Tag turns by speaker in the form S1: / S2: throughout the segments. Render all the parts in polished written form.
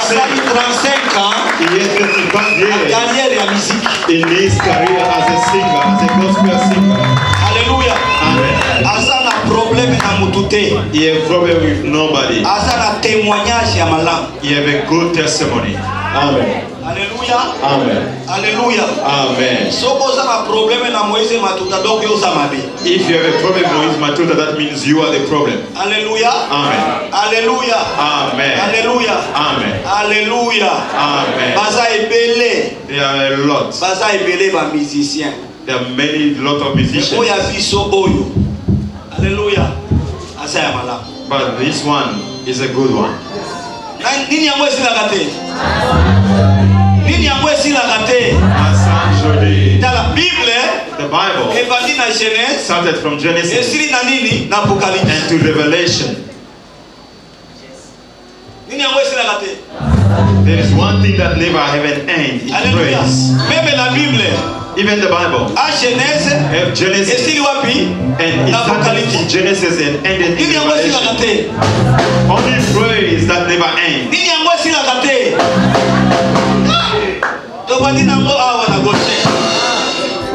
S1: Asali 35 ans.
S2: He has 35 years
S1: Carrière et musique.
S2: in his career as a singer, as a gospel singer.
S1: Alléluia.
S2: Amen.
S1: Asana problème na mutute.
S2: He has a problem with nobody.
S1: Asana témoignage ya malam.
S2: He has a good testimony. Amen.
S1: Alléluia.
S2: Amen.
S1: Alléluia.
S2: Amen.
S1: Soko sana problème na Moïse matuta donc yo samabe.
S2: If you have a problem with Moïse Matuta, that means you are the problem.
S1: Alléluia.
S2: Amen.
S1: Alléluia.
S2: Amen.
S1: Alléluia.
S2: Amen.
S1: Alléluia.
S2: Amen.
S1: Baza ebele.
S2: There are a lot.
S1: Baza ebele ba musicien.
S2: There are many, lot of musicians.
S1: Oya biso oyo. Alléluia. Asa ya malam.
S2: But this one is a good one.
S1: Nini yango esilaka te? Nini yango esilaka te? Dans la Bible,
S2: The Bible
S1: ebandi na Genèse,
S2: started from Genesis
S1: esili na nini? Na Apocalypse.
S2: and to Revelation.
S1: Nini yango esilaka te?
S2: There is one thing that never have an end. It's
S1: Alléluia.
S2: praise.
S1: Même la Bible,
S2: Even the Bible
S1: à Genèse,
S2: have Genesis
S1: esili wapi?
S2: and it
S1: Na
S2: started
S1: Apocalypse.
S2: in Genesis and ended in
S1: Nini yango esilaka
S2: Revelation.
S1: te?
S2: Only praise that never ends.
S1: Nini yango esilaka te? Tobandi nango awa na Goshen.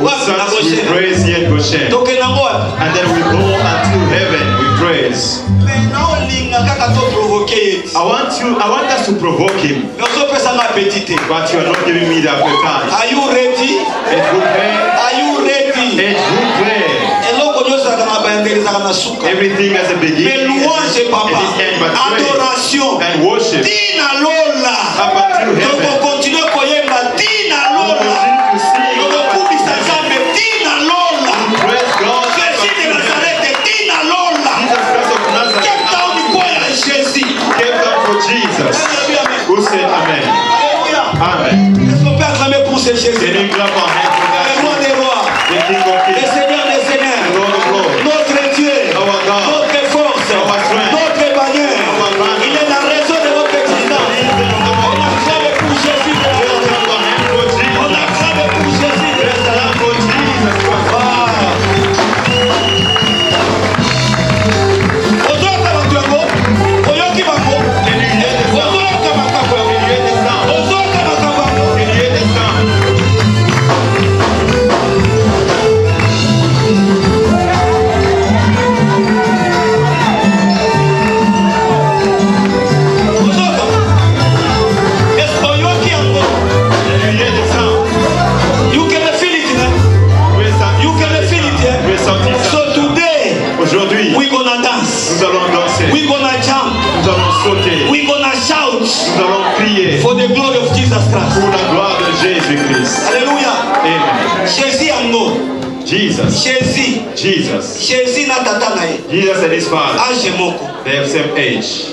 S1: Wapi na
S2: Since we
S1: Goshen?
S2: praise here in Goshen,
S1: Toke nango wapi?
S2: and then we go until heaven, we praise.
S1: Mais naolinga kaka to provoke yeti.
S2: I want us to provoke him,
S1: Mais ozopesa nga appétit te.
S2: but you are not giving me the appetite.
S1: Are you ready?
S2: It will pay.
S1: Are you ready?
S2: It will pay.
S1: Eloko nyonso ezalaka na bayandeli ezalaka na suka.
S2: Everything has a
S1: Mais
S2: beginning
S1: louange papa,
S2: and its end, but praise
S1: adoration,
S2: and worship
S1: tina lola.
S2: up until heaven.
S1: Tokokontinue koyemba tina
S2: We will
S1: lola.
S2: continue to sing.
S1: Tokokumisa Nzambe tina lola.
S2: Praise God.
S1: Jésus de Nazareth tina lola.
S2: Jesus Christ of Nazareth.
S1: Cape Town kwa ya Jésus.
S2: Give God for Jesus. Who said amen?
S1: Alléluia.
S2: Amen.
S1: Est-ce qu'on peut acclamer pour ce Jésus?
S2: Can you clap our hands for
S1: Le roi
S2: that?
S1: des rois,
S2: The King of
S1: le
S2: Kings,
S1: Seigneur des
S2: the
S1: seigneurs,
S2: Lord of Lords,
S1: notre Dieu,
S2: our God,
S1: notre force,
S2: our strength,
S1: notre bannière.
S2: our banner.
S1: Il est la raison de notre existence. On acclame pour Jésus de Nazareth.
S2: Clap our hands for
S1: On
S2: Jesus.
S1: acclame pour Jésus de Nazareth.
S2: Clap for Jesus Christ.
S1: Ozoyoka bato yango, oyoki bango.
S2: Can you hear the sound?
S1: Ozoyoka makambo yango.
S2: Can you hear the sound?
S1: Ozoyoka makambo yango.
S2: Can you hear the sound?
S1: Ozoyoka. Est-ce oyoki yango?
S2: Can you hear the sound?
S1: You can feel it, né? You can feel it, yeah?
S2: We're sorting ça.
S1: So today,
S2: Aujourd'hui,
S1: we gonna dance.
S2: nous allons danser.
S1: We gonna jump.
S2: Nous allons sauter.
S1: We gonna shout
S2: Nous allons crier
S1: for the glory of Jesus Christ.
S2: pour la gloire de Jésus-Christ.
S1: Alléluia.
S2: Amen.
S1: Jésus yango.
S2: Jesus.
S1: Jésus.
S2: Jesus.
S1: Jésus na tata na ye.
S2: Jesus and his father,
S1: Age moko.
S2: they have same age.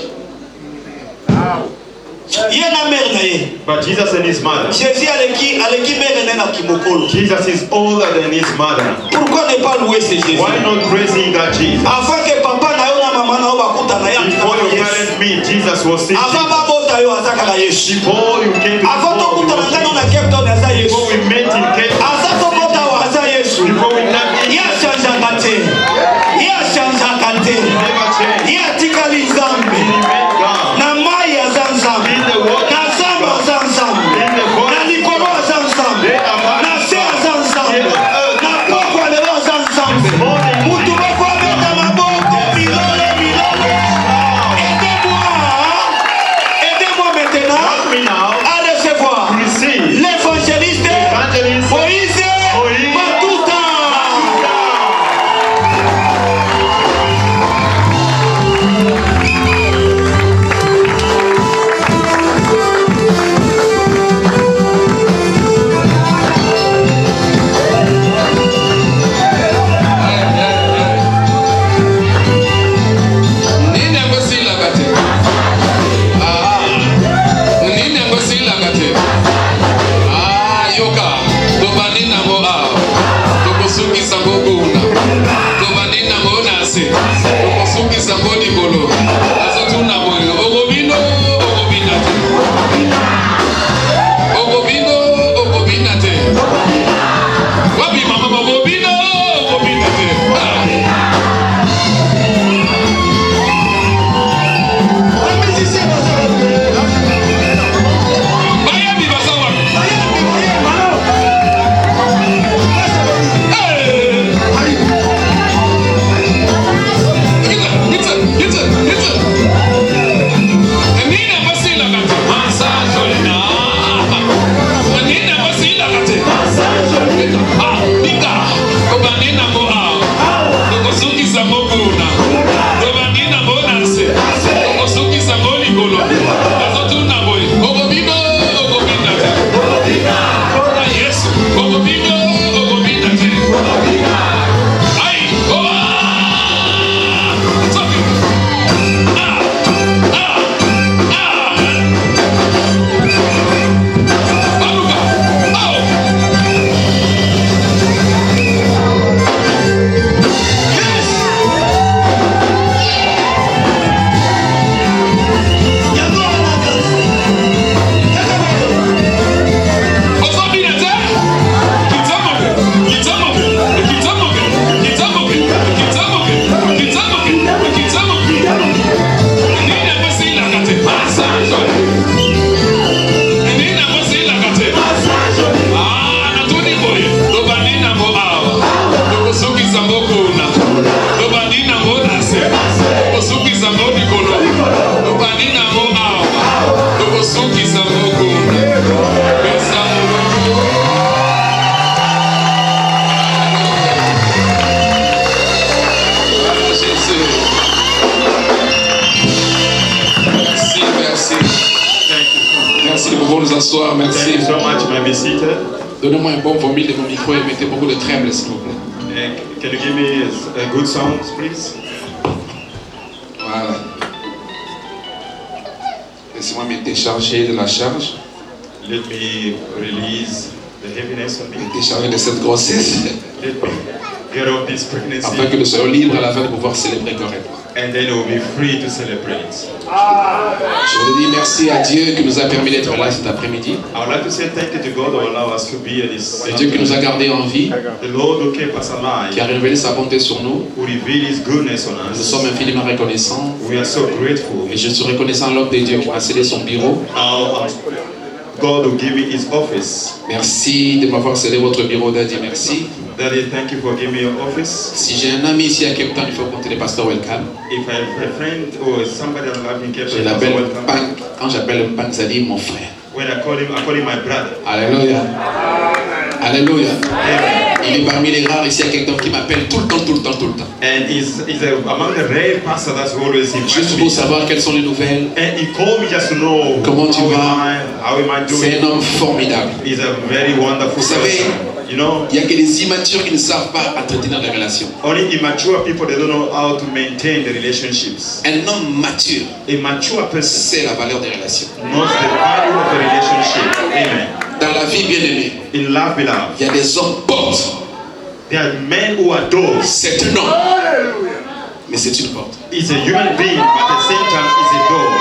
S1: Ye na mère na ye.
S2: But Jesus and his mother,
S1: Jésus aleki mère na kimokolo.
S2: Jesus is older than his mother.
S1: Pourquoi ne pas louer ce Jésus?
S2: Why not praising that Jesus?
S1: Avant que papa na yo na mama na yo bakutana ya
S2: Before your
S1: Yesu.
S2: parents meet, Jesus was still
S1: Avant
S2: Jesus.
S1: babota yo azaka Yesu.
S2: Before you came to
S1: Avant
S2: the world,
S1: tokutana ngano na Cape Town aza Yesu.
S2: before we met in Cape Town,
S1: Aza tokota wa aza Yesu.
S2: before we met in,
S1: Ye achangeaka te. Ye achangeaka te.
S2: he never changed.
S1: Ye atikali Nzambe.
S2: He remained God.
S1: Na mai aza Nzambe.
S2: In the water,
S1: Na zamba aza Nzambe.
S2: in the
S1: Na
S2: forest,
S1: likolo aza Nzambe.
S2: they are
S1: Na se aza Nzambe. Na pokwa lelo aza Nzambe. Mutu moko abeta maboko milole milole. Aidez-moi maintenant
S2: Help me now
S1: à recevoir
S2: to receive
S1: l'évangéliste
S2: evangelist
S1: Moïse
S2: Moïse
S1: Matuta.
S3: pouvons nous asseoir,
S2: Thank
S3: merci.
S2: you so much. You may be seated.
S3: Donnez-moi un bon volume de mon micro et mettez beaucoup de trembles, s'il vous plaît.
S2: Can you give me a good sound, please?
S3: Voilà. Laissez-moi me décharger de la charge,
S2: Let me release the heaviness on me.
S3: me décharger de cette grossesse,
S2: Let me get off this pregnancy.
S3: afin que nous soyons libres à la fin de pouvoir célébrer correctement.
S2: And then we'll be free to celebrate.
S3: Je voudrais dire merci à Dieu qui nous a permis d'être là cet après-midi.
S2: I would like to say thank you to God who allowed us to be at this.
S3: C'est Dieu qui nous a gardés en vie,
S2: The Lord who kept us alive,
S3: qui a révélé sa bonté sur nous.
S2: who revealed His goodness on
S3: Nous
S2: us.
S3: sommes infiniment reconnaissants.
S2: We are so grateful.
S3: Et je suis reconnaissant à l'homme de Dieu qui m'a cédé son bureau.
S2: God who gave me His office.
S3: Merci de m'avoir cédé votre bureau, Daddy. Merci.
S2: Daddy, thank you for giving me your office.
S3: Si j'ai un ami ici à Cape Town, il faut compter le pasteur Welcome.
S2: If I have a friend or somebody I love in Cape
S3: Je
S2: Town,
S3: l'appelle
S2: welcome.
S3: Pang. Quand j'appelle Pang Zali, mon frère.
S2: When I call him my brother.
S3: Alléluia. Alléluia.
S2: Amen.
S3: Il est parmi les rares ici à Cape Town qui m'appelle tout le temps, tout le temps, tout le temps.
S2: And he's among the rare pastors that's always
S3: Juste
S2: invited
S3: pour
S2: me.
S3: savoir quelles sont les nouvelles.
S2: And he called me just to know
S3: Comment tu vas?
S2: how am I
S3: C'est
S2: doing.
S3: un homme formidable.
S2: He's a very wonderful
S3: Vous savez,
S2: person. You know,
S3: il n'y a que les immatures qui ne savent pas entretenir des relations.
S2: only immature people, they don't know how to maintain the relationships.
S3: Un homme mature
S2: A mature person
S3: sait la valeur des relations.
S2: knows the value of the relationship. Amen.
S3: Dans la vie, bien aimée,
S2: In love, beloved,
S3: il y a des hommes portes.
S2: there are men who are doors.
S3: C'est un homme, mais c'est une porte.
S2: It's a human being, but at the same time, it's a door.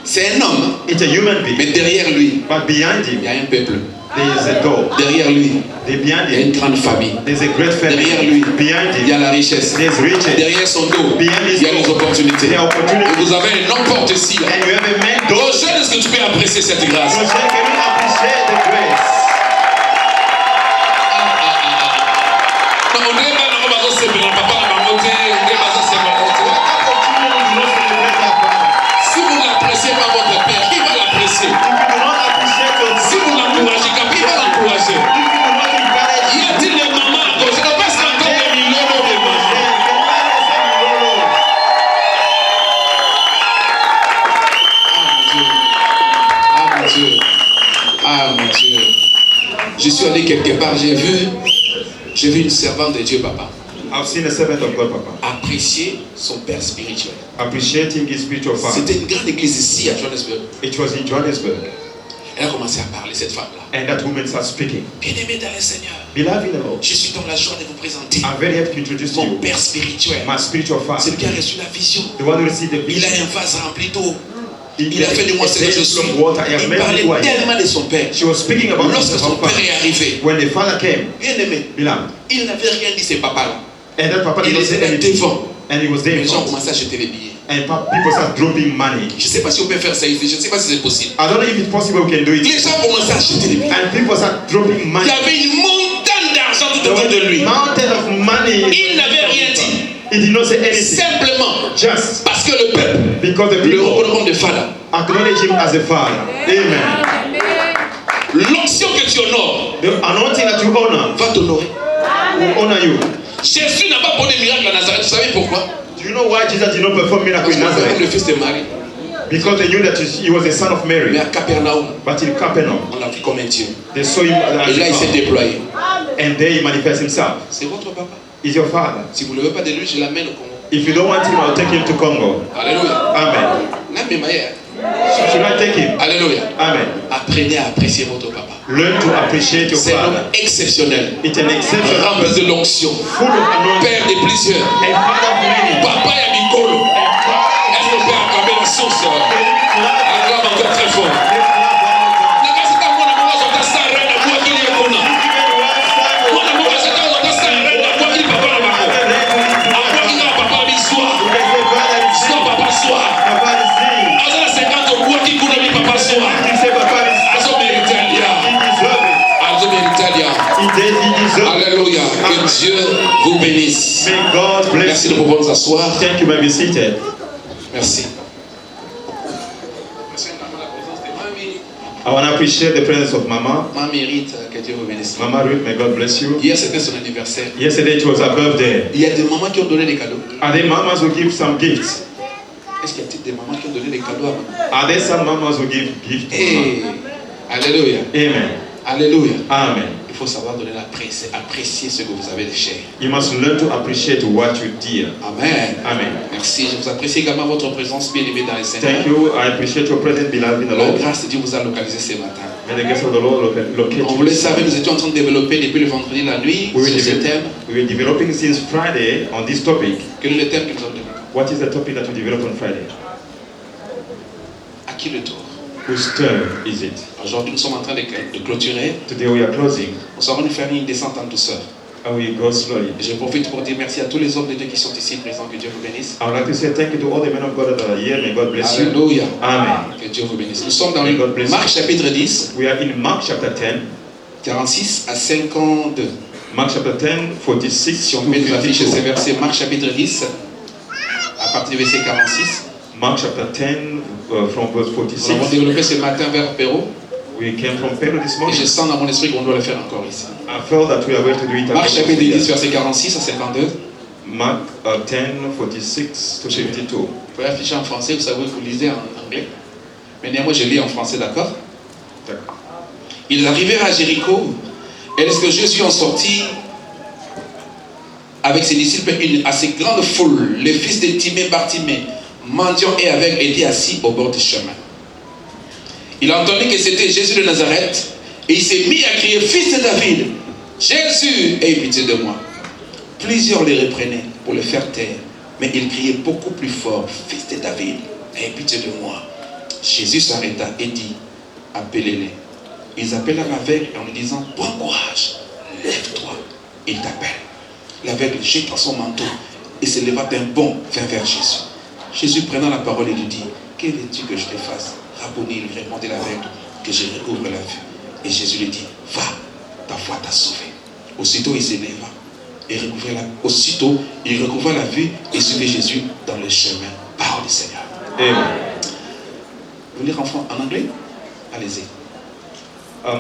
S3: C'est un homme,
S2: It's a human being,
S3: mais derrière lui,
S2: but behind
S3: il
S2: him,
S3: y a un peuple.
S2: there is a door.
S3: Derrière lui,
S2: Behind
S3: il y a
S2: him,
S3: une grande famille.
S2: there's a great family.
S3: Derrière lui,
S2: Behind
S3: il y a
S2: him,
S3: la richesse.
S2: there's riches.
S3: Derrière son dos,
S2: Behind his
S3: il y a les
S2: door,
S3: opportunités.
S2: there are
S3: Et
S2: opportunities.
S3: vous avez un homme porte ici. Là.
S2: And you have a man
S3: Donc,
S2: door.
S3: jeune, est-ce que tu peux apprécier cette grâce?
S2: So can you appreciate the grace?
S3: Non, on dirait pas dans le bateau, c'est bien. Papa n'a pas monté. On dirait pas ça, c'est pas monté. Si vous n'appréciez pas votre père, qui va l'apprécier? Si vous l'encouragez, qui va l'encourager? Y a-t-il des mamans à gauche? Je ne pense qu'encore des millions de mamans. Ah mon Dieu. Ah mon Dieu. Je suis allé quelque part, j'ai vu une servante de Dieu, papa,
S2: I've seen a servant of God, Papa,
S3: apprécier son père spirituel.
S2: appreciating his spiritual father.
S3: C'était une grande église ici à Johannesburg.
S2: It was in Johannesburg,
S3: Elle a commencé à parler, cette femme-là.
S2: and that woman started speaking.
S3: Bien-aimé dans le Seigneur,
S2: Beloved in the Lord,
S3: je suis dans la joie de vous présenter
S2: I'm very happy to introduce to
S3: mon
S2: you
S3: père spirituel.
S2: my spiritual
S3: C'est
S2: father,
S3: lui qui a reçu la vision.
S2: the one who received the
S3: Il a
S2: vision.
S3: un vase rempli d'eau. Il a fait de moi ce que je suis.
S2: Water. I have
S3: Il
S2: made
S3: parlait
S2: it wine.
S3: tellement de son père.
S2: She was speaking about
S3: Lorsque son
S2: her
S3: père
S2: father.
S3: est arrivé,
S2: When the father came,
S3: bien-aimé,
S2: beloved,
S3: il n'avait rien dit, c'est papa-là.
S2: and that Papa
S3: Il
S2: didn't say
S3: était
S2: anything,
S3: devant.
S2: and he was there
S3: Les
S2: in
S3: gens ont
S2: front.
S3: commencé à jeter les billets.
S2: And people start dropping money.
S3: Je ne sais pas si on peut faire ça ici, je ne sais pas si c'est possible.
S2: I don't know if it's possible we can do it.
S3: Les gens ont commencé à jeter les billets.
S2: And people start dropping
S3: Il
S2: money.
S3: y avait une montagne d'argent tout
S2: There
S3: autour
S2: was
S3: de lui.
S2: a mountain of money.
S3: Il n'avait rien dit.
S2: He did not say anything.
S3: Simplement
S2: Just
S3: parce que le peuple
S2: because the
S3: le
S2: people
S3: reconnaît comme de Fada.
S2: acknowledge him as a father. Amen.
S3: L'onction que tu honores
S2: The anointing that you honor
S3: va t'honorer.
S2: will honor you.
S3: Jésus n'a pas produit de miracle à Nazareth. Vous savez pourquoi?
S2: Do you know why Jesus did not perform miracle
S3: Parce
S2: in
S3: qu'on savait
S2: Nazareth?
S3: le fils de Marie.
S2: Because they knew that he was the son of
S3: Mais
S2: Mary.
S3: à Capernaum,
S2: But in Capernaum,
S3: on l'a vu comme un Dieu.
S2: they saw him
S3: Et
S2: as
S3: là, il s'est
S2: God.
S3: déployé.
S2: And there he manifests himself.
S3: C'est votre papa.
S2: He's your father.
S3: Si vous ne voulez pas de lui, je l'amène au Congo.
S2: If you don't want him, I'll take him to Congo.
S3: Alléluia.
S2: Amen.
S3: N'aimez pas.
S2: So should I take him?
S3: Alléluia.
S2: Amen.
S3: Apprenez à apprécier votre papa.
S2: Learn to appreciate your
S3: C'est un homme
S2: father.
S3: exceptionnel.
S2: It's an exceptional
S3: Rempli
S2: person,
S3: de l'onction.
S2: full of anointing,
S3: Père de plusieurs.
S2: and father of many.
S3: Papa et Mikolo. Est-ce qu'on peut acclamer la source? Acclame encore très fort. Nakasita mwana mwana zote sarenda kwa kile kuna. Mwana mwana zote sarenda kwa kile papa na bako. Akwa kile papa biswa. Swa papa swa. Azala 50 kwa kile kuna mi papa swa. Azo meritalia. Azo meritalia. Alléluia. Que Dieu vous bénisse.
S2: May God bless
S3: Merci de
S2: you.
S3: pouvoir vous asseoir.
S2: Thank you, may be seated.
S3: Merci.
S2: I want to appreciate the presence of Mama.
S3: Ma mérite que Dieu vous bénisse.
S2: Mama Ruth, may God bless you.
S3: Hier c'était son anniversaire.
S2: Yesterday it was her birthday.
S3: Il y a des mamans qui ont donné des cadeaux.
S2: Are there mamas who give some gifts?
S3: Est-ce qu'il y a des mamans qui ont donné des cadeaux à maman?
S2: Are there some mamas who give gifts?
S3: Hey, Alléluia.
S2: Amen.
S3: Alléluia.
S2: Amen.
S3: Il faut savoir donner apprécier ce que vous avez de cher.
S2: You must learn to appreciate what you dear.
S3: Amen.
S2: Amen.
S3: Merci. Je vous apprécie également votre présence bien aimée dans les Seigneurs.
S2: Thank you. I appreciate your presence, beloved in the
S3: La
S2: Lord.
S3: grâce de Dieu vous a localisé ce matin.
S2: May the grace of the Lord locate
S3: Comme
S2: you.
S3: vous le savez, nous étions en train de développer depuis le vendredi la nuit
S2: We
S3: sur ce thème.
S2: were developing since Friday on this topic.
S3: Quel est le thème que nous avons développé?
S2: What is the topic that we developed on Friday?
S3: À qui le tour?
S2: Whose turn is it?
S3: Aujourd'hui, nous sommes en train de clôturer.
S2: Today we are closing
S3: Nous allons nous faire une descente en douceur.
S2: and we go slowly.
S3: Et je profite pour dire merci à tous les hommes de Dieu qui sont ici présents. Que Dieu vous bénisse.
S2: I would like to say thank you to all the men of God that are here. May God bless you.
S3: Alléluia.
S2: Amen.
S3: Que Dieu vous bénisse. Nous sommes dans
S2: May God bless
S3: Marc chapitre 10,
S2: We are in Mark chapter 10.
S3: 46 à 52.
S2: Mark chapter 10, 46
S3: Si on
S2: to
S3: met nous afficher ces
S2: 52.
S3: versets, Marc chapitre 10, à partir du verset 46.
S2: Mark chapter 10 from verse
S3: Nous
S2: 46.
S3: avons développé ce matin vers Pérou.
S2: We came from Peru this
S3: Et
S2: morning.
S3: je sens dans mon esprit qu'on doit le faire encore ici.
S2: I felt that we are going to do it
S3: Marc
S2: again.
S3: chapitre 10, verset 46 à 52.
S2: Mark 10, 46 to 52.
S3: Vous pouvez afficher en français, vous savez, vous lisez en anglais. Mais néanmoins, je lis en français, d'accord?
S2: D'accord.
S3: Ils arrivèrent à Jéricho, et lorsque Jésus en sortit avec ses disciples, une assez grande foule, les fils de Timée, Bartimée, mendiant et aveugle, étaient assis au bord du chemin. Il a entendu que c'était Jésus de Nazareth, et il s'est mis à crier, Fils de David, Jésus, aie pitié de moi. Plusieurs les reprenaient pour le faire taire, mais il criait beaucoup plus fort, Fils de David, aie pitié de moi. Jésus s'arrêta et dit, appelez-les. Ils appellent l'aveugle en lui disant, prends courage, lève-toi. Il t'appelle. L'aveugle jeta son manteau et se leva d'un bond vers Jésus. Jésus prenant la parole et lui dit, que veux-tu que je te fasse? Rabboni, il répondit l'aveugle, que je recouvre la vue. Et Jésus lui dit, va, ta foi t'a sauvé. Aussitôt il se leva et aussitôt il recouvra la vue et suivit Jésus dans le chemin. Parole du Seigneur.
S2: Amen.
S3: Vous lire en anglais? Allez-y.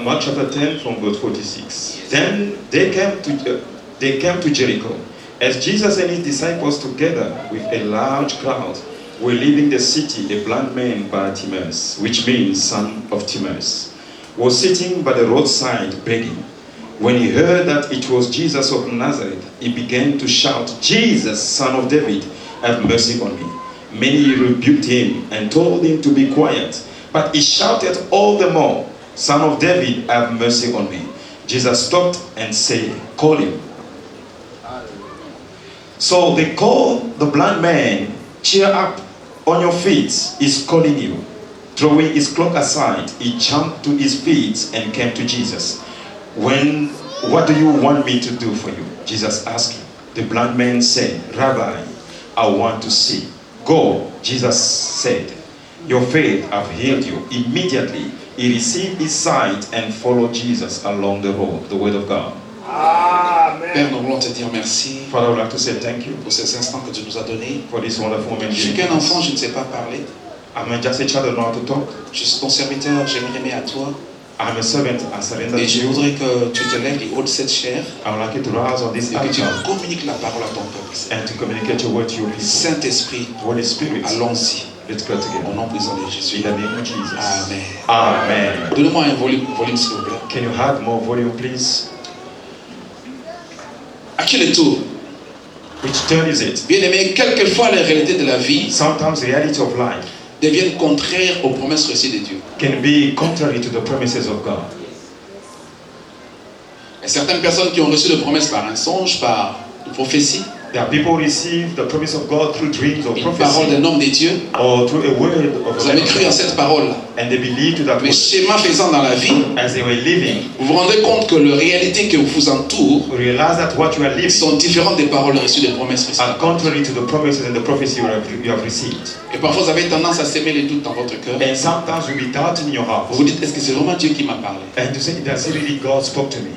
S2: Mark chapter 10 from verse 46. Then they came to Jericho. As Jesus and his disciples together with a large crowd were leaving the city, a blind man Bartimaeus, which means son of Timaeus, was sitting by the roadside begging. When he heard that it was Jesus of Nazareth, he began to shout, Jesus, son of David, have mercy on me. Many rebuked him and told him to be quiet, but he shouted all the more, Son of David, have mercy on me. Jesus stopped and said, call him. So they called the blind man, cheer up, on your feet, he's calling you. Throwing his cloak aside, he jumped to his feet and came to Jesus. What do you want me to do for you? Jesus asked him. The blind man said, Rabbi, I want to see. Go, Jesus said. Your faith have healed you. Immediately, he received his sight and followed Jesus along the road, the word of God.
S3: Père, nous voulons te dire merci
S2: Father, I would like to say thank you
S3: pour ces instants que tu nous as donnés.
S2: for this wonderful moment.
S3: Je suis qu'un enfant, je ne sais pas parler.
S2: I'm just a child, I don't know how to talk.
S3: Je suis ton serviteur, j'aimerais aimer à toi.
S2: I'm a servant, I surrender
S3: Et
S2: to
S3: je
S2: you.
S3: voudrais que tu te lèves et ôtes cette chair
S2: I would like you to rise on this
S3: et que tu
S2: altar
S3: communiques la parole à ton peuple.
S2: and to communicate your word to your people.
S3: Saint-Esprit,
S2: Holy Spirit,
S3: allons-y.
S2: let's go
S3: Au
S2: together.
S3: nom puissant de
S2: In
S3: Jésus.
S2: the name of Jesus.
S3: Amen.
S2: Amen.
S3: Donnez-moi un volume s'il vous plaît.
S2: Can you have more volume, please?
S3: À qui le tour?
S2: Which turn is it?
S3: Bien aimé, quelquefois les réalités de la vie
S2: Sometimes the reality of life
S3: deviennent contraires aux promesses reçues de Dieu.
S2: can be contrary to the promises of God.
S3: Et certaines personnes qui ont reçu des promesses par un songe, par une prophétie,
S2: There are people who receive the promise of God through dreams or
S3: une parole
S2: prophecy
S3: d'un homme de Dieu.
S2: or through a word of
S3: Vous avez cru en
S2: God,
S3: cette parole.
S2: and they believe to that
S3: Mais
S2: word.
S3: schéma faisant dans la vie,
S2: As they were living,
S3: vous vous rendez compte que les réalités qui vous entourent
S2: realize that what you are living
S3: sont différentes des paroles reçues, des promesses reçues.
S2: are contrary to the promises and the prophecy you have received.
S3: Et parfois vous avez tendance à s'aimer les doutes dans votre cœur.
S2: And sometimes you'll be doubting in your heart.
S3: Vous vous dites, est-ce que c'est vraiment Dieu qui m'a parlé?
S2: And you say, does it really God spoke to me?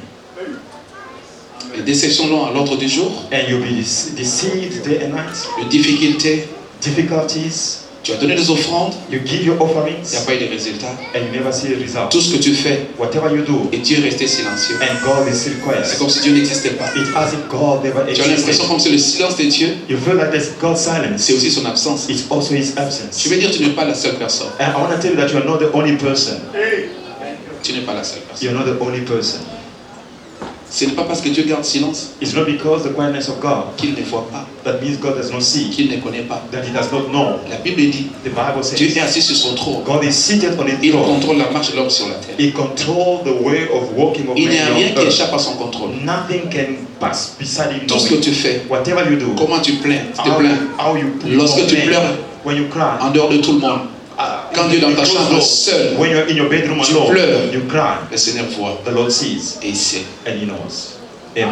S3: Les déceptions l'ont à l'ordre du jour,
S2: And you'll be deceived day and night.
S3: les difficultés.
S2: Difficulties.
S3: Tu as donné des offrandes,
S2: You give your
S3: il n'y a
S2: offerings
S3: pas eu de résultat.
S2: and you never see a result.
S3: Tout ce que tu fais,
S2: Whatever you do,
S3: et Dieu est resté silencieux.
S2: and God is still
S3: C'est
S2: quiet.
S3: comme si Dieu n'existait pas.
S2: It's as if God never
S3: Tu as l'impression
S2: existed.
S3: comme si le silence de Dieu,
S2: You feel like there's God's silence.
S3: c'est aussi son absence.
S2: It's also His absence.
S3: Je veux dire, tu n'es pas la seule personne.
S2: And I want to tell you that you are not the only person.
S3: Tu n'es pas la seule personne.
S2: You're not the only person.
S3: Ce n'est pas parce que Dieu garde silence
S2: It's not because the quietness of God
S3: qu'il ne voit pas,
S2: that means God does not see,
S3: qu'il ne connaît pas.
S2: that He does not know.
S3: La Bible dit,
S2: The Bible
S3: Dieu
S2: says
S3: est assis sur son trône.
S2: God is seated on His
S3: Il
S2: throne.
S3: contrôle la marche de l'homme sur la terre.
S2: He controls the way of walking of
S3: Il n'y a
S2: man
S3: rien
S2: on
S3: qui
S2: earth.
S3: échappe à son contrôle.
S2: Nothing can pass beside Him.
S3: Tout ce que tu fais,
S2: Whatever you do,
S3: comment tu plains, tu te
S2: how,
S3: plains.
S2: how you
S3: Lorsque tu
S2: complain,
S3: pleures,
S2: when you cry,
S3: en dehors de tout le monde, quand tu es dans ta chambre seul,
S2: when you're in your bedroom
S3: tu
S2: alone,
S3: pleures.
S2: you cry.
S3: Le Seigneur voit
S2: The Lord sees
S3: et il sait.
S2: and He knows. Amen.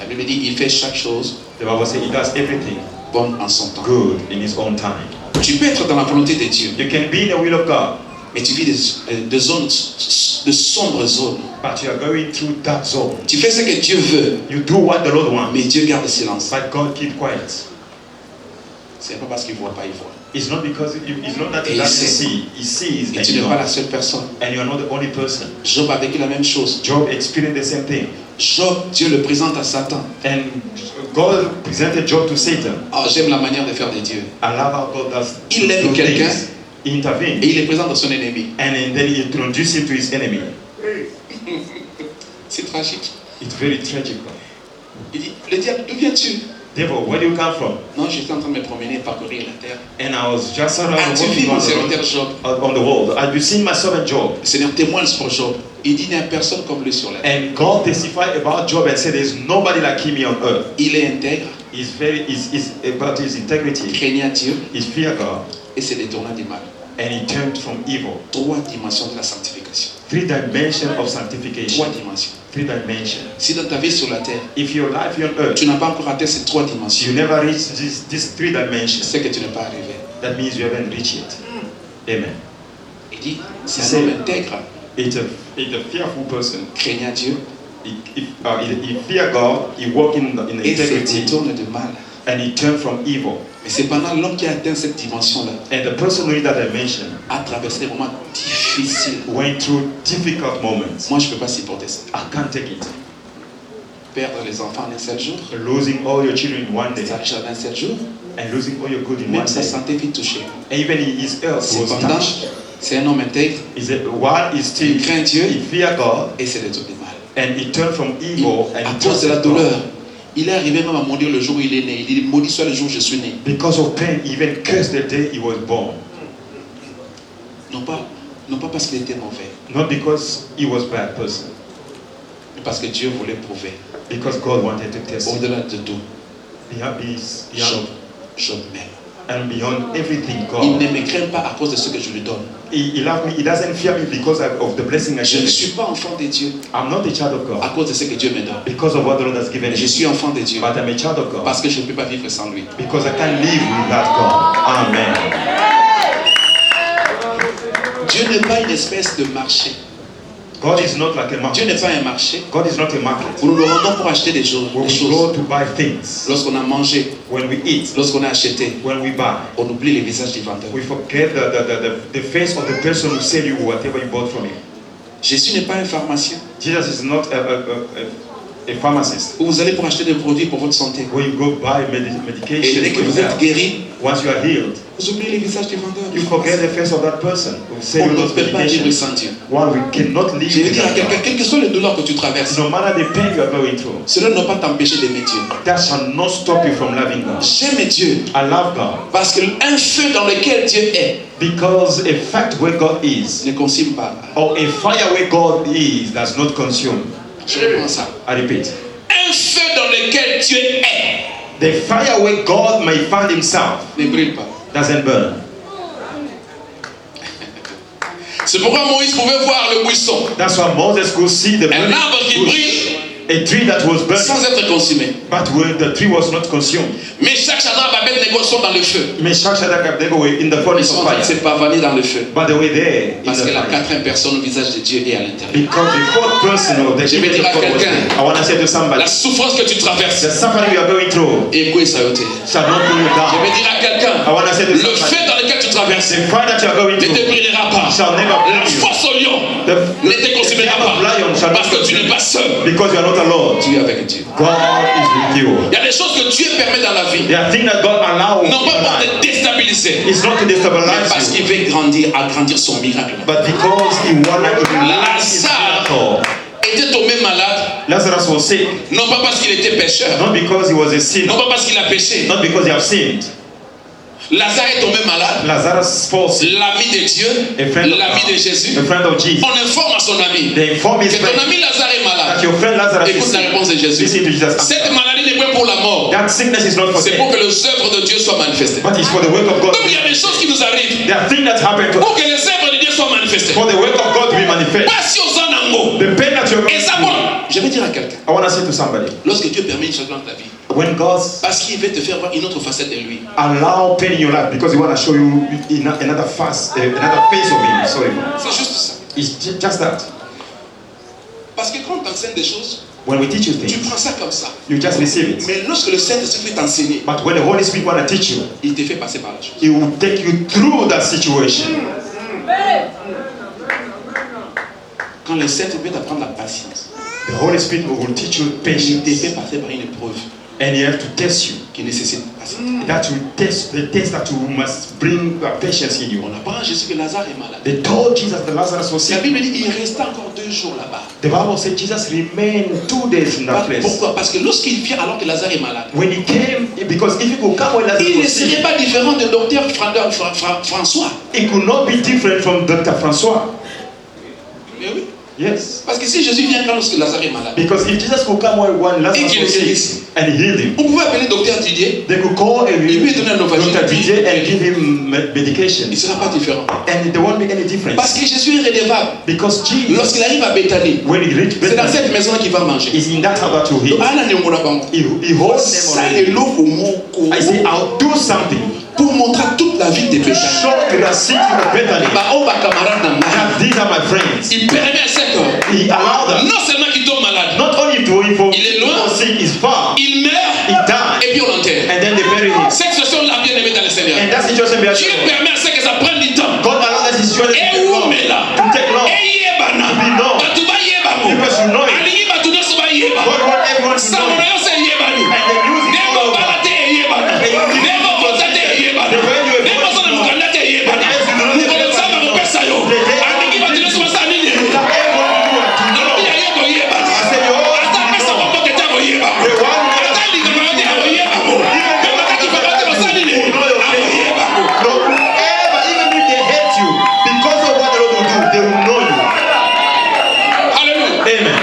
S3: La Bible dit, il fait chaque chose
S2: The Bible says He does everything
S3: bonne en son temps.
S2: good in His own time.
S3: Tu peux être dans la volonté de Dieu,
S2: You can be in the will of God,
S3: mais tu vis de zones, de sombres zones.
S2: but you are going through that zone.
S3: Tu fais ce que Dieu veut,
S2: You do what the Lord wants,
S3: mais Dieu garde le silence.
S2: but God keep quiet.
S3: Ce n'est pas parce qu'il ne voit pas, il voit.
S2: It's not because it's not that
S3: Et
S2: He
S3: il
S2: doesn't
S3: sait.
S2: see. He sees
S3: Et
S2: and
S3: tu
S2: He
S3: n'es pas la
S2: knows.
S3: seule personne.
S2: And you are not the only person.
S3: Job a vécu la même chose.
S2: Job experienced the same thing.
S3: Job, Dieu le présente à Satan.
S2: And God presented Job to Satan.
S3: Oh, j'aime la manière de faire de Dieu.
S2: I love how God does
S3: Il aime
S2: those
S3: quelqu'un.
S2: things. He intervened.
S3: Et il le présente à son ennemi.
S2: And then He introduced him to his enemy.
S3: C'est tragique.
S2: It's very tragic.
S3: Il dit, le diable, d'où viens-tu?
S2: Devil, where do you come from?
S3: Non, j'étais en train de me promener et parcourir la terre.
S2: And I was just around
S3: As-tu vu
S2: walking
S3: mon
S2: on the
S3: serviteur
S2: road,
S3: Job?
S2: on the world. Have you seen my servant Job?
S3: Le Seigneur témoigne sur Job. Il dit, il n'y a personne comme lui sur la terre.
S2: And God testified about Job and said, "There's nobody like him on earth."
S3: Il est intègre,
S2: He's about his integrity.
S3: craignant Dieu
S2: He feared God,
S3: et se détourna du mal.
S2: and he turned from evil.
S3: 3 dimensions de la sanctification.
S2: 3 dimensions of
S3: 3
S2: sanctification.
S3: dimensions.
S2: 3 dimensions.
S3: Si dans ta vie sur la terre,
S2: If your life here on earth,
S3: tu n'as pas encore atteint ces 3 dimensions,
S2: you never reach these 3 dimensions,
S3: c'est que tu n'es pas arrivé.
S2: that means you haven't reached it. Amen.
S3: Il dit, c'est
S2: C'est-
S3: un homme intègre,
S2: It's a fearful person.
S3: craignant Dieu
S2: He fear God. He walk in
S3: et se
S2: integrity,
S3: détourne du mal.
S2: and he turn from evil.
S3: Mais cependant, l'homme qui a atteint cette dimension-là
S2: And the person who in that dimension
S3: a traversé des moments difficiles.
S2: went through difficult moments.
S3: Moi, je ne peux pas supporter ça.
S2: I can't take it.
S3: Perdre les enfants en un seul jour,
S2: Losing all your children in one day,
S3: l'argent en un seul jour,
S2: and losing all your good in
S3: même
S2: one
S3: sa
S2: day.
S3: santé vit touchée.
S2: And even his health was
S3: Cependant,
S2: touched.
S3: c'est un homme intègre
S2: While he still
S3: Il craint Dieu.
S2: he fear God,
S3: et se détourne du mal.
S2: and he turned from evil, and
S3: À
S2: he
S3: cause de la
S2: trusted God.
S3: douleur, il est arrivé même à maudire le jour où il est né. Il dit, maudit soit le jour où je suis né.
S2: Because of pain, he even cursed the day he was born.
S3: Non pas parce qu'il était mauvais,
S2: Not because he was a bad person,
S3: mais parce que Dieu voulait prouver.
S2: because God wanted to test him.
S3: Au-delà de tout, Job m'aime.
S2: And beyond everything,
S3: Il
S2: God.
S3: ne me craint pas à cause de ce que je lui donne.
S2: He loves me. He doesn't fear me because of the blessing I
S3: Je ne
S2: give
S3: suis
S2: him.
S3: pas enfant de Dieu
S2: I'm not a child of
S3: à
S2: God
S3: cause de ce que Dieu me donne.
S2: because of what the Lord has given
S3: Je
S2: me.
S3: suis enfant de Dieu
S2: But I'm a child of God
S3: parce que je ne peux pas vivre sans lui.
S2: because I can't live without God. Amen.
S3: Dieu n'est pas une espèce de marché.
S2: God is not like a
S3: Dieu n'est
S2: market.
S3: pas un marché
S2: God is not a market.
S3: où nous le rendons pour acheter des choses.
S2: When we go to buy things,
S3: Lorsqu'on a mangé,
S2: when we eat,
S3: lorsqu'on a acheté,
S2: when we buy,
S3: on oublie les visages du vendeur.
S2: we forget the face of the person who sell you whatever you bought from him.
S3: Jésus n'est pas un pharmacien
S2: Jesus is not a pharmacist.
S3: où vous allez pour acheter des produits pour votre santé.
S2: When you go buy
S3: Et
S2: medication,
S3: dès que
S2: for
S3: vous
S2: your
S3: êtes
S2: health,
S3: guéri,
S2: once you are healed,
S3: vous oubliez les visages du vendeur.
S2: you forget the face of that person who sell
S3: On
S2: you
S3: ne
S2: those
S3: peut pas vivre
S2: medications.
S3: sans Dieu.
S2: One, we cannot live
S3: Je vais dire à
S2: without
S3: quelqu'un,
S2: God.
S3: quelles que soient les douleurs que tu traverses,
S2: No matter the pain you are going through,
S3: cela ne doit pas t'empêcher d'aimer Dieu.
S2: that shall not stop you from loving God.
S3: J'aime Dieu
S2: I love God
S3: parce qu'un feu dans lequel Dieu est
S2: because a fact where God is,
S3: ne consume pas.
S2: or a fire where God is, does not consume.
S3: Je reprends ça.
S2: I repeat,
S3: Un feu dans lequel Dieu est
S2: the fire where God may find himself
S3: ne brûle pas.
S2: doesn't burn.
S3: C'est pourquoi Moïse pouvait voir le buisson,
S2: That's why Moses could see the
S3: un
S2: burning
S3: arbre qui
S2: bush,
S3: brille
S2: a tree that was burning,
S3: sans être consumé.
S2: but where the tree was not consumed.
S3: Mais chaque Shadrach, Abednego sont dans le feu.
S2: Meshach, Shadrach, and Abednego were in the
S3: Ils
S2: furnace
S3: sont
S2: of
S3: en train de se
S2: fire,
S3: pavaner dans le feu.
S2: but they were there in
S3: Parce que
S2: the
S3: la
S2: fire.
S3: quatrième personne au visage de Dieu est à l'intérieur.
S2: Because the fourth person of the
S3: Je vais dire à
S2: God was
S3: quelqu'un,
S2: there. I want to say to somebody,
S3: La souffrance que tu
S2: the
S3: traverses,
S2: suffering you are going through
S3: écoute ça. Je
S2: shall not pull you down.
S3: vais dire à quelqu'un,
S2: I want to say to
S3: le
S2: somebody,
S3: feu dans lequel tu traverses
S2: the fire that you are going
S3: ne te
S2: through
S3: brûlera pas.
S2: shall never
S3: La
S2: burn you.
S3: force au lion
S2: The
S3: ne te consumera
S2: flame of
S3: pas.
S2: lion shall not
S3: Parce que tu
S2: consume
S3: n'es
S2: you.
S3: pas seul.
S2: Because you are not
S1: alone.
S3: Tu es avec Dieu.
S1: God is with you.
S3: Il y a des choses que Dieu permet dans la vie.
S1: There are things that God allows in
S3: Non
S1: your
S3: pas pour
S1: life.
S3: te déstabiliser,
S1: It's not to
S3: mais
S1: destabilize
S3: parce
S1: you,
S3: qu'il veut agrandir son miracle.
S1: but because He wanna enlarge His miracle.
S3: Était tombé malade,
S1: Lazarus was sick,
S3: non pas parce qu'il était pécheur,
S1: not because he was a sinner,
S3: non pas parce qu'il a péché.
S1: not because he have sinned.
S3: Lazare est tombé malade.
S1: Lazarus falls sick.
S3: L'ami de Dieu,
S1: A friend of
S3: l'ami
S1: God,
S3: de Jésus,
S1: a friend of Jesus.
S3: on informe à son ami
S1: They inform his
S3: que ton
S1: friend
S3: ami Lazare est
S1: that
S3: malade.
S1: your friend Lazarus is
S3: Écoute la
S1: sick.
S3: réponse de Jésus.
S1: Listen to Jesus.
S3: Cette maladie n'est pas pour la mort,
S1: That sickness is not for
S3: c'est pour
S1: death,
S3: que les œuvres de Dieu soient manifestées.
S1: but it's for the work of God.
S3: Donc il y a des choses qui nous arrivent
S1: There are things that happen to
S3: pour
S1: us
S3: que les œuvres de Dieu soient manifestées.
S1: for the work of God to be manifest.
S3: Pas si on s'en ango.
S1: The pain that you're
S3: Et
S1: going
S3: ça,
S1: through.
S3: bon, je vais dire à quelqu'un,
S1: I want to say to somebody,
S3: lorsque Dieu permet une chose dans ta vie,
S1: when God
S3: parce qu'il veut te faire voir une autre facette de lui.
S1: allow pain in your life because He want to show you another face of Him. Sorry,
S3: C'est juste ça.
S1: it's just that.
S3: Parce que quand tu enseignes des choses,
S1: When we teach you
S3: tu
S1: things,
S3: prends ça comme ça.
S1: you just receive it.
S3: Mais lorsque le Saint-Esprit veut t'enseigner,
S1: But when the Holy Spirit want to teach you,
S3: il te fait passer par la chose.
S1: He will take you through that situation.
S3: Quand le Saint-Esprit veut t'apprendre la patience,
S1: The Holy Spirit will teach you
S3: il te
S1: patience,
S3: fait passer par une épreuve
S1: and He have to test you.
S3: qui nécessite patience.
S1: That will test the test that you must bring patience in you.
S3: On apprend à Jésus que Lazare est malade.
S1: They told Jesus that Lazarus was
S3: La
S1: sick.
S3: Bible dit qu'il restait encore 2 jours là-bas.
S1: The Bible said Jesus remained 2 days in that place.
S3: Pourquoi? Parce que lorsqu'il vient alors que Lazare est malade,
S1: When He came, because if He could come when
S3: il
S1: Lazarus
S3: ne
S1: was sick,
S3: serait pas différent du docteur François.
S1: it could not be different from Dr. François.
S3: Mais oui.
S1: Yes.
S3: Parce que si Jésus vient quand lorsque Lazare est malade,
S1: Because if Jesus could come when Lazarus
S3: Et qu'il
S1: was
S3: le
S1: sick
S3: guérisse.
S1: and heal him,
S3: on pouvait appeler docteur Didier,
S1: they could call
S3: il lui donner un
S1: Dr.
S3: Novalgine,
S1: DJ and give him medication.
S3: il ne sera pas différent.
S1: And there won't be any difference.
S3: Parce que Jésus est redevable.
S1: Because Jesus,
S3: Lorsqu'il arrive à Bethanie,
S1: when He reached
S3: c'est dans
S1: Bethany,
S3: cette maison qu'il va manger.
S1: is in that house that you
S3: Donc,
S1: eat.
S3: ala ni mona bango.
S1: He holds them
S3: Ça
S1: already.
S3: est l'eau au mot
S1: I say, I'll do something
S3: pour montrer à toute la ville de
S1: to
S3: Bethanie.
S1: show to the city of Bethany
S3: Bah, oh, bah, camarade n'a mal.
S1: that these are my friends.
S3: Il permet à cet homme,
S1: He allowed them
S3: non seulement qu'il tombe malade,
S1: not only to him for
S3: Il est loin.
S1: sick is far,
S3: il meurt
S1: he died,
S3: et puis on l'enterre.
S1: and then they bury him.
S3: Cette situation-là, bien aimé dans le Seigneur,
S1: And that situation behind
S3: Dieu
S1: you.
S3: permet à ce que ça prenne du temps.
S1: God allowed that situation to
S3: Et
S1: take
S3: où
S1: long.
S3: mais là?
S1: To take long.
S3: Et yebana.
S1: be known.
S3: Batu ba yeba mo.
S1: People should know it.
S3: Alingi batu nyonso ba yeba.
S1: God wants everyone to know
S3: Samono
S1: it.
S3: yonso eyebani.
S1: And the music
S3: Ndenge
S1: all over.
S3: obala te eyebana.
S1: And you-
S3: Ndenge obota te eyebana.
S1: The way you are
S3: Ndenge ozala mokanda te eyebana.
S1: Yes, you know the
S3: Mokolo nzambe akopesa yo.
S1: The day-
S3: Alingi batu nyonso basala nini?
S1: That everyone to do it, to know.
S3: Nalobi yaye koyebana.
S1: I said, you all
S3: Ata apesa
S1: know.
S3: bomboke te akoyeba.
S1: The one who-
S3: Ata lingaka yo te akoyeba mo. Meme kaki papa te basala nini?
S1: Who know your faith.
S3: Akoyeba mo.
S1: No, whoever, even if they hate you, because of what the Lord will do, they will know you.
S3: Alléluia.
S1: Amen.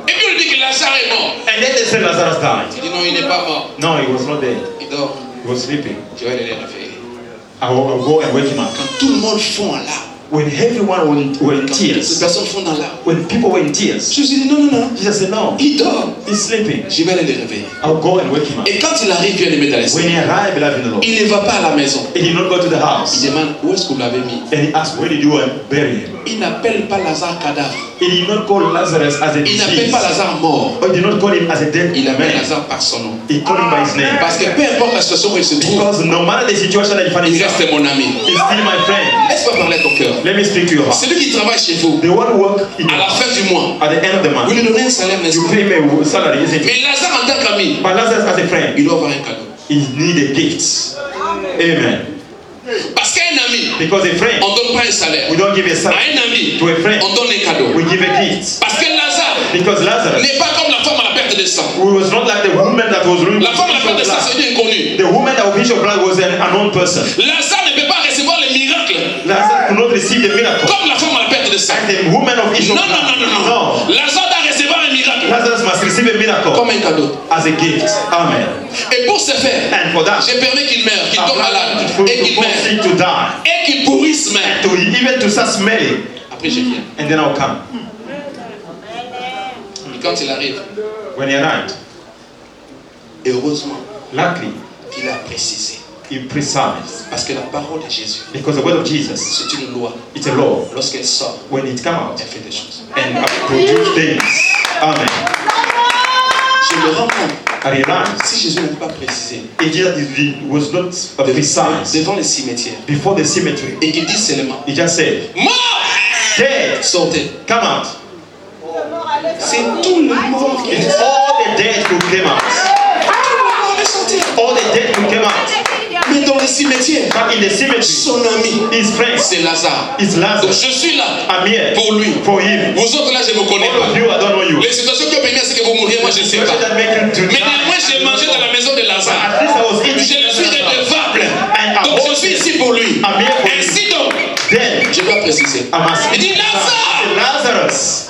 S3: Et puis on dit que Lazare est mort.
S1: And then they said Lazarus died.
S3: Il dit non, il n'est pas mort.
S1: No, he was not dead.
S3: Il dort.
S1: He was sleeping.
S3: Je vais aller le réveiller.
S1: I'll go and wake him up.
S3: Quand tout le monde fond en larmes,
S1: When everyone were in
S3: quand ces
S1: tears,
S3: personnes font dans larmes,
S1: when people were in tears,
S3: Jésus dit non, non, non,
S1: Jesus said, no,
S3: il dort.
S1: he's sleeping.
S3: Je vais aller le réveiller.
S1: I'll go and wake him up.
S3: Et quand il arrive, bien aimé dans
S1: When
S3: l'esprit,
S1: he arrived, beloved in the Lord,
S3: il ne va pas à la maison.
S1: he did not go to the
S3: Il
S1: house.
S3: demande où est-ce que vous l'avez mis.
S1: And he asked, where did you bury him?
S3: Il n'appelle pas Lazare cadavre.
S1: He did not call Lazarus as a
S3: Il n'appelle
S1: disease.
S3: pas Lazare mort.
S1: Or he did not call him as a dead
S3: Il appelle
S1: man.
S3: Lazare par son nom.
S1: He called him by his name.
S3: Parce que peu importe la situation où il se trouve,
S1: Because no matter the situation that you find
S3: il
S1: yourself,
S3: reste mon ami.
S1: he's still my friend.
S3: Laisse-moi parler à ton cœur.
S1: Let me speak to your heart.
S3: Celui qui travaille chez vous,
S1: The one who work in
S3: à la fin du mois,
S1: at the end of the
S3: vous
S1: month,
S3: lui donnez un salaire, n'est-ce
S1: you
S3: pas?
S1: pay me a salary, isn't it?
S3: Mais Lazare en tant qu'ami,
S1: But Lazarus as a friend,
S3: il doit avoir un cadeau.
S1: he need a gift. Amen.
S3: Parce qu'à un ami,
S1: Because a friend,
S3: on ne donne pas un salaire.
S1: we don't give a
S3: À
S1: salary.
S3: un ami,
S1: To a friend,
S3: on donne un cadeau.
S1: we give a gift.
S3: Parce que Lazare
S1: Because Lazarus,
S3: n'est pas comme la femme à la perte de sang.
S1: who was not like the woman that was ruined
S3: La
S1: with
S3: femme à la
S1: issue
S3: perte
S1: of
S3: de sang,
S1: blood.
S3: c'est une inconnue.
S1: The woman that was issue of blood was an unknown person.
S3: Lazare ne peut pas recevoir les miracles
S1: Lazarus could not receive the miracle.
S3: comme la femme à la perte de sang.
S1: Like the woman of issue
S3: Non,
S1: of
S3: non,
S1: blood.
S3: non, non, non. Lazare doit recevoir un miracle
S1: Lazarus must receive a miracle
S3: comme un cadeau.
S1: as a gift. Amen.
S3: Et pour ce faire,
S1: And for that,
S3: j'ai permis qu'il meure, qu'il tombe malade
S1: to
S3: et qu'il
S1: fall
S3: meure
S1: sick, to die,
S3: et qu'il pourrisse même.
S1: to even to start smelling,
S3: Après, je viens.
S1: and then I'll come.
S3: Et quand il arrive,
S1: When he arrived,
S3: heureusement
S1: luckily,
S3: qu'il a précisé.
S1: he precise,
S3: Parce que la parole de Jésus,
S1: because the word of Jesus,
S3: c'est une loi.
S1: it's a law.
S3: Lorsqu'elle sort,
S1: When it come out
S3: elle fait des choses.
S1: and produce things, amen.
S3: Je me rends compte,
S1: I realized
S3: si Jésus n'avait pas précisé
S1: it just was not precise
S3: devant les cimetières
S1: before the cemetery.
S3: et qu'il dit seulement
S1: He just said,
S3: mort,
S1: dead,
S3: sortez.
S1: come out.
S3: C'est tout le monde qui
S2: It's all the dead who came out. All the dead who came out.
S3: Mais dans le cimetière,
S2: But in the cemetery,
S3: son ami,
S2: his friend
S3: c'est Lazare.
S2: is
S3: Donc
S2: Lazarus.
S3: je suis là
S2: I'm here
S3: pour lui.
S2: for him.
S3: Vous autres là, je ne vous connais
S2: All
S3: pas.
S2: of you, I don't know you.
S3: Les situations qui ont permis à ce que vous mouriez, moi je ne sais pas.
S2: That make you to
S3: Mais
S2: die.
S3: néanmoins, j'ai mangé dans la maison de Lazare.
S2: At least I was
S3: Je
S2: eating.
S3: suis redevable.
S2: And I
S3: Donc je
S2: was
S3: suis ici pour lui.
S2: I'm here for you.
S3: Ainsi donc,
S2: Then
S3: je dois préciser.
S2: I'm asking.
S3: Il dit Lazare,
S2: Lazarus,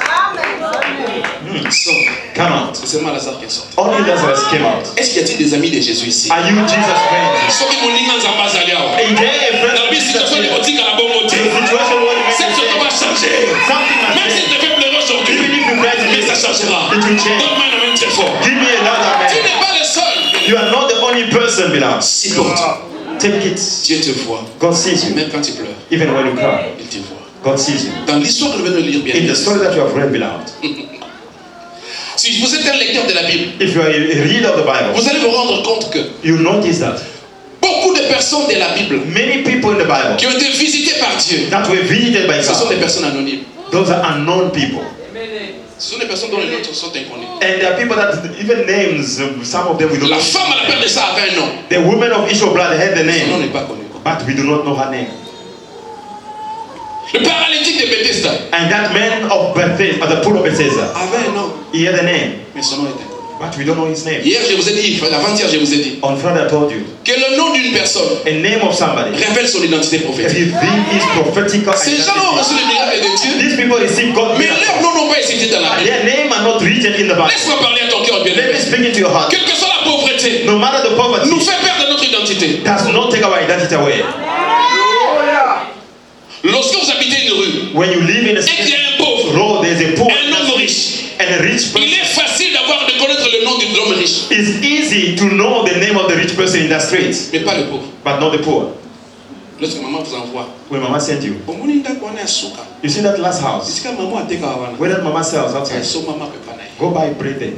S3: sors.
S2: come out.
S3: C'est seulement Lazare qui est sorti.
S2: Only Lazarus came out.
S3: Est-ce qu'il y a-t-il des amis de Jésus ici?
S2: Are you Jesus' friend?
S3: Soki moninga nzambe azali awa.
S2: Is there a friend
S3: Dans
S2: of
S3: la
S2: Jesus
S3: situation
S2: here?
S3: de kotika na bongo te.
S2: The situation where you
S3: Cette
S2: make
S3: situation va changer.
S2: something
S3: Même
S2: like
S3: si
S2: this.
S3: tu te fais pleurer aujourd'hui,
S2: Even if you cry
S3: mais
S2: today,
S3: ça changera.
S2: it will change.
S3: Donne-moi un amen très fort.
S2: Give me another
S3: Tu
S2: man.
S3: n'es pas le seul.
S2: You are not the only person, beloved.
S3: Supporte.
S2: Take it.
S3: Dieu te voit.
S2: God sees you.
S3: Même quand tu pleures,
S2: Even when you cry,
S3: il te voit.
S2: God sees you.
S3: Dans l'histoire que nous venons de lire bien,
S2: In the story that you have read, beloved,
S3: si vous êtes un lecteur de la Bible,
S2: if you are a reader of the Bible,
S3: vous allez vous rendre compte que
S2: you notice that
S3: beaucoup de personnes de la Bible
S2: many people in the Bible
S3: qui ont été visitées par Dieu,
S2: that were visited by
S3: ce sont des
S2: God,
S3: personnes anonymes.
S2: those are unknown people.
S3: Ce sont des personnes dont les noms sont inconnus.
S2: And there are people that even names, some of them we don't
S3: La
S2: know.
S3: femme à la perte de ça avait un nom.
S2: The woman of issue of blood had the
S3: Son nom
S2: name,
S3: n'est pas connu.
S2: but we do not know her name.
S3: Le paralytique de Bethesda
S2: And that man of Bethesda, the pool of Bethesda,
S3: avait un nom,
S2: he had a name,
S3: mais son nom est inconnu.
S2: but we don't know his name.
S3: Hier, je vous ai dit, avant-hier, je vous ai dit
S2: On Friday I told you,
S3: que le nom d'une personne
S2: a name of somebody,
S3: révèle son identité prophétique.
S2: reveal his prophetical
S3: Ces gens ont
S2: identity.
S3: reçu le miracle de Dieu,
S2: These people receive God
S3: mais
S2: miracles.
S3: leurs noms n'ont pas été cités dans la Bible.
S2: Their name are not written in the Bible.
S3: Laisse-moi parler à ton cœur, bien
S2: Let me
S3: aimé.
S2: speak into your heart.
S3: Quelle que soit la pauvreté,
S2: No matter the poverty,
S3: nous fait perdre notre identité.
S2: does not take our identity away.
S3: Lorsque vous habitez une rue
S2: When you live in a
S3: et qu'il y a un pauvre,
S2: road, there's a poor
S3: un homme riche,
S2: and a rich
S3: il
S2: person.
S3: est facile de connaître le nom de l'homme riche,
S2: It's easy to know the name of the rich person in that street,
S3: mais pas le pauvre.
S2: but not the poor.
S3: Lorsque maman vous envoie,
S2: When mama sent you,
S3: omoni ndako wana ya suka.
S2: you see that last house,
S3: Esika maman ateka wana.
S2: where that mama sells outside,
S3: So maman peut pas naïe.
S2: go buy bread there.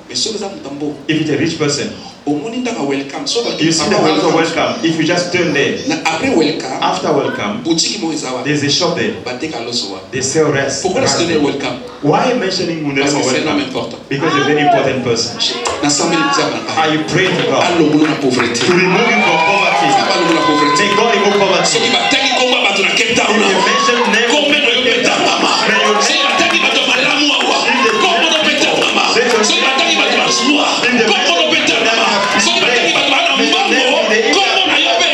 S3: Mais soki eza mutambo,
S2: If it's a rich person,
S3: omoni ndako welcome. So
S2: you see the house of welcome. If you just turn there,
S3: Na après welcome,
S2: after welcome,
S3: boutique mo eza wana.
S2: there's a shop there.
S3: Bateka loso wana.
S2: They sell rest.
S3: Pourquoi est-ce que welcome?
S2: Why mentioning the name
S3: Parce que
S2: of
S3: c'est un homme
S2: welcome?
S3: important.
S2: Because it's a very important person.
S3: Na 100 000 bizarre na
S2: Are you praying to God
S3: alongo na pauvreté.
S2: to remove you from poverty?
S3: Pas alongo na pauvreté.
S2: May God remove poverty.
S3: Soki bataki komba bato na Cape Town.
S2: If you mention the name of
S3: Kombe no yo peta mama.
S2: may you
S3: Soki bataki bato malamu awa. Kombe no peta mama. Soki bataki bato basua. Kombe no peta mama. Soki bataki bato bana mbongo. Kombe na yo pe.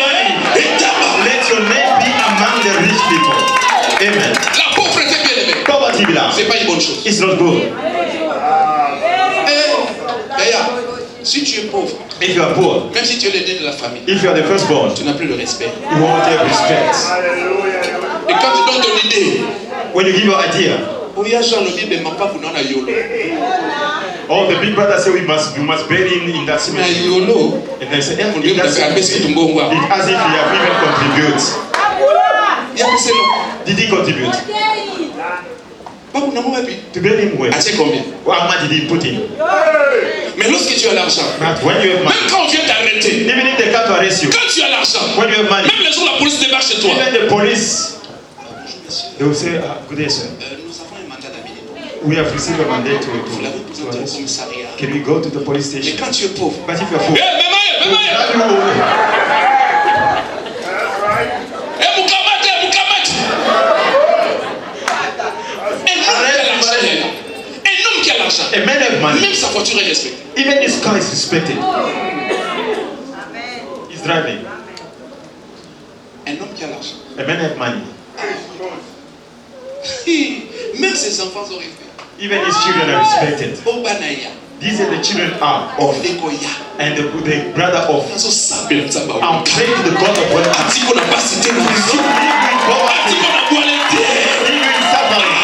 S3: Etama.
S2: let your name be among the rich people. Amen.
S3: La pauvreté bien aimée.
S2: Poverty, beloved,
S3: C'est pas une bonne chose.
S2: it's not good.
S3: D'ailleurs, si tu es pauvre,
S2: If you are poor,
S3: même si tu es l'aîné de la famille,
S2: if you are the firstborn,
S3: tu n'as plus le respect.
S2: you won't have respect.
S3: Et quand tu donnes ton idée,
S2: When you give your idea,
S3: oya Jean le Bible m'a pas kunana yolo.
S2: all the big brothers say we must bury him in that
S3: Mais
S2: cemetery.
S3: yolo,
S2: And they say,
S3: on
S2: in
S3: lui
S2: that
S3: a fait abaisser
S2: cemetery,
S3: ton bon roi.
S2: it's as if he have even contribute.
S3: Il y a c'est non.
S2: Did he contribute?
S3: Pas kunana moi puis.
S2: To bury him well.
S3: Ah, c'est combien?
S2: How much did he put in?
S3: Mais lorsque tu as l'argent,
S2: But when you have money,
S3: même quand on vient t'arrêter,
S2: even if they come to arrest you,
S3: quand tu as l'argent,
S2: when you have money,
S3: même les jours la police débarque chez toi.
S2: even the police, they will say, good day, sir.
S3: Nous avons un mandat d'amener.
S2: We have received a mandate
S3: Vous l'avez
S2: to
S3: présenté au
S2: arrest.
S3: commissariat.
S2: Can we go to the police
S3: Mais
S2: station?
S3: quand tu es pauvre,
S2: But if you're poor,
S3: même Mukamate. Un homme qui a l'argent,
S2: a man have money,
S3: même sa voiture est respectée.
S2: even his car is respected. He's driving.
S3: Un homme qui a l'argent,
S2: A man have money,
S3: même ses enfants sont respectés.
S2: even his children are respected.
S3: Obanaya,
S2: These are the children of
S3: Odekoya,
S2: and the brother of.
S3: nazo sabela nzamba.
S2: I'm praying to the God of wealth.
S3: Atiko na basité na
S2: You
S3: zo.
S2: live in poverty,
S3: Atiko na qualité.
S2: live in suffering.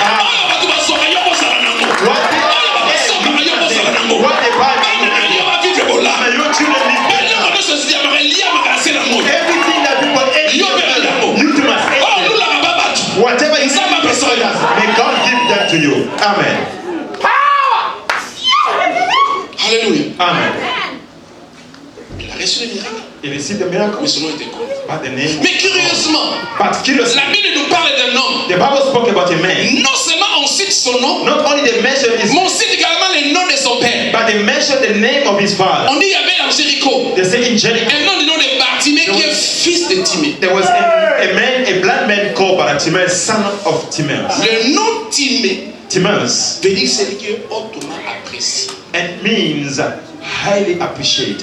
S3: Oyo bato basoka yo bosala nango.
S2: What they
S3: Oyo basoka yo bosala nango.
S2: what they buy,
S3: Bana na yo ba vivre bola.
S2: and your children live
S3: Bana
S2: better.
S3: ko so sia ba lia makase na ngo.
S2: Everything that people hate,
S3: Yo be nango.
S2: you too must hate
S3: Oh,
S2: them.
S3: lula ba bato.
S2: Whatever you
S3: Nzamba
S2: give to
S3: pesa
S2: others, may God give that to you. Amen.
S3: Alléluia.
S2: Amen.
S3: Il a reçu le miracle,
S2: He received the miracle,
S3: mais son nom était contre.
S2: But the name.
S3: Mais curieusement,
S2: But curiously,
S3: la Bible nous parle d'un homme.
S2: the Bible spoke about a man.
S3: Non seulement on cite son nom,
S2: Not only they mentioned his,
S3: mais on cite également le nom de son père.
S2: but they mentioned the name of his father.
S3: On dit il y avait dans Jéricho
S2: They say in Jericho,
S3: un nom du nom de Bartimée qui est fils de Timée.
S2: there was a man, a blind man called Bartimaeus, son of Timaeus.
S3: Le nom Timée
S2: Timaeus,
S3: veut dire celui qui est hautement apprécié.
S2: it means highly appreciated.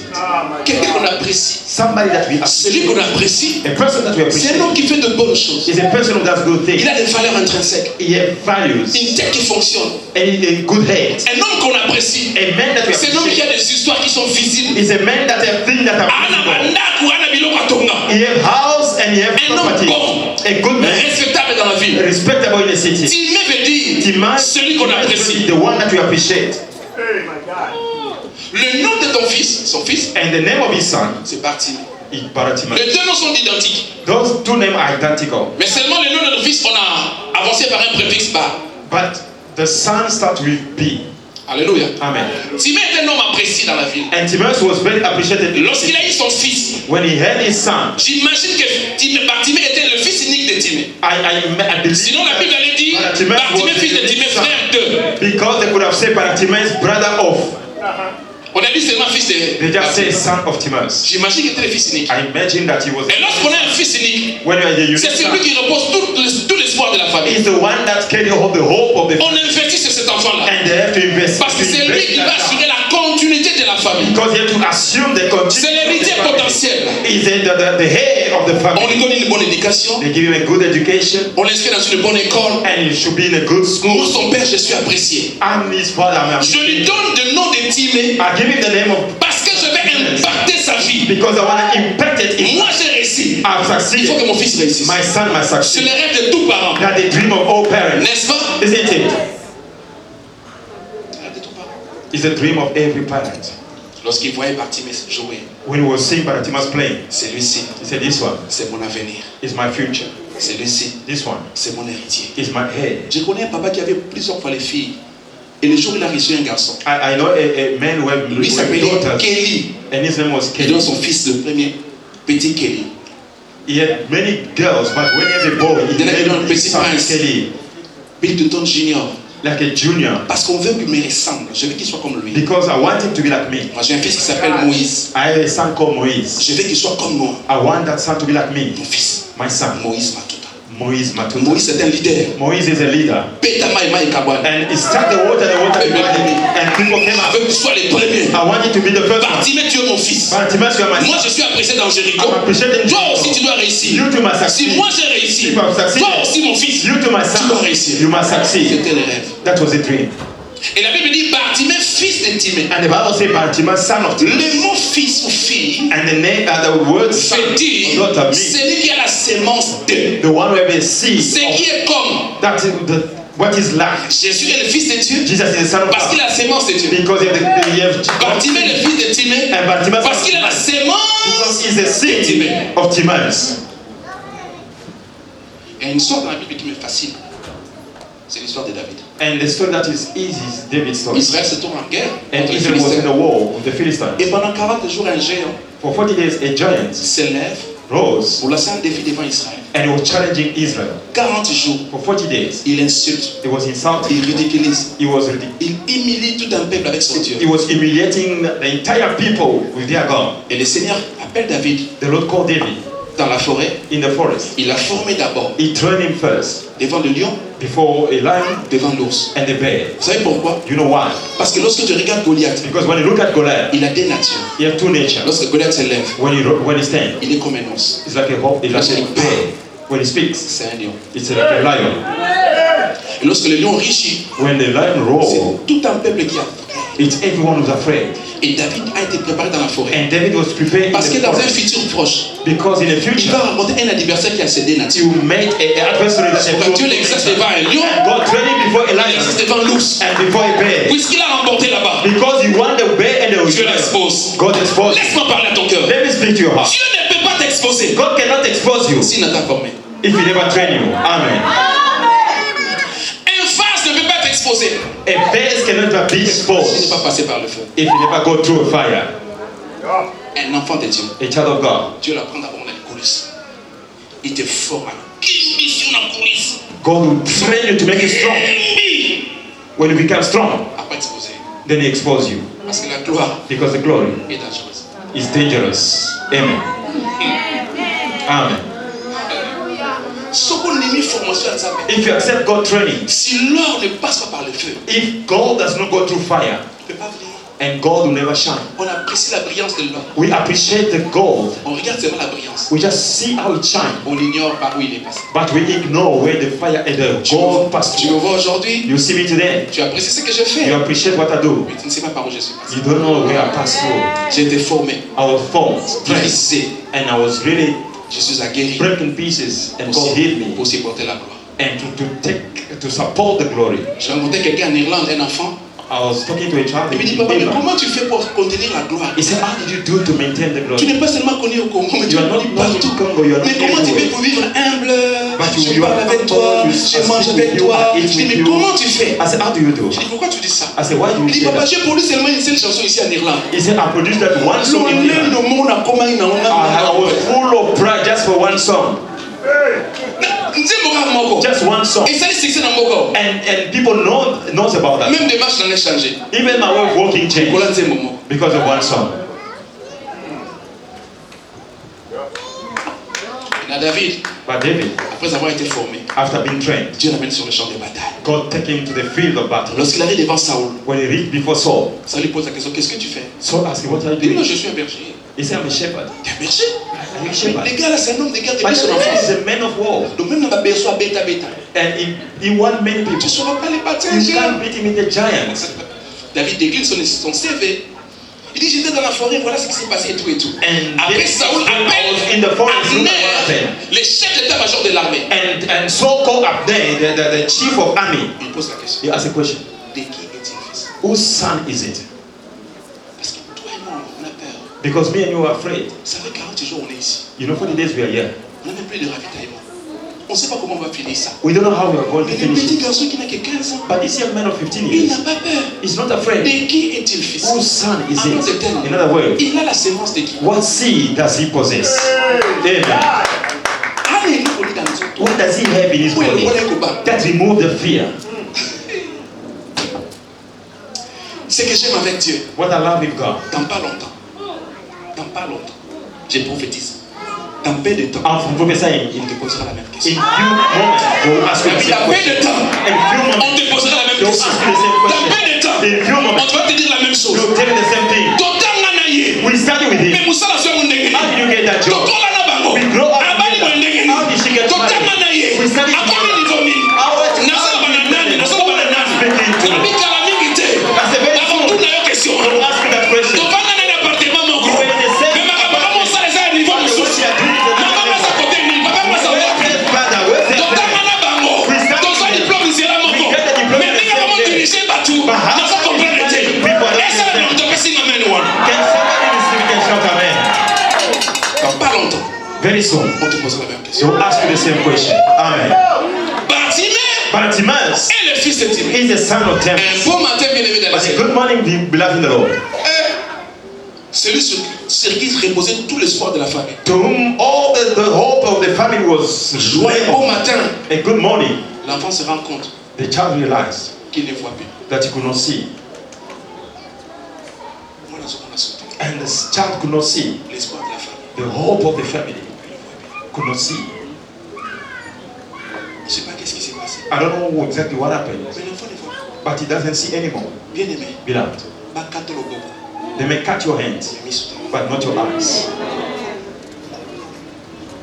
S3: Quelqu'un qu'on apprécie.
S2: Somebody that we
S3: Celui
S2: appreciate.
S3: qu'on apprécie,
S2: A person that we
S3: c'est un
S2: appreciate
S3: homme qui fait de bonnes choses.
S2: is a person who does good things.
S3: Il a des valeurs intrinsèques.
S2: He has values
S3: Une tête qui fonctionne.
S2: and a good head.
S3: Un homme qu'on apprécie.
S2: A man that we
S3: C'est un homme qui
S2: appreciate
S3: a des histoires qui sont visibles.
S2: is a man that have things that are
S3: Ana
S2: visible.
S3: mandaku, ana biloko atonga.
S2: He have house and he have
S3: Un homme
S2: property.
S3: bon,
S2: A good man,
S3: respectable dans la ville.
S2: respectable in the city.
S3: Timée veut dire
S2: Timaeus
S3: celui qu'on apprécie.
S2: is the one that we appreciate.
S3: Le nom de ton fils, son fils,
S2: And the name of his son
S3: c'est Bartimée.
S2: is Bartimaeus.
S3: Les deux noms sont identiques.
S2: Those two names are identical.
S3: Mais seulement le nom de ton fils, on a avancé par un préfixe bar.
S2: But the son starts with B.
S3: Alléluia.
S2: Amen.
S3: Timée est un homme apprécié dans la ville.
S2: And Timaeus was very appreciated
S3: Lorsqu'il a eu son fils,
S2: when he had his son.
S3: j'imagine que Bartimée était le fils unique de Timée.
S2: I believe
S3: Sinon la Bible allait dire
S2: Bartimaeus
S3: Bartimée
S2: was
S3: fils de
S2: the
S3: Timée,
S2: son.
S3: frère de.
S2: Because they could have said Bartimaeus brother of.
S3: On a dit seulement fils de.
S2: They just say son of Timaeus.
S3: J'imagine qu'il était le fils unique.
S2: I imagine that he was.
S3: Et lorsqu'on a un fils unique,
S2: When you are the unique
S3: c'est
S2: son,
S3: celui qui repose tout l'espoir de la famille.
S2: he's the one that carry all the hope of the
S3: On investit sur cet enfant-là.
S2: and they have to invest.
S3: Parce que c'est lui qui va assurer la continuité de la famille.
S2: Because they have to assume the continuity.
S3: C'est l'héritier potentiel.
S2: He's the head of the
S3: On
S2: family.
S3: lui donne une bonne éducation.
S2: They give him a good education
S3: On l'inscrit dans une bonne école.
S2: and he should be in a good school.
S3: Moi, son père, je suis apprécié.
S2: I'm his father.
S3: Je lui donne le nom de Timée
S2: I give him the name of
S3: parce que je vais impacter sa vie.
S2: because I want to impact it.
S3: Moi, j'ai réussi.
S2: I've
S3: Il faut
S2: succeeded.
S3: que mon fils réussisse.
S2: My son must
S3: C'est
S2: succeed.
S3: le rêve de tout parent.
S2: That's the dream of all parents,
S3: N'est-ce pas?
S2: isn't it?
S3: Le rêve de tout parent.
S2: It's a dream of every parent.
S3: Lorsqu'il voyait Bartimée jouer,
S2: When he was seeing Bartimaeus playing,
S3: celui-ci,
S2: he said, "This one
S3: c'est mon avenir.
S2: is my future.
S3: Celui-ci,
S2: This one
S3: c'est mon héritier.
S2: is my head."
S3: Je connais un papa qui avait plusieurs fois les filles. Et le jour où il a reçu un garçon,
S2: I know a man who had
S3: lui s'appelait
S2: daughters,
S3: Kelly.
S2: and his name was
S3: Il
S2: Kelly.
S3: donne son fils le premier, petit Kelly.
S2: He had many girls, but when he had a boy, he
S3: Then I don't
S2: named his
S3: Petit
S2: son
S3: Prince.
S2: Kelly,
S3: Bill Clinton Jr.
S2: like a junior,
S3: Parce qu'on veut qu'il me ressemble. Je veux qu'il soit comme lui.
S2: because I want him to be like me.
S3: Moi, j'ai un fils qui s'appelle Moïse.
S2: I have a son called Moise.
S3: Je veux qu'il soit comme moi.
S2: I want that son to be like me.
S3: Mon fils,
S2: My son,
S3: Moïse Matuta.
S2: Moise Matuta.
S3: Moïse est un leader.
S2: Moise is a leader.
S3: Petama et Maïkabouane.
S2: And he struck the water divided, and people came
S3: Je
S2: out.
S3: veux qu'il soit les premiers.
S2: I want you to be the first one.
S3: Bartimée, tu es mon fils.
S2: Bartimaeus, you are my
S3: Moi,
S2: son.
S3: je suis apprécié dans Jéricho.
S2: I'm appreciated in
S3: Toi
S2: Jericho.
S3: aussi, tu dois réussir.
S2: You too must
S3: Si
S2: succeed.
S3: moi j'ai réussi,
S2: You have succeeded.
S3: toi aussi, mon fils,
S2: You too, my
S3: tu
S2: son.
S3: dois réussir.
S2: You must succeed.
S3: C'était le rêve.
S2: That was a dream.
S3: Et la Bible dit Bartimée, fils de Timée.
S2: And the Bible says Bartimaeus, son of Timaeus.
S3: Le mot fils ou fille
S2: And the name, the word son,
S3: veut dire
S2: not of me.
S3: celui qui a la sémence de.
S2: The one who have a seed.
S3: Ce qui est comme.
S2: That is what is like.
S3: Jésus est le fils de Dieu
S2: Jesus is the son of
S3: parce qu'il
S2: God.
S3: a la sémence de Dieu.
S2: Because he have
S3: Bartimée, le fils de Timée,
S2: and Bartimaeus
S3: parce qu'il a la
S2: because
S3: sémence.
S2: he's the seed of Timaeus.
S3: Il y a une histoire dans la Bible qui me fascine. C'est l'histoire de David.
S2: And the story that is easy is David's story.
S3: Israël se tourne en guerre
S2: And
S3: contre les
S2: Israel was in
S3: Philistins.
S2: the war with the Philistines.
S3: Et pendant 40 jours, un géant
S2: For 40 days, a giant
S3: s'élève
S2: rose
S3: pour lancer un défi devant Israël.
S2: and he was challenging Israel.
S3: 40 jours,
S2: For 40 days,
S3: il insulte,
S2: he was insulting.
S3: il ridiculise,
S2: He was ridiculous.
S3: il humilie tout un peuple avec son Dieu.
S2: He was humiliating the entire people with their God.
S3: Et le Seigneur appelle David
S2: The Lord called David
S3: dans la forêt.
S2: in the forest.
S3: Il l'a formé d'abord
S2: He trained him first
S3: devant le lion,
S2: before a lion
S3: devant l'ours.
S2: and the bear.
S3: Vous savez pourquoi?
S2: You know why?
S3: Parce que lorsque tu regardes Goliath,
S2: Because when you look at Goliath,
S3: il a deux natures.
S2: he has two natures.
S3: Lorsque Goliath se lève,
S2: When he stands,
S3: il est comme un ours.
S2: it's like a bear. When he speaks,
S3: C'est un lion.
S2: it's like a lion.
S3: Et lorsque le lion rugit,
S2: When the lion roars,
S3: c'est tout un peuple qui a.
S2: it's everyone who's afraid.
S3: Et David a été préparé dans la forêt.
S2: And David was prepared in
S3: Parce que
S2: the
S3: dans un
S2: forest.
S3: futur proche,
S2: Because in the
S3: il va
S2: future,
S3: rencontrer un adversaire qui a ses deux natures.
S2: you made an adversary that
S3: Pourquoi Dieu l'exerce devant un lion,
S2: and God training before a
S3: il
S2: lion
S3: l'exerce devant l'ours.
S2: and before a bear.
S3: Puisqu'il a remporté là-bas,
S2: Because you want the bear and the
S3: Dieu
S2: lion.
S3: l'expose.
S2: God exposed you.
S3: Laisse-moi parler à ton cœur.
S2: Let me speak to your heart.
S3: Dieu ne peut pas t'exposer
S2: God cannot expose you
S3: s'il ne t'a formé.
S2: if he never train you. Amen.
S3: Un phase ne peut pas t'exposer
S2: A bear cannot be
S3: s'il n'est
S2: exposed
S3: pas passé par le feu.
S2: if you never go through a fire.
S3: Un enfant de Dieu,
S2: A child of God,
S3: Dieu l'apprend d'abord dans les coulisses. Il te forme.
S2: God will train you to make you strong. When you become strong,
S3: Après exposer.
S2: then He exposes you.
S3: Parce que la gloire
S2: Because the glory
S3: est dangereuse.
S2: is dangerous. Amen. Amen. If you accept God training,
S3: Si l'or ne passe pas par le feu,
S2: if gold does not go through fire,
S3: il ne peut pas venir.
S2: and gold will never shine,
S3: On apprécie la brillance de l'or.
S2: we appreciate the gold.
S3: On regarde seulement la brillance.
S2: We just see how it shines,
S3: On ignore par où il est passé.
S2: but we ignore where the fire and the gold pass
S3: Tu me
S2: through.
S3: vois aujourd'hui,
S2: You see me today.
S3: tu apprécies ce que je fais,
S2: You appreciate what I do.
S3: mais tu ne sais pas par où je suis passé.
S2: You don't know where I pass through.
S3: J'ai été formé,
S2: I was formed,
S3: brisé.
S2: and I was really
S3: Je suis aguerri
S2: broken pieces, and God healed me,
S3: pour supporter la gloire.
S2: and to support the glory.
S3: J'ai rencontré quelqu'un en Irlande, un enfant.
S2: I was talking to a child
S3: Il me dit,
S2: in
S3: papa, mais
S2: England.
S3: comment tu fais pour contenir la gloire?
S2: He said, how did you do to maintain the
S3: Tu
S2: glory?
S3: n'es pas seulement connu au Congo, mais tu
S2: You
S3: es
S2: are not
S3: connu
S2: known
S3: partout.
S2: in Congo, you are
S3: Mais
S2: not
S3: comment tu fais
S2: everywhere.
S3: pour vivre humble?
S2: But
S3: Je
S2: you
S3: parle
S2: are
S3: avec toi,
S2: humble,
S3: je mange
S2: speak
S3: avec
S2: with you,
S3: toi.
S2: I eat
S3: Je dis,
S2: with
S3: mais
S2: you.
S3: comment tu fais?
S2: I said, how do you do?
S3: Je dis, pourquoi tu dis ça?
S2: I said, why do
S3: Il
S2: you
S3: dit,
S2: say
S3: papa,
S2: that?
S3: j'ai produit seulement une seule chanson ici en Irlande.
S2: He said, I produced that one song in
S3: L'honneur
S2: England.
S3: de monde a comment il n'a
S2: I was full of pride just for one song. Just one song.
S3: Et ça, c'est succès dans mon corps.
S2: And people knows about that.
S3: Même des marches n'en est changé.
S2: Even my way of walking changed
S3: Voilà, c'est moment.
S2: because of one song.
S3: Et David,
S2: But David,
S3: après avoir été formé,
S2: after being trained,
S3: Dieu l'amène sur le champ de bataille.
S2: God took him to the field of battle.
S3: Lorsqu'il arrive devant Saoul,
S2: When he reached before Saul,
S3: Saul lui pose la question, qu'est-ce que tu fais?
S2: Saul asked him, what are you
S3: Il dit, non,
S2: doing?
S3: je suis un berger.
S2: He said, I'm a shepherd.
S3: T'es un berger?
S2: I'm a shepherd.
S3: Les gars là, c'est un homme de guerre
S2: But
S3: depuis son
S2: the man
S3: enfance.
S2: is a man of war.
S3: Donc même dans la berceau à bêta.
S2: And he won many people.
S3: Tu ne sauras pas les bâtir.
S2: You can't beat him in the giants.
S3: David décline son CV. Il dit, j'étais dans la forêt, voilà ce qui s'est passé et tout et tout.
S2: And
S3: Après
S2: this-
S3: Saoul
S2: I was in the
S3: appelle
S2: forest, look
S3: Abner,
S2: at what happened.
S3: le chef d'état-major de l'armée.
S2: And Saul called up there, the chief of army.
S3: Il pose la question.
S2: He asked a question.
S3: De qui est-il fils?
S2: Whose son is it?
S3: Parce que toi et moi, on a peur.
S2: Because me and you are afraid.
S3: Ça fait 40 jours on est ici.
S2: You know, for the days we are here,
S3: On n'a même plus de ravitaillement. On ne sait pas comment on va finir ça.
S2: we don't know how we are going to
S3: Mais le
S2: finish
S3: petit
S2: it.
S3: garçon qui n'a que 15 ans,
S2: But this young man of 15
S3: il n'a
S2: years
S3: pas peur.
S2: is not afraid.
S3: De qui est-il fils?
S2: Whose son is
S3: En d'autres
S2: it?
S3: termes,
S2: In other words,
S3: il a la sémence de qui?
S2: what seed does he possess? Amen.
S3: Ah, il faut lui dans les autres.
S2: What does he have in his
S3: Oui,
S2: body
S3: voilà un combat.
S2: that remove the fear?
S3: Ce que j'aime avec Dieu,
S2: What I love with God.
S3: dans pas longtemps, je prophétise, dans peu de temps,
S2: I'm prophesying
S3: il te posera la même
S2: in
S3: question.
S2: few moments they will ask you the
S3: David,
S2: same
S3: dans peu de
S2: question.
S3: temps,
S2: In few
S3: on
S2: moments
S3: te posera la même
S2: they will
S3: question.
S2: ask you the same
S3: Dans
S2: question.
S3: peu de temps,
S2: In few
S3: on
S2: moments
S3: va te dire la même
S2: they
S3: chose.
S2: will tell you the same thing.
S3: Totanga na ye,
S2: We started with
S3: mais
S2: him.
S3: musala sio ndenge.
S2: How did you get that job?
S3: Tokola na bango.
S2: We grow up
S3: Abali
S2: together.
S3: ndenge.
S2: How did she get
S3: Totanga
S2: married?
S3: na ye.
S2: We studied
S3: Akomi
S2: together.
S3: niveau nini? Nasala bana nani? Nasala bana nani?
S2: Speaking to
S3: Na mikala mingi te.
S2: That's a very
S3: Na
S2: soon.
S3: mtu na yo question.
S2: They will ask you that question.
S3: Tofanga na appartement moko.
S2: You were in the same
S3: Mais makambo kama osala eza ya niveau
S2: What
S3: mosusu.
S2: you are doing is
S3: Mama masa kote nini? Papa masa
S2: Where's
S3: wapi?
S2: his brother? Where's his
S3: Totanga
S2: brother?
S3: na bango.
S2: We started
S3: Tozwa
S2: together.
S3: diplôme nzela moko.
S2: We get the diploma
S3: Mais ndenge
S2: the same
S3: kama
S2: day.
S3: dirige batu.
S2: But how
S3: Nasa
S2: can you
S3: comprendre te.
S2: manage people that
S3: Esa na
S2: understand?
S3: ndo pesi na menu wana.
S2: Can somebody receive it and shout amen?
S3: Dans pas longtemps,
S2: Very soon,
S3: on te posera la même
S2: they
S3: question.
S2: will ask you the same question. Amen.
S3: Bartimée
S2: Bartimaeus
S3: est le fils de Timée.
S2: is the son of
S3: Un
S2: Timaeus.
S3: beau matin bien aimé dans la
S2: But
S3: Seigneur.
S2: good morning, beloved in the Lord.
S3: Celui sur qui reposait tout l'espoir de la famille.
S2: To whom all the hope of the family was
S3: Un
S2: laid
S3: beau
S2: on.
S3: matin,
S2: A good morning,
S3: l'enfant se rend compte
S2: the child realized
S3: qu'il ne voit plus.
S2: that he could not see.
S3: Moi, dans ce qu'on a sauté,
S2: And the child could not see.
S3: l'espoir de la famille.
S2: The hope of the family could not see.
S3: Je ne sais pas qu'est-ce qui s'est passé.
S2: I don't know exactly what happened,
S3: Mais l'enfant ne voit plus.
S2: but he doesn't see anymore.
S3: Bien aimé,
S2: Beloved,
S3: Bakato le bobo,
S2: they may cut your hands,
S3: il est mis sous ta main.
S2: but not your eyes.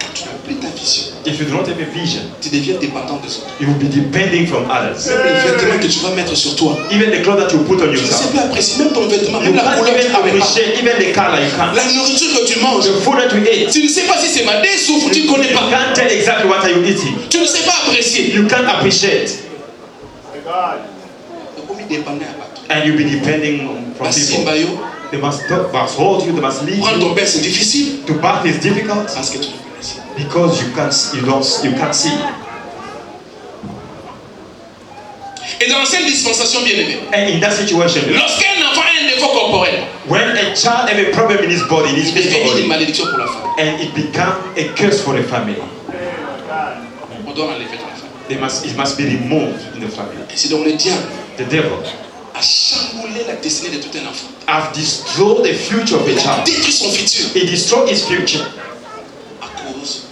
S3: Quand tu n'as plus ta vision,
S2: If you do not have a vision,
S3: tu deviens dépendant des autres.
S2: you will be depending from others.
S3: Même les vêtements que tu vas mettre sur toi,
S2: Even the clothes that you put on
S3: tu ne sais
S2: yourself,
S3: plus apprécier même ton vêtement,
S2: you
S3: même la
S2: can't
S3: couleur, tu
S2: even
S3: ne connais pas.
S2: appreciate even the color. You can't.
S3: La nourriture que tu manges,
S2: The food that you eat,
S3: tu ne sais pas si c'est ma souffle, tu ne connais
S2: you
S3: pas.
S2: can't tell exactly what are you eating.
S3: Tu ne sais pas apprécier.
S2: You can't appreciate,
S3: Donc, on est dépendant à bateau.
S2: and you'll be depending from people.
S3: Basimbayo,
S2: They must hold you. They must lead
S3: prendre ton
S2: you.
S3: père, c'est difficile
S2: To bath is difficult
S3: parce que tu ne connais pas.
S2: because you can't see.
S3: Et dans l'ancienne dispensation bien aimée,
S2: And in that situation,
S3: lorsqu'un enfant a un défaut corporel,
S2: when a child have a problem in his body, in his
S3: il devient
S2: physical
S3: une
S2: body,
S3: malédiction pour la famille.
S2: and it becomes a curse for the family.
S3: doit enlever dans la famille.
S2: It must be removed in the family.
S3: Et c'est donc le diable
S2: The devil
S3: a chamboulé la destinée de tout un enfant.
S2: have destroyed the future of a
S3: Il a
S2: child.
S3: détruit son futur
S2: He destroyed his future
S3: à cause.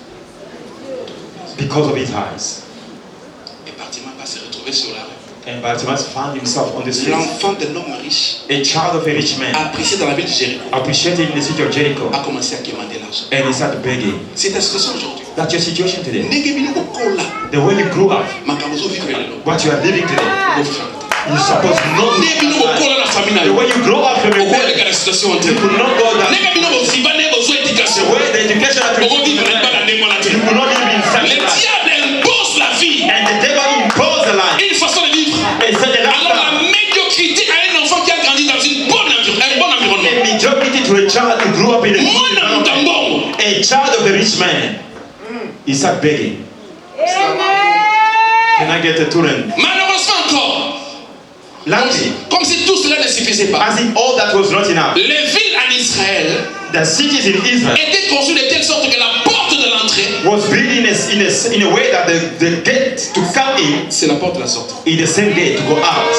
S2: because of his eyes.
S3: Et Bartimée va se retrouver sur la rue.
S2: And Bartimaeus found himself on the street.
S3: L'enfant d'un homme riche,
S2: A child of a rich man,
S3: apprécié dans la ville de Jéricho,
S2: appreciated in the city of Jericho,
S3: a commencé à quémander l'argent.
S2: and he started begging.
S3: C'est ta situation aujourd'hui.
S2: That's your situation today.
S3: Ndenge bino kokola
S2: The way you grew up,
S3: makambo ozovivre lelo
S2: what you are living today,
S3: okofanda.
S2: you're supposed not
S3: Ndenge bino
S2: to
S3: kokola na famille na
S2: The
S3: yo
S2: way you grow up from your
S3: okoleka
S2: parents,
S3: na situation
S2: you
S3: te.
S2: could not go that.
S3: Ndenge bino boziba ndenge bozwa
S2: The
S3: éducation
S2: way the education that you
S3: okovivre na libala ndenge wana te.
S2: you could not live in such
S3: Le
S2: a life.
S3: diable impose la vie,
S2: And the devil imposed the life.
S3: une façon de vivre.
S2: And said the
S3: Alors la
S2: lifestyle.
S3: médiocrité à un enfant qui a grandi dans un bon environnement.
S2: A mediocrity to a child who grew up in a good
S3: Mwana
S2: environment.
S3: mutambongo.
S2: A child of a rich man. He started begging. Can I get a turn?
S3: Malheureusement encore,
S2: Luckily,
S3: comme si tout cela ne suffisait pas,
S2: as if all that was not enough,
S3: les villes en Israël
S2: the cities in Israel
S3: étaient conçues de telle sorte que la porte de l'entrée,
S2: was built in a way that the gate to come in
S3: c'est la porte de la sortie.
S2: is the same gate to go out.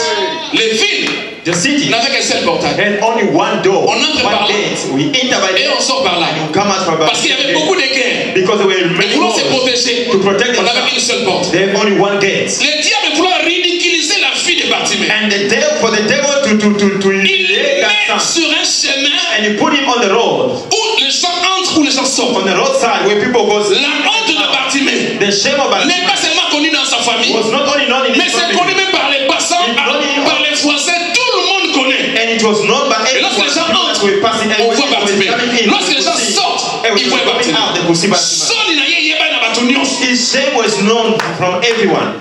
S3: Les villes
S2: The city
S3: n'avaient qu'un seul portail.
S2: had only one door,
S3: On entre par
S2: one
S3: là.
S2: gate. We enter by
S3: Et on
S2: there.
S3: sort par là.
S2: You come out from
S3: Parce qu'il y avait beaucoup de guerres.
S2: because there were
S3: Et
S2: many
S3: voulant se
S2: walls
S3: protéger,
S2: to protect
S3: on avait
S2: themselves.
S3: une seule porte.
S2: They have only one gate.
S3: Le diable voulant ridiculiser la vie de Bartimée,
S2: And the devil, for the devil to
S3: il
S2: lay that
S3: met
S2: son,
S3: sur un chemin
S2: and he put him on the road,
S3: où les gens entrent, où les gens sortent.
S2: on the roadside where people go.
S3: La honte de Bartimée
S2: The shame of
S3: n'est
S2: Bartimaeus
S3: pas seulement connue dans sa famille,
S2: was not only known in
S3: mais
S2: his
S3: c'est connu
S2: family,
S3: même par les passants, par les voisins, tout le monde connaît.
S2: and it was known by
S3: Et lorsque
S2: everyone.
S3: les gens
S2: People that
S3: entrent,
S2: were passing, and
S3: on
S2: when
S3: voit
S2: people were
S3: Bartimée.
S2: coming in,
S3: Lorsque
S2: they
S3: les
S2: could
S3: gens
S2: see.
S3: sortent,
S2: And when
S3: ils
S2: they
S3: voient
S2: were coming
S3: Bartimée.
S2: out, they could see Bartimaeus.
S3: Soni na ye yeba na bato nyonso.
S2: His shame was known from everyone.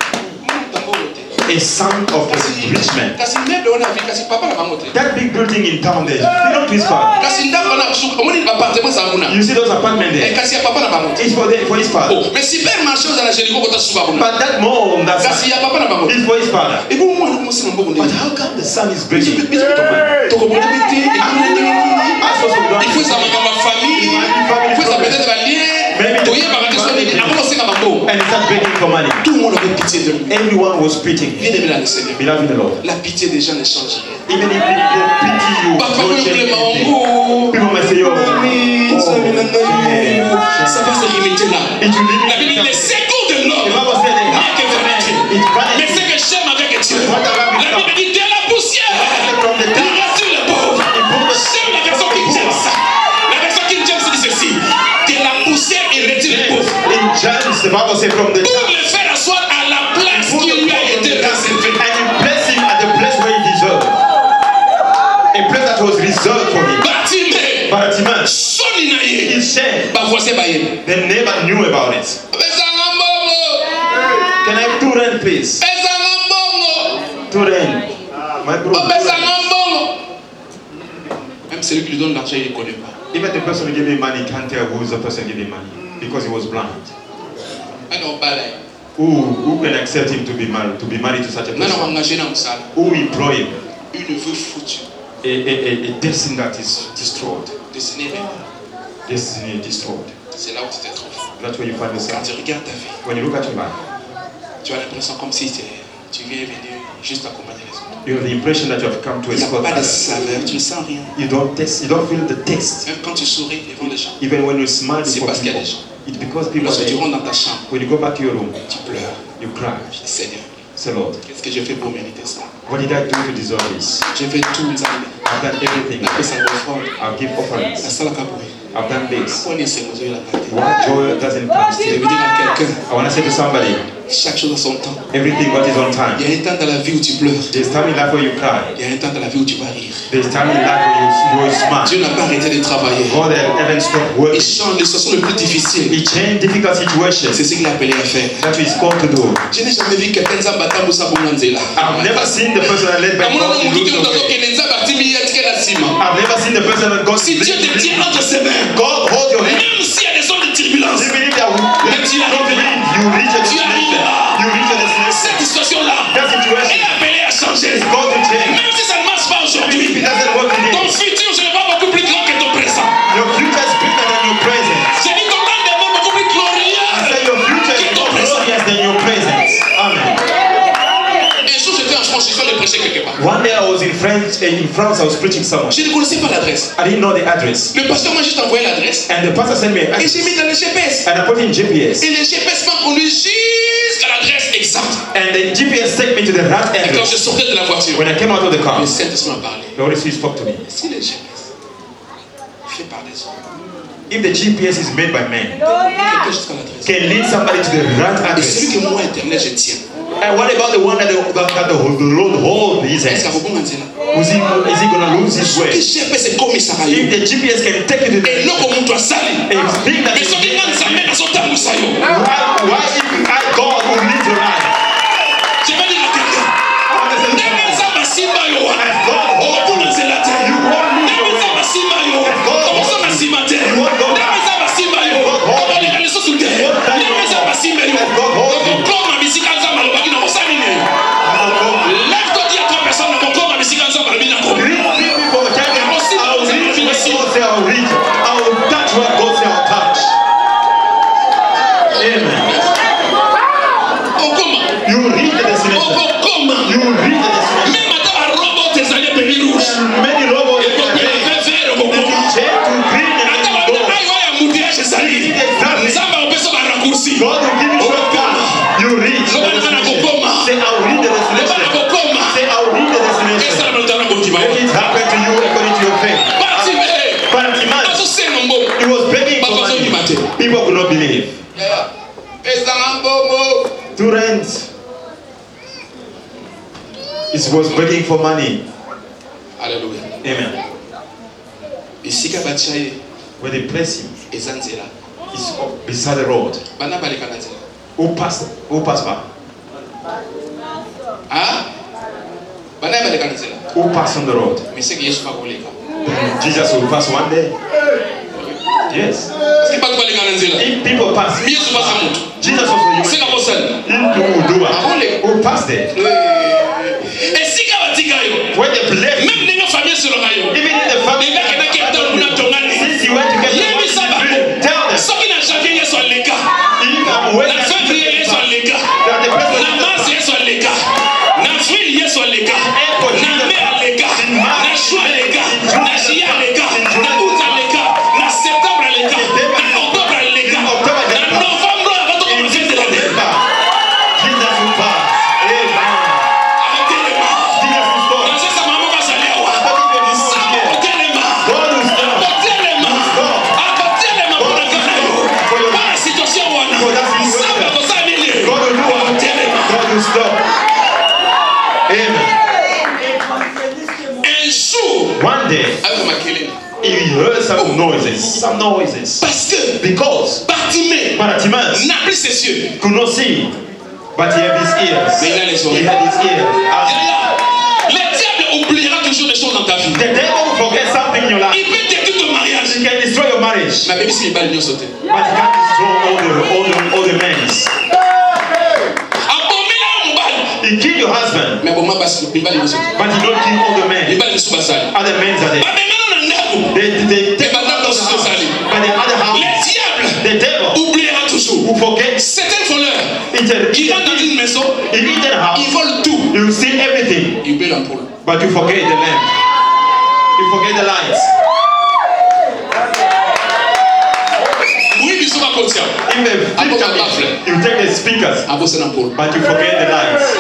S2: A son of a rich man.
S3: Kasi meuble wana vi kasi papa na bango te.
S2: That big building in town there, belonged to his father.
S3: Kasi ndako na suka omoni appartement za kuna.
S2: You see those apartments there?
S3: Kasi ya papa na bango te.
S2: It's for his father.
S3: Oh, mais supermarché za na Jericho kota suka kuna.
S2: But that mall on that
S3: Kasi
S2: side
S3: ya papa na bango te.
S2: is for his father.
S3: Et bon moi ko musina mboko
S2: But
S3: ndenge.
S2: how come the son is breaking?
S3: Toko bona biti. Il faut ça ma famille. Il faut ça peut-être va lier. Toye ba ka soni akono seka bambo.
S2: And he started begging for money.
S3: Tout le monde avait pitié de lui.
S2: Everyone was pitying him.
S3: Bien aimé dans le Seigneur.
S2: Beloved in the Lord.
S3: La pitié des gens ne change rien.
S2: Even if people pity you,
S3: Papa
S2: don't
S3: nous
S2: change
S3: le
S2: anything.
S3: mango.
S2: People might say, oh,
S3: Ça va se limiter là.
S2: it will leave
S3: La Bible dit les secours de l'homme.
S2: The Bible said
S3: Rien que
S2: that
S3: vanité.
S2: it's
S3: Mais
S2: vanity.
S3: ce que j'aime avec Dieu, la Bible dit de la poussière,
S2: From the
S3: il
S2: dust,
S3: retire le pauvre. J'aime la version King James. La version King James dit ceci. De la poussière, il retire le pauvre.
S2: in James, the Bible said from the
S3: Pour
S2: dust,
S3: le faire asseoir à la place qui lui a été réservée.
S2: and he placed him at the place where he deserved. A place that was reserved for him.
S3: Bartimée,
S2: Bartimaeus,
S3: soni na ye.
S2: his shame,
S3: Ba voisin ba ye.
S2: they never knew about it.
S3: Bezanga mbongo.
S2: Can I have 2 rand, please?
S3: Bezanga mbongo.
S2: 2 rand. My brother.
S3: Bezanga mbongo. Même celui qui lui donne l'argent, il ne connaît pas.
S2: Even the person who gave him money can't tell who's the person giving money because he was blind.
S3: Alors balai.
S2: Who can accept him to be married to such a
S3: Nana
S2: person?
S3: engagé na msala.
S2: Who will employ him?
S3: Une vue foutue.
S2: A destiny that is destroyed.
S3: Destinée même.
S2: Destiny destroyed.
S3: C'est là où tu te trouves.
S2: That's where you find
S3: Quand
S2: yourself.
S3: tu regardes ta vie,
S2: When you look at your life,
S3: tu as l'impression comme si tu viens venir juste accompagner les autres.
S2: you have the impression that you have come to
S3: Il n'y a
S2: escort
S3: pas de
S2: others.
S3: saveur, tu ne sens rien.
S2: You don't feel the taste.
S3: Même quand tu souris devant les gens,
S2: Even when you smile
S3: c'est
S2: before
S3: parce qu'il y a
S2: people,
S3: des gens.
S2: it's because people are
S3: Lorsque tu
S2: there.
S3: rentres dans ta chambre,
S2: When you go back to your room,
S3: tu pleures.
S2: you cry.
S3: Je dis, Seigneur,
S2: Say, Lord,
S3: qu'est-ce que j'ai fait pour mériter ça?
S2: what did I do to deserve this?
S3: J'ai fait tout, Nzambe.
S2: I've done everything.
S3: Na pesa ngofo.
S2: I'll give offerings.
S3: Nasalaka boye.
S2: I've done this.
S3: Poni esengo ozoyela kate.
S2: What joy doesn't come
S3: Je
S2: still?
S3: veux dire à quelqu'un,
S2: I want to say to somebody,
S3: chaque chose a son temps.
S2: everything what is on
S3: Il
S2: time.
S3: y a un temps dans la vie où tu pleures.
S2: There's time in life where you cry.
S3: Il y a un temps dans la vie où tu vas rire.
S2: There's time in life where you will smile.
S3: Dieu n'a pas arrêté de travailler.
S2: God haven't stopped
S3: Il
S2: working.
S3: change les situations les plus difficiles.
S2: He changed difficult situations.
S3: C'est ce qu'il a appelé à faire.
S2: That is called to do.
S3: Je n'ai jamais vu quelqu'un Nzambe atambusa bonga nzela.
S2: I've never seen the person that led by
S3: Kamona
S2: God to
S3: mutu
S2: lose
S3: te
S2: the way.
S3: mutazokende Nzambe atimi yatike na nsima.
S2: I've never seen the person that God
S3: Si Dieu te tient entre ses mains,
S2: God hold your hand.
S3: même s'il y a des zones de turbulence,
S2: Even if there will
S3: même s'il arrive là,
S2: you reach a
S3: tu
S2: destination.
S3: arriveras.
S2: You reach a destination.
S3: Cette situation-là
S2: That situation
S3: est appelée à changer.
S2: is God to change.
S3: Même si ça ne marche pas
S2: If
S3: aujourd'hui,
S2: it doesn't work
S3: ton
S2: today,
S3: futur, je le vois beaucoup plus grand que ton présent.
S2: your future is bigger than your present.
S3: J'ai dit ton lendemain beaucoup plus
S2: I
S3: glorieux
S2: say your future is
S3: que ton
S2: more
S3: présent.
S2: glorious than In France, I was preaching somewhere.
S3: Je ne connaissais pas l'adresse.
S2: I didn't know the address.
S3: Le pasteur m'a juste envoyé l'adresse.
S2: And the pastor sent me an
S3: Et
S2: address.
S3: j'ai mis dans le GPS.
S2: And I put in GPS.
S3: Et le GPS m'a conduit jusqu'à l'adresse exacte.
S2: And the GPS took me to the right
S3: Et quand je
S2: address.
S3: sortais de la voiture,
S2: When I came out of the car,
S3: le Saint-Esprit m'a parlé.
S2: the Holy Spirit spoke to me.
S3: Si le GPS fait par des hommes,
S2: If the GPS is made by men,
S3: il peut jusqu'à l'adresse.
S2: can lead somebody to the right
S3: Et celui
S2: address.
S3: que moi, Internet, je tiens.
S2: And what about the one that the Lord holds his
S3: Est-ce qu'à
S2: hands?
S3: vous comprenez là?
S2: Is he going to lose his
S3: Ce
S2: way?
S3: qui GPS est comme ça.
S2: If the GPS can take you to
S3: Et
S2: the
S3: non comme toi sali.
S2: a thing that
S3: Mais ce qui m'a ça met dans son temps ça yo.
S2: why if God will lead your life?
S3: Je vais dire à quelqu'un. Neme za masimba yo wana. Okuna zelate. Neme za masimba yo. Okosa masimba te. Neme za masimba yo. Okoni na leso sute. Neme za masimba yo. Okoma bisika za malobaki na osani ne. Lève-toi dis à trois personnes na okoma bisika za malobaki na ko.
S2: I will touch what God said I'll touch. Amen.
S3: Okoma.
S2: You reach the destination.
S3: Okoma.
S2: You reach the destination.
S3: Même ata ba robot tes alliés pays rouge.
S2: Many robots
S3: Et donc vert
S2: change
S3: okoma.
S2: to green and
S3: Ata ba
S2: go.
S3: ayo ya mudiage ezali. Nzamba opesa ba raccourci.
S2: God will give you shortcut. You reach the destination. Say I'll reach the destination. Say I'll reach the destination. Let it happen to you according to your faith. Bartimaeus, he was begging for money. People could not believe. To rent. He was begging for money.
S3: Alléluia.
S2: Amen.
S3: Bisika bachaye
S2: When they place him,
S3: ezanzela.
S2: he's beside the road.
S3: Bana baleka na nzela.
S2: Who passed by?
S3: Ah? Bana baleka na nzela.
S2: Who passed on the road?
S3: Mais c'est que Yesu bakoleka.
S2: Jesus will pass one day. Yes.
S3: Parce que pas baleka na nzela.
S2: If people pass,
S3: Yesu passa mutu.
S2: Jesus was a
S3: C'est
S2: human.
S3: comme ça.
S2: Who passed there?
S3: Et sika batika yo.
S2: When they left,
S3: Même ninga famille sur la yo.
S2: even in the family,
S3: Les mecs qui étaient dans le tongani.
S2: since you went to get the
S3: Yemi saba.
S2: money, tell them.
S3: Soki na janvier Yesu aleka.
S2: If I'm waiting,
S3: Na février Yesu aleka.
S2: that the
S3: Na
S2: president
S3: mars Yesu aleka. Na avril Yesu aleka. Na mai aleka. Na juin aleka. Na juillet aleka. Na août aleka. Na septembre aleka. Na octobre aleka. Na novembre avant de commencer de l'année.
S2: Jesus will pass. Amen.
S3: Akotelema.
S2: Jesus will stop.
S3: Na sasa mama bazalewa. Sama akotelema.
S2: God will stop.
S3: Akotelema. Akotelema mpona kana yo. Mpona situation wana. Sama akosalile.
S2: God will do what?
S3: Akotelema.
S2: God will stop. Amen.
S3: Un jour,
S2: One day,
S3: avec makelele.
S2: he heard some noises. Some noises.
S3: Parce que
S2: Because
S3: Bartimée
S2: Bartimaeus
S3: n'a plus ses yeux.
S2: could not see, but he had his ears.
S3: Mais il a les
S2: He
S3: oreilles.
S2: had his ears.
S3: Le diable oubliera toujours des choses dans ta vie.
S2: The devil will forget something in your life.
S3: Il peut détruire ton mariage.
S2: He can destroy your marriage,
S3: Mais même si il va le sauter.
S2: but he can't destroy all the men.
S3: Abomela mobile.
S2: He killed your husband,
S3: Mais bon, moi, il va le sauter.
S2: but he don't kill all the
S3: Il
S2: men.
S3: va le sous-basal.
S2: Other men are there.
S3: Mais maintenant, on a un
S2: They
S3: Et
S2: take
S3: maintenant,
S2: out
S3: dans
S2: of
S3: ce
S2: the house.
S3: salut.
S2: But the other
S3: Le
S2: house,
S3: diable
S2: the devil
S3: oubliera toujours.
S2: who forgets.
S3: C'est un voleur.
S2: In
S3: Il rentre dans une maison,
S2: either house,
S3: il vole tout.
S2: you steal everything,
S3: Il oublie l'ampoule.
S2: but you forget the lamp. You forget the lights.
S3: Oui, bisous, ma cotia.
S2: In the victory, you take the speakers,
S3: À bosser l'ampoule.
S2: but you forget the lights.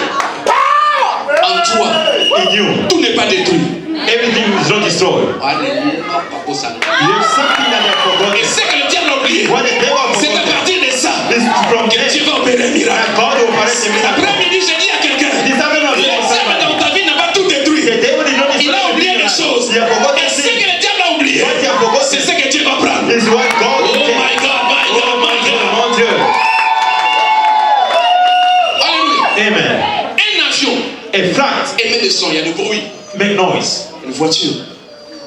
S3: En toi,
S2: In you,
S3: tout n'est pas détruit.
S2: everything is not destroyed.
S3: Alléluia, pas pour ça.
S2: You have something that you have
S3: Et
S2: forgotten.
S3: c'est que le diable a oublié.
S2: What the devil has
S3: C'est à
S2: forgotten
S3: partir de ça
S2: is from
S3: que
S2: there
S3: Dieu va opérer un miracle.
S2: that God will operate a miracle.
S3: Après-midi, j'ai dit à quelqu'un,
S2: This happened on
S3: le diable dans ta vie n'a pas tout détruit.
S2: The devil did not
S3: Il
S2: destroy
S3: a
S2: the
S3: oublié des
S2: miracle.
S3: choses.
S2: He has forgotten
S3: Et ce que
S2: things.
S3: le diable a oublié,
S2: What he has forgotten
S3: c'est ce que Dieu va prendre.
S2: is what God
S3: Oh
S2: will take.
S3: my God, my God,
S2: Oh
S3: my God.
S2: mon Dieu.
S3: Alléluia.
S2: Amen.
S3: Un avion
S2: A flight
S3: émet des sons, il y a du bruit.
S2: make noise.
S3: Une voiture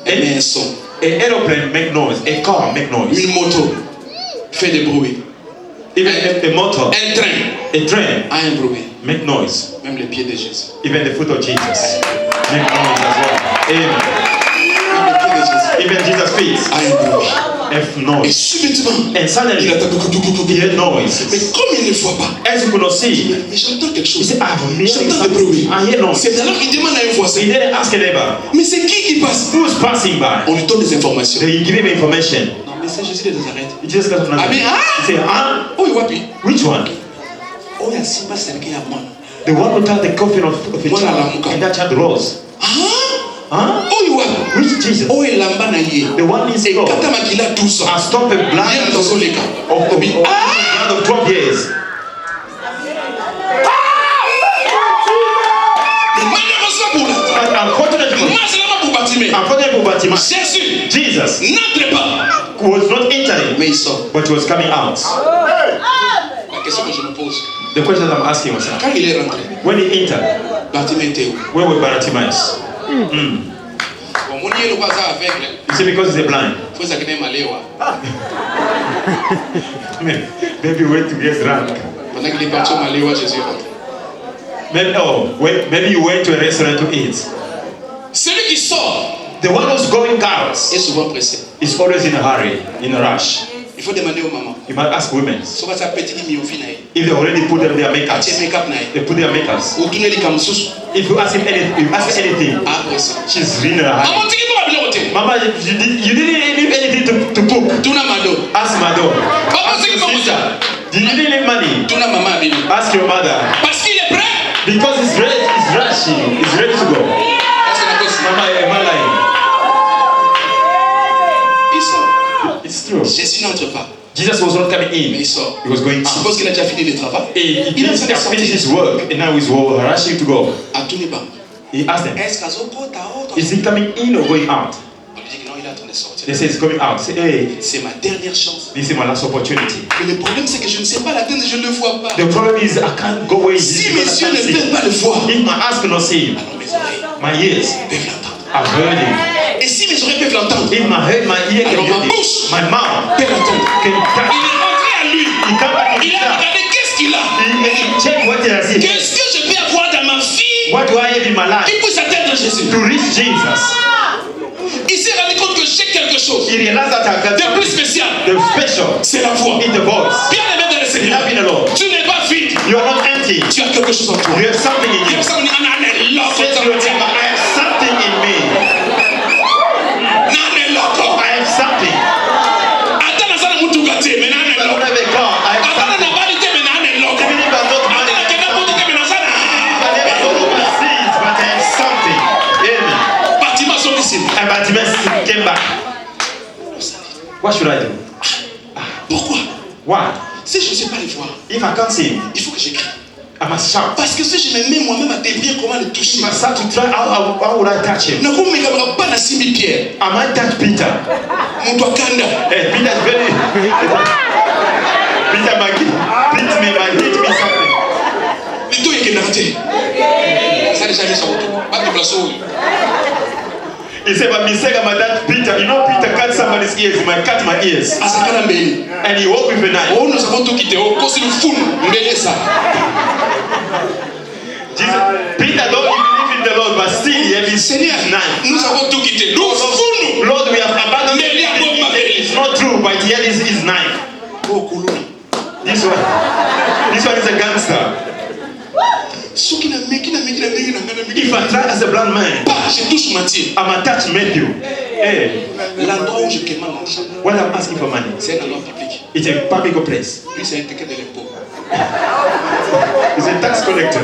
S3: émet un son.
S2: An aeroplane make noise. A car make noise.
S3: Une moto fait des bruits.
S2: Even a motor,
S3: Un train
S2: a train
S3: a un bruit.
S2: make noise.
S3: Même les pieds de Jésus.
S2: Even the foot of Jesus make noise as well. Amen.
S3: Même les pieds de Jésus
S2: Even Jesus' feet
S3: a un bruit.
S2: If
S3: Et
S2: noise.
S3: subitement,
S2: And
S3: il
S2: suddenly,
S3: entend
S2: he heard noise.
S3: mais comme il ne voit pas,
S2: As you could not see,
S3: mais j'entends quelque
S2: he
S3: chose.
S2: said, I'm hearing
S3: J'entends des
S2: something.
S3: bruits.
S2: I hear noise.
S3: C'est alors qu'il demande à un voisin.
S2: He didn't ask a neighbor.
S3: Mais c'est qui passe?
S2: Who's passing by?
S3: On lui donne des informations.
S2: They give him information.
S3: Non, mais c'est Jésus de Nazareth.
S2: He just got
S3: Ah, mais
S2: He said,
S3: oh, il voit plus.
S2: which one?
S3: Oh, il y a Simba, c'est qui a moi.
S2: The one who cut the coffin of a
S3: Voilà la
S2: child.
S3: muka.
S2: And that child rose. Huh?
S3: Oh, il voit.
S2: Which Jesus?
S3: Oh, il l'a banaillé.
S2: The one is
S3: Et
S2: God.
S3: quand il a 12 ans,
S2: I stopped a
S3: il
S2: blind
S3: est dans son écart.
S2: of blood of 12 years.
S3: Malheureusement pour la
S2: And unfortunately,
S3: pour Bartimée,
S2: Jésus
S3: Jésus n'entre pas,
S2: was not entering,
S3: mais il sort.
S2: but was coming out.
S3: La question que je me pose,
S2: The question I'm asking myself,
S3: quand il est rentré,
S2: when he entered,
S3: Bartimée était où?
S2: where were Bartimaeus?
S3: Bon, mon Dieu, le voisin aveugle,
S2: You see, because he's a blind.
S3: il faut s'acquitter Maléwa.
S2: Maybe he went to get drunk.
S3: Pendant qu'il est parti au Maléwa, Jésus est rentré.
S2: Maybe you went to a restaurant to eat.
S3: Celui qui sort
S2: The one who's going out
S3: est souvent pressé.
S2: is always in a hurry, in a rush.
S3: Il faut demander aux mamans.
S2: You might ask women
S3: So va sa petite qui au final.
S2: if they already put them their makeup.
S3: Tiens make-up naï.
S2: They put their makeups.
S3: Ou tourner les camouflages.
S2: If you ask him anything,
S3: Après ça.
S2: she's really in a hurry.
S3: Maman, tu dis pas bien côté.
S2: Mama, you didn't leave anything to cook.
S3: Tourne à Mado.
S2: Ask Mado.
S3: Maman,
S2: Ask
S3: tu dis
S2: your
S3: pas
S2: sister.
S3: ça.
S2: You didn't leave money.
S3: Tourne à maman Abili.
S2: Ask your mother.
S3: Parce qu'il est prêt.
S2: Because it's ready, it's rushing, it's ready to go.
S3: Est-ce que la cause?
S2: Mama, am I lying?
S3: Il sort.
S2: It's true.
S3: Jésus n'entre pas.
S2: Jesus was not coming
S3: Mais
S2: in.
S3: il sort.
S2: He was going
S3: Je
S2: out.
S3: suppose qu'il a déjà fini le travail.
S2: He
S3: Il a
S2: finished
S3: sorti.
S2: his work and now he's rushing to go.
S3: À tous les bancs.
S2: He asked them,
S3: Est-ce qu'à Zoko, t'as autre?
S2: is he coming in or going out?
S3: On lui dit que non, il est en train de sortir.
S2: They say he's coming out. Say, hey,
S3: C'est ma dernière chance.
S2: this is my last opportunity.
S3: Mais le problème, c'est que je ne sais pas l'atteindre, je ne le vois pas.
S2: The problem is I can't go where he
S3: Si
S2: is
S3: mes
S2: because
S3: yeux
S2: I
S3: ne
S2: can't
S3: peuvent
S2: see.
S3: pas le voir,
S2: If my eyes cannot see him,
S3: alors mes oreilles
S2: my ears
S3: peuvent l'entendre.
S2: have heard him.
S3: Et si mes oreilles peuvent l'entendre,
S2: If my head, my ear can
S3: alors ma
S2: hear him,
S3: bouche
S2: my mouth
S3: peut l'entendre.
S2: can
S3: Il
S2: touch.
S3: est rentré à lui.
S2: He come back to
S3: Il a
S2: himself.
S3: regardé qu'est-ce qu'il a.
S2: He check what he has seen.
S3: Qu'est-ce que je peux avoir dans ma vie
S2: What do I have in my life
S3: qui puisse atteindre Jésus?
S2: to reach Jesus?
S3: Il s'est rendu compte que j'ai quelque chose
S2: He realized that I got
S3: de plus
S2: something.
S3: spécial.
S2: The special
S3: C'est la voix.
S2: in the voice.
S3: Bien aimé dans le Seigneur.
S2: Love in the Lord.
S3: Tu n'es pas vide.
S2: You are not empty.
S3: Tu as quelque chose en toi.
S2: You have something in
S3: Il y
S2: you.
S3: a ça, on dit, on a un loco.
S2: Says your neighbor, I have something in me.
S3: Nane loco.
S2: I have something.
S3: Ata na sana mutu gate, mais nane
S2: I don't
S3: loco.
S2: have a car. I have
S3: Ata na
S2: something.
S3: nabali te, mais nane loco.
S2: Even if I'm not
S3: Ata
S2: money,
S3: na kena mutu te, mais na sana.
S2: I never go overseas, but I have something. Hear me?
S3: Bâtiment sont ici.
S2: And Bartimaeus came back. What should I do?
S3: Pourquoi?
S2: Why?
S3: Si je ne sais pas les voir,
S2: If I can't see him,
S3: il faut que j'écris.
S2: I must shout.
S3: Parce que si je me mets moi-même à dévier comment le toucher,
S2: If I start to try, how would I touch him?
S3: nakumeka pas na simi Pierre.
S2: I might touch Peter.
S3: Mutu akanda.
S2: Hey, Peter is very. Peter might hit me something.
S3: Lito yekenda te. Ça déjà mis sur auto. Pas de place où.
S2: He said, but mistake, I might touch Peter. You know, Peter cut somebody's ears. He might cut my ears.
S3: Asakana mbele.
S2: And he walked with a knife.
S3: Oh, nous avons tout quitté. Oh, kosi le fou. Mbele ça.
S2: Jesus, Peter don't believe in the Lord, but still he had his
S3: Seigneur,
S2: knife.
S3: nous avons tout quitté. Nous fous.
S2: Lord, we have abandoned
S3: Mais il y a bon
S2: everything.
S3: papier.
S2: It's not true, but he had his knife.
S3: Oh, kuluna.
S2: This one is a gangster.
S3: Soki na meki na meki na meki na meki.
S2: If I try as a blind man,
S3: Pas, je touche Mathieu.
S2: I'm attached Matthew. Hey,
S3: L'endroit où je commande l'argent,
S2: when I'm asking for money,
S3: c'est un endroit public.
S2: it's a public place.
S3: Lui, c'est un ticket de l'impôt.
S2: It's a tax collector.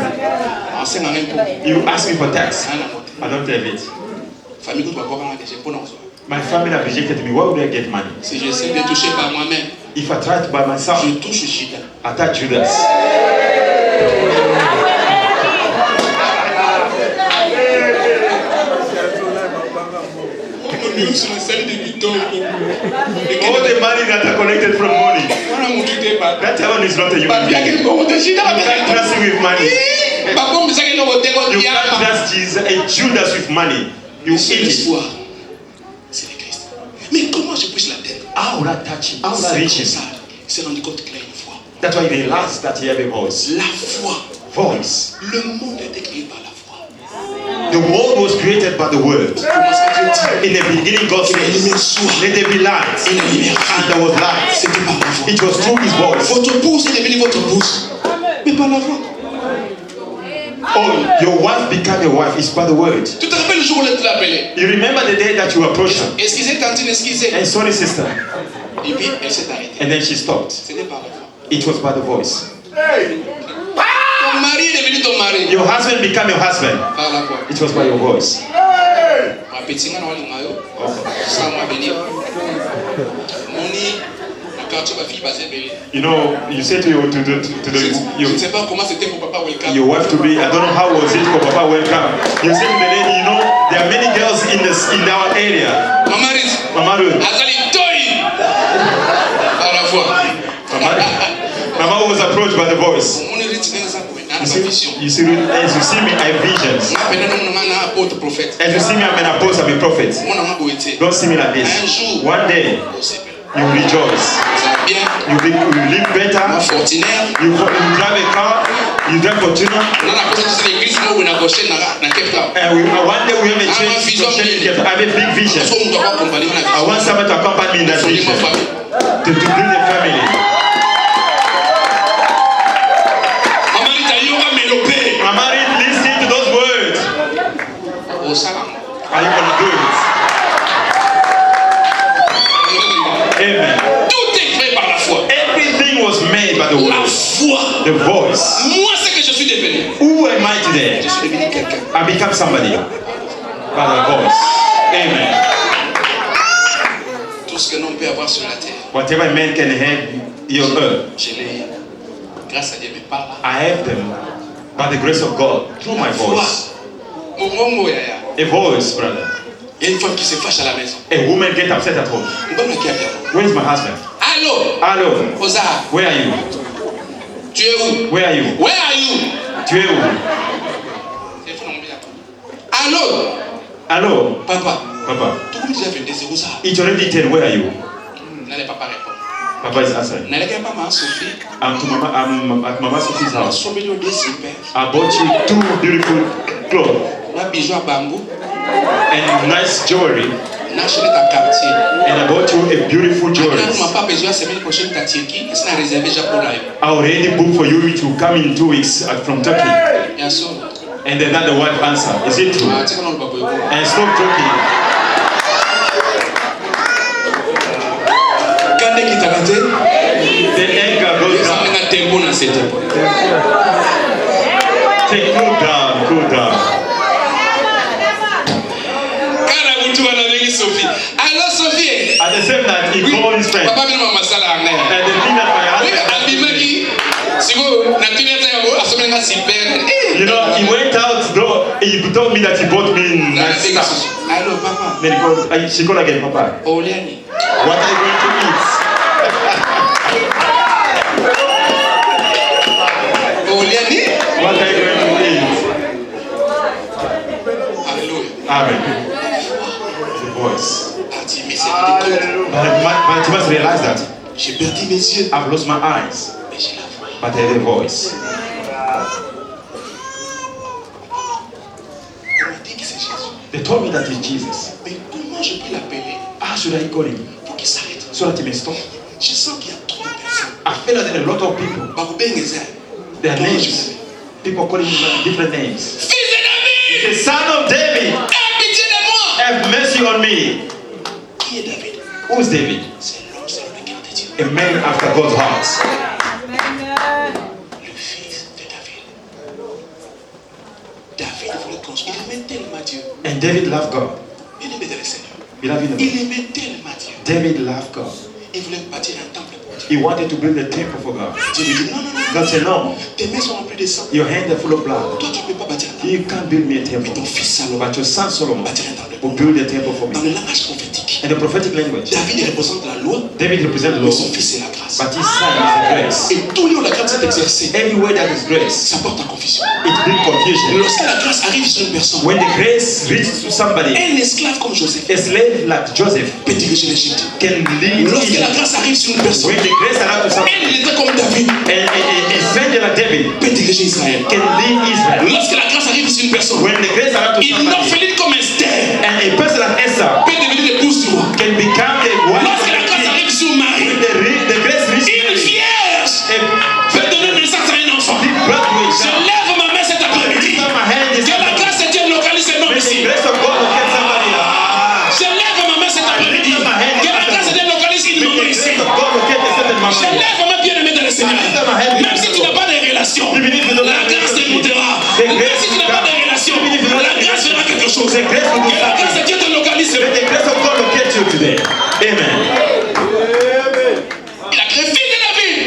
S3: Enseigne en impôt.
S2: You ask me for tax.
S3: Rien à noter.
S2: I don't have it.
S3: Famille, tu vas voir un j'ai pour nous.
S2: My family have rejected me. Where would I get money?
S3: Si j'essaie de toucher par moi-même,
S2: If I try to buy myself,
S3: je touche Judas.
S2: I touch Judas.
S3: Nous sur la scène de Victor.
S2: All the money that are collected from money,
S3: Voilà mon tuté pas.
S2: that one is not a human
S3: Pas bien
S2: being.
S3: que mon de Judas.
S2: You can't trust him with money.
S3: Pas comme ça que nous voter comme
S2: You
S3: bien.
S2: can't trust Jesus and Judas with money. You
S3: C'est
S2: eat it.
S3: l'espoir. C'est le Christ. Mais comment je puisse l'atteindre?
S2: How would I touch him? How would I
S3: C'est
S2: reach
S3: comme
S2: him?
S3: ça. Il s'est rendu compte qu'il a une voix.
S2: That's why he realized that he had a voice.
S3: La voix.
S2: Voice.
S3: Le monde est écrit par la voix.
S2: The world was created by the word.
S3: Commencement Dieu dit,
S2: In the beginning, God
S3: que la lumière
S2: said,
S3: soit.
S2: let there be light.
S3: Et la lumière
S2: And there was light.
S3: c'était par la voix.
S2: It was through his voice.
S3: Votre épouse est devenue votre épouse, mais par la voix.
S2: Oh, your wife became your wife. It's by the word.
S3: Tu te rappelles le jour où elle l'a appelé?
S2: You remember the day that you approached her?
S3: Excusez, tantine, excusez.
S2: And sorry, sister.
S3: Et puis elle s'est arrêtée.
S2: And then she stopped.
S3: C'était par la voix.
S2: It was by the voice.
S3: Ton mari est devenu ton mari.
S2: Your husband became your husband.
S3: Par la voix.
S2: It was by your voice.
S3: Ma petite maman est maillot. Sans moi venir. Moni, le quartier ma fille basée belé.
S2: You know, you say to
S3: Je ne sais pas comment c'était pour papa welcome.
S2: your wife to be, I don't know how was it for Papa welcome. You say to the lady, you know, there are many girls in our area.
S3: Maman Riz,
S2: Mama Ruth.
S3: Azali Toi. Par la voix.
S2: Mama was approached by the voice.
S3: On est retiré ça pour une
S2: You
S3: vision.
S2: see, as you see me, I have visions.
S3: Maintenant, nous avons un apôtre prophète.
S2: As you see me, I'm an apostle, I'm a prophet.
S3: On a un goûté.
S2: Don't see me like
S3: Un
S2: this.
S3: jour,
S2: One day, you rejoice.
S3: ça va bien.
S2: You live
S3: Un
S2: better.
S3: fortunaire.
S2: You drive a car. You drive Fortuna.
S3: On a apôtre de l'église, nous avons gauché dans Cape Town.
S2: And one day we have a change. I have a big vision.
S3: Parce qu'on doit accompagner la
S2: I want someone to accompany me in that vision. To build a family.
S3: Maman Rita, yoga mélopé.
S2: Mama, listen to those words.
S3: Au salam.
S2: Are you going to do it? Amen.
S3: Tout est créé par la foi.
S2: Everything was made by the
S3: La
S2: word.
S3: foi.
S2: The voice.
S3: Moi, c'est que je suis devenu.
S2: Who am I today?
S3: Je suis devenu quelqu'un.
S2: I become somebody by the voice. Amen.
S3: Tout ce que l'on peut avoir sur la terre,
S2: Whatever man can have your earth,
S3: je l'ai grâce à Dieu, mais par là.
S2: I have them by the grace of God through my voice.
S3: Mon yaya.
S2: A voice, brother.
S3: Il y a une femme qui se fâche à la maison.
S2: A woman get upset at home.
S3: Mbona qui a bien.
S2: Where is my husband?
S3: Allô?
S2: Hello.
S3: Oza,
S2: Where are you?
S3: tu es où?
S2: Where are you?
S3: Where are you?
S2: Tu es où?
S3: Allô?
S2: Hello.
S3: Papa.
S2: Papa.
S3: Tout le monde déjà fait des Oza.
S2: It's already 10. Where are you?
S3: N'allez pas répondre.
S2: Papa is answering.
S3: N'allez pas ma Sophie.
S2: I'm at Mama Sophie's house.
S3: Son million de super.
S2: I bought you 2 beautiful clothes
S3: Ma bijou à bambou.
S2: and nice jewelry.
S3: N'a acheté ta quartier.
S2: And I bought you a beautiful jewelry.
S3: Maintenant, tu m'as pas besoin la semaine prochaine ta Turquie. Qu'est-ce qu'on a réservé déjà pour live?
S2: I already booked for you, which will come in 2 weeks from Turkey.
S3: Bien sûr.
S2: And then that the wife answer. Is it true?
S3: Ah, tu sais qu'on ne va pas.
S2: And stop joking.
S3: Quand est-ce qu'il t'a raté?
S2: The anger goes
S3: Ça
S2: down.
S3: met un tempo dans cette époque.
S2: Take cool down, cool down.
S3: Quand la boutou va donner Sophie. Alors Sophie.
S2: At the same time, he called his friend.
S3: Papa vient ma salle à l'air.
S2: And the thing that my
S3: Oui,
S2: husband,
S3: abimaki. Si vous, na tuneta yabo, asome na super.
S2: you know, he went out, though, he told me that he bought me nice stuff.
S3: Allô, papa.
S2: Then he called, she called again, Papa.
S3: Oliani.
S2: What are you going to eat?
S3: Oliani.
S2: What are you going to eat?
S3: Alléluia.
S2: Amen. The voice.
S3: Parti, mais c'est des comptes.
S2: But you must realize that
S3: J'ai perdu mes yeux,
S2: I've lost my eyes,
S3: mais j'ai la foi.
S2: but I have a voice.
S3: On m'a dit que c'est Jésus.
S2: They told me that it's Jesus.
S3: Mais comment je peux l'appeler
S2: How should I call him?
S3: pour qu'il s'arrête?
S2: So that he may stop.
S3: Je sens qu'il y a trop de personnes.
S2: I feel that a lot of people,
S3: Bakubengeza.
S2: their names, people calling him different names.
S3: Fils de David,
S2: The son of David,
S3: aie pitié de moi.
S2: have mercy on me.
S3: Qui est David?
S2: Who's David?
S3: C'est l'homme selon le cœur de Dieu.
S2: A man after God's heart.
S3: Le fils de David. David voulait construire. Il aimait tellement Dieu.
S2: And David loved God.
S3: Il aimait le Seigneur.
S2: Beloved,
S3: Il aimait tellement Dieu.
S2: David loved God.
S3: Il voulait bâtir un temple pour Dieu.
S2: He wanted to build a temple for God.
S3: Dieu lui dit non, non, non.
S2: God said, no,
S3: Tes mains sont remplies de sang.
S2: your hands are full of blood.
S3: Toi, tu ne peux pas bâtir un temple.
S2: You can't build me a
S3: Mais
S2: temple.
S3: ton fils Salomon
S2: But your son Solomon
S3: bâtir un temple.
S2: will build a temple for
S3: Dans
S2: me.
S3: le langage prophétique,
S2: In the prophetic language,
S3: David représente la loi,
S2: David represents
S3: mais
S2: law,
S3: son fils c'est la grâce.
S2: but his son is the grace.
S3: Et tout lieu où la grâce est exercée,
S2: Everywhere that is grace,
S3: ça porte à confusion.
S2: it brings confusion.
S3: Lorsque la grâce arrive sur une personne,
S2: When the grace reaches to somebody,
S3: un esclave comme Joseph
S2: a slave like Joseph
S3: peut diriger l'Égypte.
S2: can lead
S3: Lorsque la
S2: Egypt.
S3: grâce arrive sur une personne,
S2: When the grace arrives to somebody,
S3: un était comme David
S2: a stranger like David
S3: peut diriger Israël.
S2: can lead Israel.
S3: Lorsque la grâce arrive sur d'une personne,
S2: when the grace arrives to
S3: une
S2: somebody,
S3: orpheline comme Esther
S2: and a person like Esther
S3: peut devenir l'épouse du roi.
S2: can become the wife
S3: Lorsque
S2: of
S3: la
S2: the
S3: grâce
S2: king,
S3: arrive sur Marie,
S2: the grace reaches
S3: une
S2: Mary,
S3: vierge peut donner naissance à un enfant.
S2: give birth to a
S3: Je
S2: child.
S3: lève ma main cet après-midi.
S2: Lift up my hand this
S3: Que la
S2: afternoon.
S3: grâce de Dieu localise un homme
S2: May the
S3: ici.
S2: grace of God locate somebody.
S3: Je lève ma main cet après-midi. Que la grâce de Dieu localise une
S2: May
S3: maman
S2: the
S3: ici.
S2: grace of God locate a certain
S3: Je
S2: man.
S3: lève ma main bien-aimée dans le Seigneur. Même si tu n'as pas de relation, la grâce te montera. Même si tu n'as pas de relation, la grâce fera quelque chose. Que la grâce de Dieu te localise.
S2: May the grace of God locate you today. Amen.
S3: Il a créé fils de la vie.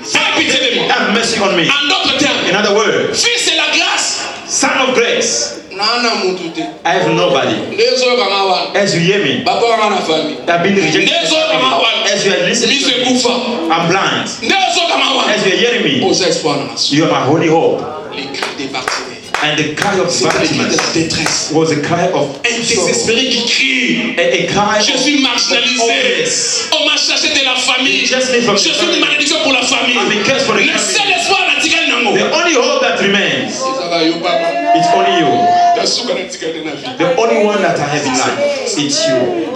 S3: Fais pitié de moi.
S2: Have mercy on me.
S3: En d'autres termes,
S2: In other words,
S3: fils c'est la grâce.
S2: son of grace.
S3: Nana mutu te.
S2: I have nobody.
S3: Ndezo kama wana.
S2: As you hear me,
S3: Baba kama na famille.
S2: I've been rejected.
S3: Ndezo kama wana.
S2: As you are listening
S3: Mise
S2: to me,
S3: kufa.
S2: I'm blind.
S3: Ndezo kama wana.
S2: As you are hearing me,
S3: Osa espoir na masu.
S2: you are my holy hope.
S3: Les cris des Bartimée.
S2: And the cry of
S3: C'était le cri de la
S2: Bartimaeus
S3: détresse.
S2: was a cry of
S3: Un désespéré qui crie.
S2: a cry
S3: Je
S2: of
S3: suis marginalisé.
S2: hopeless.
S3: On m'a cherché de la famille.
S2: Just me from
S3: Je
S2: the
S3: suis une
S2: family.
S3: malédiction pour la famille.
S2: I'm a curse for the
S3: Le
S2: family.
S3: seul espoir na tika nango.
S2: The only hope that remains,
S3: Ça va yo papa.
S2: it's only you.
S3: Tasuka na tika na vie.
S2: The only one that I have in life, it's you.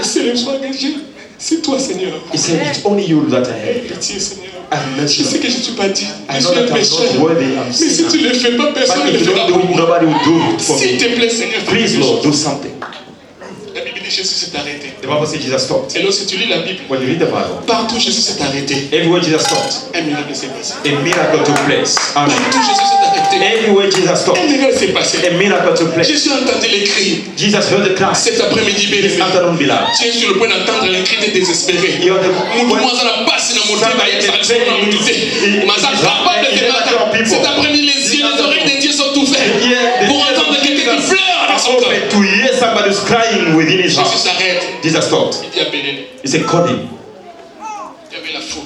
S3: C'est le soir que j'ai. C'est toi Seigneur.
S2: He said, it's only you that I have.
S3: Pitié Seigneur.
S2: Have
S3: Je
S2: mercy
S3: sais
S2: on
S3: que
S2: me.
S3: je ne suis pas dit.
S2: I
S3: Je
S2: know
S3: suis un
S2: that I'm
S3: pécheur.
S2: not worthy, I'm
S3: Mais si
S2: sinner.
S3: tu ne le fais pas, personne
S2: But
S3: ne le
S2: if you
S3: fera
S2: don't
S3: pour
S2: do it,
S3: moi.
S2: nobody will do it for
S3: S'il
S2: me.
S3: te plaît Seigneur, fais
S2: Please,
S3: quelque
S2: Lord,
S3: chose.
S2: do something.
S3: La Bible dit Jésus s'est arrêté.
S2: The Bible says Jesus stopped.
S3: Et lorsque tu lis la Bible,
S2: When you read the Bible,
S3: partout Jésus s'est arrêté.
S2: everywhere Jesus stopped,
S3: Un miracle s'est passé.
S2: a miracle took place. Amen.
S3: Partout Jésus s'est arrêté.
S2: Everywhere Jesus stopped,
S3: Un miracle s'est passé.
S2: a miracle took place.
S3: Jésus a entendu les cris.
S2: Jesus heard the cry.
S3: Cet après-midi,
S2: This
S3: bien-aimé,
S2: afternoon, beloved.
S3: tu es sur le point d'entendre les cris des désespérés.
S2: You are the
S3: Mungu mwanza na basi na motema ya salison na mutute. Maza capable de matin. Cet après-midi, les yeux, les oreilles de Dieu sont ouverts pour entendre quelqu'un qui pleure dans son cœur.
S2: open to hear somebody crying within his
S3: Jésus
S2: heart.
S3: s'arrête.
S2: Jesus stopped.
S3: Il dit appelez-le.
S2: He said, call him.
S3: Il y avait la foule.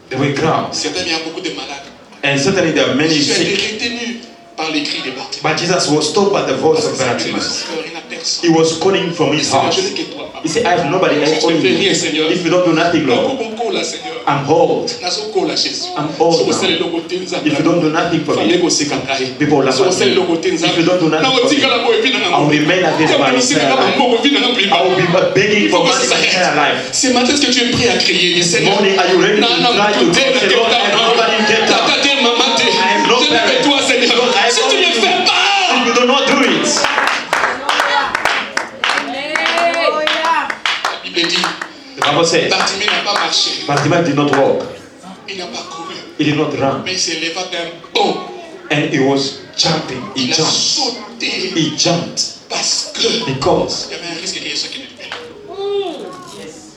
S2: There were crowds.
S3: Certains, il y a beaucoup de malades.
S2: And certainly there are many
S3: Jésus a été
S2: sick.
S3: retenu par les cris des Bartimée.
S2: But Jesus was stopped by the voice of
S3: Il
S2: Bartimaeus.
S3: n'a personne.
S2: He was calling from his
S3: Seigneur,
S2: heart.
S3: je n'ai que toi.
S2: He said, I have nobody else,
S3: Je ne
S2: only
S3: fais rien,
S2: you.
S3: Seigneur.
S2: If you don't do nothing, Lord,
S3: Nakokola, Seigneur.
S2: I'm old.
S3: Nazokola, Jésus.
S2: I'm old
S3: So
S2: now.
S3: osala eloko te nzambe.
S2: If you don't do nothing for
S3: Fallait
S2: me,
S3: koseka ngai.
S2: people will laugh
S3: So
S2: at
S3: osala
S2: me.
S3: eloko te nzambe.
S2: If you don't do nothing
S3: Na
S2: for me,
S3: otikala boye vi na
S2: I will
S3: ngai.
S2: remain at this
S3: Comme
S2: my
S3: ministre
S2: entire
S3: na
S2: life.
S3: bamboko vi na ngai
S2: I
S3: priba.
S2: will be begging
S3: Il
S2: for
S3: faut que
S2: money
S3: ça
S2: my entire
S3: s'arrête.
S2: life.
S3: Ce matin, est-ce que tu es prêt à crier?
S2: This
S3: Seigneur,
S2: morning, are you ready to
S3: Nana
S2: try to
S3: Moutoute,
S2: talk to the Lord? I have nobody in Cape Town.
S3: Tata te, maman te.
S2: I have no
S3: Je n'ai que toi, Seigneur.
S2: Lord, I have
S3: Si tu
S2: only
S3: ne
S2: you.
S3: fais pas,
S2: If you do not do it,
S3: la Bible dit,
S2: the Bible says,
S3: Bartimée n'a pas marché.
S2: Bartimaeus did not walk.
S3: Il n'a pas couru.
S2: He did not run.
S3: Mais il s'est levé d'un bond.
S2: And he was jumping. He
S3: Il a
S2: jumped.
S3: sauté
S2: He jumped
S3: parce que
S2: because
S3: il y avait un risque qu'il y ait ceux qui le tuaient.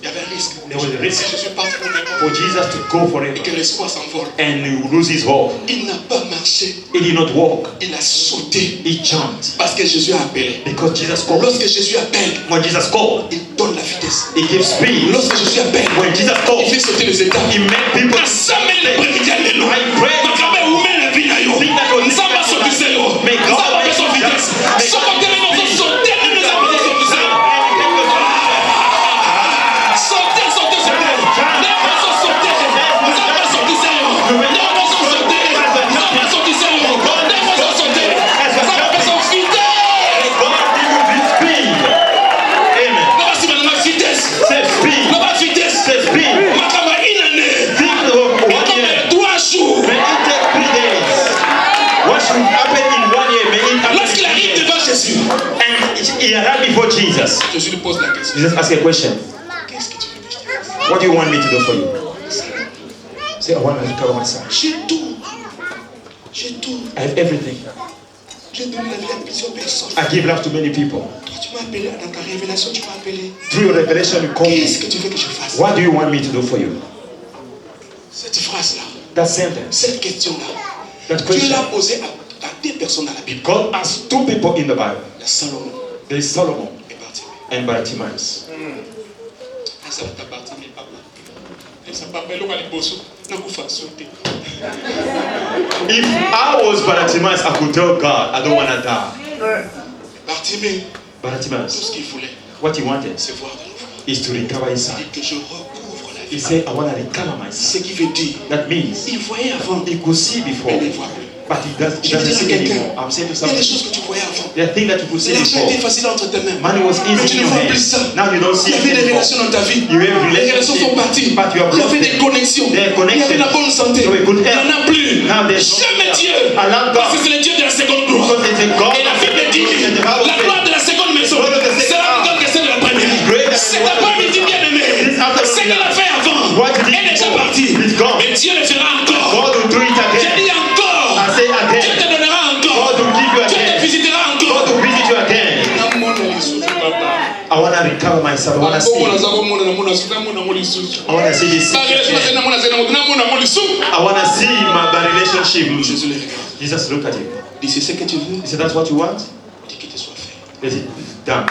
S3: Il y avait un risque.
S2: there was a risk
S3: Si Jésus part pour
S2: for
S3: le
S2: Jesus to go forever
S3: et que l'espoir s'envole.
S2: and he would lose his hope.
S3: Il n'a pas marché.
S2: He did not walk.
S3: Il a sauté
S2: He jumped
S3: parce que Jésus a appelé.
S2: because Jesus called.
S3: Lorsque Jésus appelle,
S2: When Jesus called,
S3: il donne la vitesse.
S2: he gives speed.
S3: Lorsque Jésus appelle,
S2: When Jesus
S3: il
S2: called,
S3: fait sauter les étapes.
S2: he made people
S3: Asameni l'après-midi à l'élo.
S2: I pray
S3: Makabe umene vina yo. Nzamba sotise yo.
S2: May God
S3: Nzamba
S2: make
S3: beso
S2: you
S3: vitesse.
S2: just-
S3: Soko tele no so sote ne nzamba beso sotise yo. Sote sote sote. Ne beso sote. Nzamba sotise yo. Ne beso sote. Nzamba sotise yo. Ne beso sote. Nzamba beso vitesse.
S2: God give you this speed. Amen.
S3: Naba si malama vitesse.
S2: Say speed.
S3: Naba vitesse.
S2: Say speed.
S3: Makaba inane.
S2: Think of 1
S3: Makaba
S2: year.
S3: 3 jours.
S2: May it take 3 days. What should happen in 1 year may it happen
S3: Lorsqu'il
S2: in 3
S3: arrive
S2: years.
S3: devant Jésus,
S2: And he arrived before Jesus.
S3: Jésus lui pose la question.
S2: Jesus asked a question.
S3: Qu'est-ce que tu veux que je te fasse?
S2: What do you want me to do for you? Say, I want to recover my son.
S3: J'ai tout. J'ai tout.
S2: I have everything.
S3: J'ai donné la vie à plusieurs personnes.
S2: I give life to many people.
S3: Toi, tu m'as appelé dans ta révélation, tu m'as appelé.
S2: Through your revelation, you call me.
S3: Qu'est-ce que tu veux que je fasse?
S2: What do you want me to do for you?
S3: Cette phrase-là,
S2: That sentence,
S3: cette question-là,
S2: that
S3: Dieu
S2: question.
S3: l'a posée à deux personnes dans la Bible.
S2: God asked 2 people in the Bible.
S3: Il y a Salomon
S2: There is Solomon
S3: et Bartimée.
S2: and Bartimaeus.
S3: Ah, ça va ta Bartimée, papa. Et ça papa, il a liboso. N'a pas fait sauter.
S2: If I was Bartimaeus, I could tell God, I don't want to die.
S3: Bartimée, tout
S2: Bartimaeus,
S3: ce qu'il voulait,
S2: what he wanted
S3: c'est voir de nouveau.
S2: is to recover his
S3: Il
S2: son.
S3: dit que je recouvre la
S2: He
S3: vie.
S2: said, I want to recover my
S3: Ce
S2: son.
S3: qui veut dire,
S2: That means
S3: il voyait avant,
S2: he could see
S3: mais
S2: before,
S3: il ne voit plus.
S2: But it doesn't
S4: Je vais dire à
S2: see
S4: quelqu'un,
S2: anymore. I'm saying to
S4: il y a des
S2: somebody,
S4: choses que tu voyais avant.
S2: there are things that you could see
S4: L'argent était
S2: before.
S4: facile entre tes mains.
S2: Money was
S4: Mais
S2: easy
S4: tu ne
S2: in your
S4: vois plus ça.
S2: hands. Now you don't
S4: Il y
S2: see it
S4: avait des
S2: anymore.
S4: relations dans ta vie.
S2: You have
S4: Les relations sont parties.
S2: but you have
S4: Il y avait
S2: lost
S4: des
S2: it.
S4: connexions.
S2: They are
S4: Il y
S2: connected.
S4: avait la bonne santé.
S2: So we could
S4: Il n'y en a plus.
S2: Now there's no
S4: Jamais
S2: help.
S4: Dieu.
S2: Allow God.
S4: Parce que c'est le Dieu de la seconde gloire.
S2: Because it's a God.
S4: Et la Bible dit,
S2: And the Bible
S4: la
S2: says,
S4: gloire de la seconde maison
S2: glory of the second
S4: sera plus grande que celle de la première.
S2: Greater than
S4: C'est
S2: the
S4: ta
S2: one
S4: après-midi
S2: before.
S4: bien-aimé.
S2: This afternoon,
S4: Ce qu'il a fait avant
S2: what you did
S4: est déjà
S2: before
S4: parti.
S2: is gone.
S4: Mais Dieu le fera encore.
S2: God will do it
S4: J'ai
S2: again.
S4: dit encore.
S2: I say again.
S4: Dieu te donnera encore.
S2: God will give you
S4: Dieu te
S2: again.
S4: visitera
S2: God
S4: encore.
S2: will visit you again. I want to recover myself. I want to see. I want to see this. I want to see my relationship.
S4: Jésus les regarde.
S2: Jesus, look at you.
S4: Il dit, c'est ce que tu veux.
S2: He said, that's what you want?
S4: Il dit qu'il te soit fait.
S2: Let it done.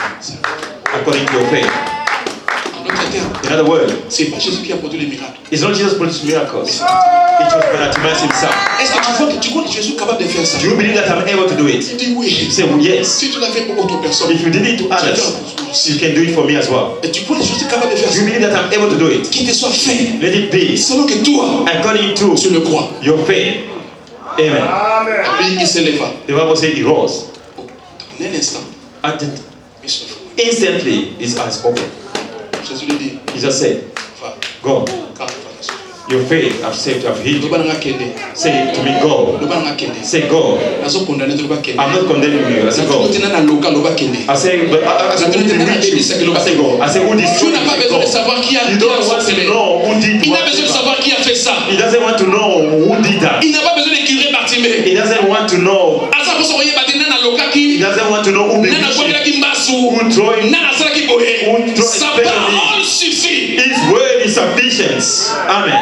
S2: According to your faith.
S4: En d'autres termes,
S2: In other words,
S4: c'est pas Jésus qui a produit les miracles.
S2: it's not Jesus produced miracles. It was Bartimaeus himself.
S4: Est-ce que tu crois que Jésus est capable de faire ça?
S2: Do you believe that I'm able to do
S4: Il
S2: it?
S4: dit oui.
S2: You say, well, yes.
S4: Si tu l'as fait pour autre personne,
S2: If you did it to others, you can do it for me as well.
S4: et tu crois que Jésus est capable de faire
S2: Do
S4: ça?
S2: you believe that I'm able to do it?
S4: Qu'il te soit fait.
S2: Let it be
S4: Selon que toi,
S2: according to
S4: tu le crois.
S2: your faith. Amen.
S4: Et il s'élèva.
S2: The Bible says he rose.
S4: En un instant,
S2: At the,
S4: il se leva.
S2: instantly, his eyes opened.
S4: Jésus lui dit,
S2: Jesus said,
S4: va,
S2: go.
S4: car tu vas sauver.
S2: Your faith have saved, have healed you.
S4: Loba nanga kende.
S2: Say to me, go.
S4: Loba nanga kende.
S2: Say, go.
S4: Nazo condamné loba kende.
S2: I'm not condemning you. I say, go.
S4: Nazo na loka loba kende.
S2: I say, but I say, who did you? I say, go. I say, who
S4: Tu
S2: destroyed
S4: n'as pas
S2: you?
S4: besoin de
S2: Go.
S4: savoir qui a
S2: You don't want to
S4: sorcelé.
S2: know who did
S4: Il n'a
S2: what.
S4: besoin de savoir qui a fait ça.
S2: He doesn't want to know who did that.
S4: Il n'a pas besoin de curer Bartimée.
S2: He doesn't want to know.
S4: Asa pour s'envoyer Bartimée na loka
S2: He
S4: ki.
S2: doesn't want to know who
S4: Nana
S2: bewitched
S4: kwela
S2: him.
S4: ki mbasu.
S2: Who throw him.
S4: Nana sala ki boye.
S2: Who throw
S4: Sa
S2: his
S4: parole suffit.
S2: His word is sufficient. Amen.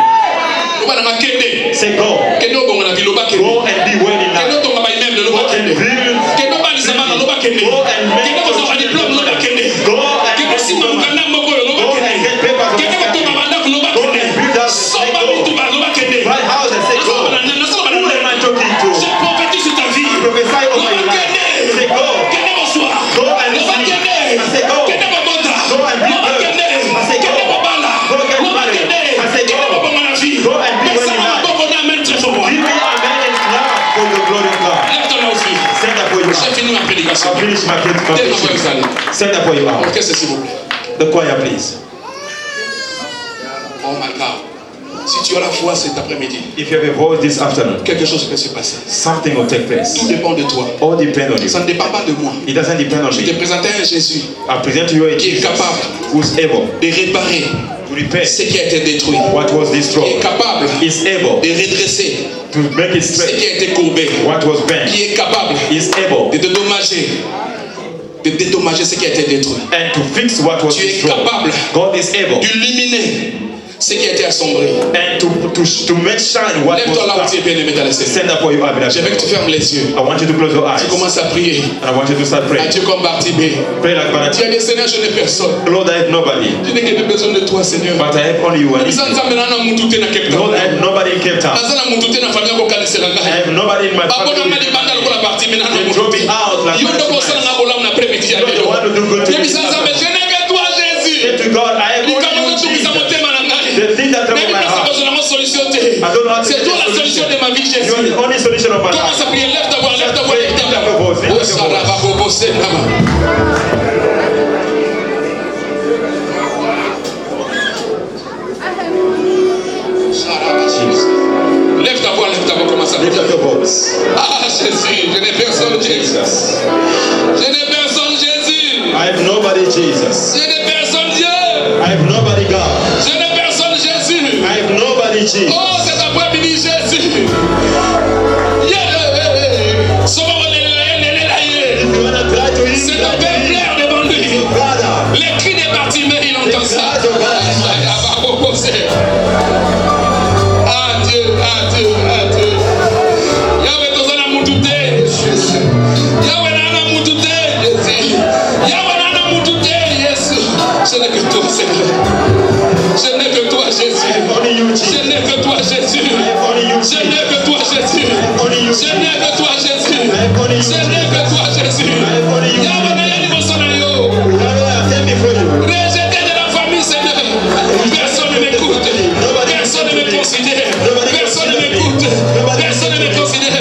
S4: Loba nanga kende.
S2: Say, go.
S4: Kende obongo na biloba kende.
S2: Go and be well in
S4: Kende
S2: that.
S4: otonga ba immeuble loba
S2: Go and
S4: kende.
S2: build.
S4: Kende obalisa bana loba kende.
S2: Go and make
S4: Kende kozwa diplôme loba kende.
S2: Go and
S4: Kende sima mukanda moko loba
S2: Go and
S4: kende.
S2: get papers of
S4: Kende kotonga bandako loba
S2: Go and
S4: kende.
S2: build up.
S4: Somba
S2: Go.
S4: bituba loba kende.
S2: Right house and say, go. Who am I talking to?
S4: Je prophétise sur ta vie.
S2: Prophesy over your
S4: Loba
S2: life.
S4: kende.
S2: Say, go.
S4: Kende bonsoir.
S2: Go and
S4: Loba
S2: sleep.
S4: kende.
S2: I say, go.
S4: Kende bobota.
S2: Go and be
S4: Loba
S2: well.
S4: kende.
S2: I say, go.
S4: Kende bobala.
S2: Go get
S4: Loba
S2: married.
S4: kende.
S2: I say, go.
S4: Kende bobonga na vie.
S2: Go and be well in
S4: Mesa
S2: life.
S4: maboko na amen très fort.
S2: Give me a man's love for the glory of God.
S4: Lève ton main aussi.
S2: Send up for you
S4: J'ai
S2: out.
S4: fini ma prédication.
S2: I'll finish my
S4: Tellement
S2: preaching.
S4: vous allez.
S2: Send up for you out.
S4: Orchestre s'il vous plaît.
S2: The choir, please.
S4: Oh my God. Si tu as la foi cet après-midi,
S2: If you have a voice this afternoon,
S4: quelque chose peut se passer.
S2: something will take place.
S4: Tout dépend de toi.
S2: All depend on you.
S4: Ça ne dépend pas de moi.
S2: It doesn't depend on
S4: Je t'ai
S2: me.
S4: présenté un Jésus
S2: I present to you a
S4: qui est
S2: Jesus
S4: capable
S2: who's able
S4: de réparer
S2: to repair
S4: ce qui a été détruit.
S2: what was
S4: Qui est
S2: destroyed.
S4: capable
S2: Is able
S4: de redresser
S2: to make it
S4: ce
S2: straight.
S4: qui a été courbé.
S2: What was bent.
S4: Qui est capable
S2: Is able
S4: de dédommager ce qui a été détruit.
S2: and to fix what was
S4: Tu es
S2: destroyed.
S4: capable
S2: God is able
S4: d'illuminer ce qui a été assombré.
S2: and to make shine what
S4: Lève-toi là où
S2: was
S4: tu es
S2: dark.
S4: bien aimé dans le Seigneur.
S2: Send up for you,
S4: Je veux que tu fermes les yeux.
S2: I want you to close your eyes
S4: Tu commences à prier.
S2: and I want you to start
S4: À
S2: praying.
S4: Dieu comme Bartimée.
S2: Pray like
S4: Tu as
S2: Bartimaeus.
S4: dit, Seigneur, je n'ai personne.
S2: Lord, I have nobody,
S4: Je n'ai que besoin de toi, Seigneur.
S2: but I have only you.
S4: Lord,
S2: Lord, I have nobody in Cape Town. I have nobody in my family. They throw me out like Bartimaeus. You're the one who do good to me. Say to God, I have only you, Jesus. The thing that troubles my heart. I don't know how to
S4: C'est toi la solution de ma vie, Jésus.
S2: You are the only solution of my
S4: Commence
S2: life.
S4: à prier, lève ta voix, lève ta voix, lève ta
S2: Lift up your voice, lift
S4: voix.
S2: up your voice.
S4: Lève ta voix, commence à
S2: Lift
S4: prier.
S2: up your voice.
S4: Ah Jésus, je n'ai personne, Jésus.
S2: Jesus.
S4: Je n'ai personne, Jésus.
S2: I have nobody, Jesus.
S4: Je n'ai personne, Dieu.
S2: I have nobody, God.
S4: Je n'ai personne, Jésus.
S2: I have nobody, Jesus.
S4: Oh, cet après-midi, Jésus. Sauvons les
S2: If you want to cry to him,
S4: C'est un peuple plein devant lui.
S2: Father.
S4: Les cris des Bartimée, il entend ça. Ah Dieu, ah Dieu, ah Dieu. Yahweh tozana mutute. Yahweh nana mutute. Yahweh nana mutute. Yes. Ce n'est que toi, Seigneur. Ce n'est que toi, Jésus.
S2: Only you,
S4: Ce
S2: Jesus.
S4: n'est que toi, Jésus.
S2: Only you,
S4: Ce
S2: Jesus.
S4: n'est que toi, Jésus.
S2: Only you,
S4: Ce n'est que toi, Jésus.
S2: Only you,
S4: Ce n'est que toi, Jésus. Yahweh nana libosana yo.
S2: Tell me for you.
S4: Rejeté de la famille, Seigneur. Personne ne m'écoute. Personne ne me considère. Personne ne m'écoute. Personne ne me considère.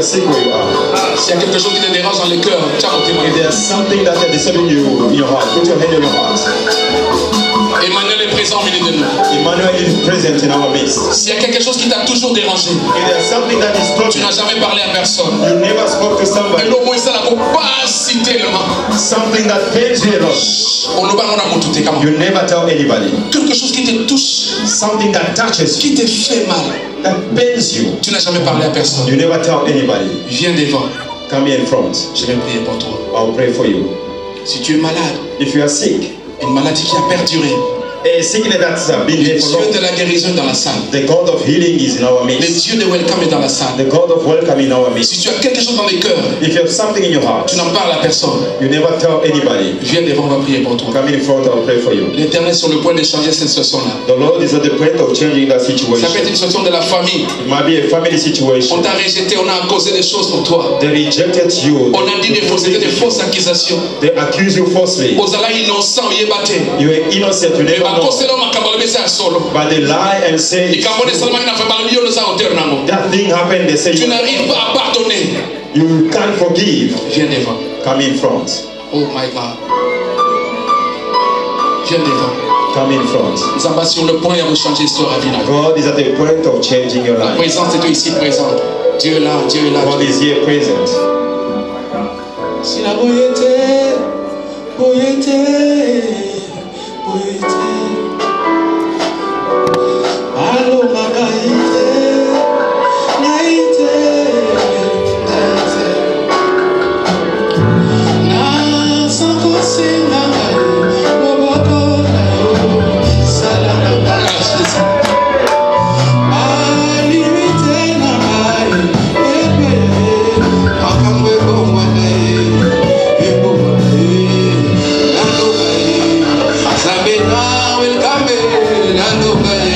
S2: sick where you are.
S4: S'il y a quelque chose qui te dérange dans le cœur, tiens mon témoin.
S2: If there's something that is disturbing you in your heart, put your hand on your heart.
S4: Emmanuel est présent au milieu de nous.
S2: Emmanuel is present in our midst.
S4: S'il y a quelque chose qui t'a toujours dérangé,
S2: If there's something that is
S4: tu
S2: troubling
S4: n'as jamais parlé à personne.
S2: you, never spoke to somebody,
S4: Et au moins ça n'a pas si tellement.
S2: something that pains you a lot,
S4: On nous parle de tout comment.
S2: you never tell anybody.
S4: Quelque chose qui te touche,
S2: Something that touches you,
S4: qui te fait mal,
S2: that pains you,
S4: tu n'as jamais parlé à personne.
S2: you never tell anybody.
S4: Viens devant.
S2: Come here in front.
S4: Je vais prier pour toi.
S2: I'll pray for you.
S4: Si tu es malade,
S2: If you are sick,
S4: une maladie qui a perduré,
S2: a sickness that's been
S4: le
S2: there for
S4: Dieu
S2: long,
S4: de la guérison est dans la salle.
S2: the God of healing is in our
S4: Le
S2: midst.
S4: Dieu de welcome est dans la salle.
S2: The God of welcome in our midst.
S4: Si tu as quelque chose dans les cœurs,
S2: If you have something in your heart,
S4: tu n'en parles à personne.
S2: you never tell anybody.
S4: Viens devant, on va prier pour toi.
S2: Come in front, I'll pray for you.
S4: L'Éternel est sur le point de changer cette situation-là.
S2: The Lord is at the point of changing that
S4: Ça peut
S2: situation.
S4: être une situation de la famille.
S2: It might be a family
S4: On
S2: situation.
S4: t'a rejeté, on a causé des choses pour toi.
S2: They rejected you.
S4: On a dit des faussetés, des fausses accusations.
S2: They accuse you falsely.
S4: Ozala innocent oyebate.
S2: You are innocent, you never know.
S4: Bakosela makambo ya solo.
S2: But they lie and say
S4: Ikambo salama na fa balmi yo za auteur nango.
S2: that thing happened, they say
S4: Tu n'arrives pas à pardonner.
S2: you can't forgive.
S4: Viens devant.
S2: Come in front.
S4: Oh my God. Viens devant.
S2: Come in front.
S4: Nous sommes sur le point de changer l'histoire à vie.
S2: God is at the point of changing your
S4: La
S2: life.
S4: présence de Dieu ici présent. Dieu est là, Dieu est là.
S2: God is here present.
S4: Si la boyete, boyete, boyete. Allo magaite, naite, naite. Na sanko singa, boboko na yo, salama. Alimite na mai, ebe, makamwe bomwane, ebomwane, nalobae, sabena welkame, nalobae,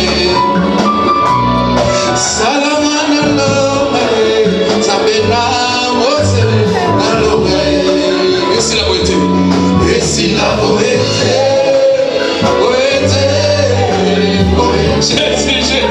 S4: salama nalobae, sabena mose, nalobae. Et si la beauté, et si la beauté, beauté, beauté, Jésus.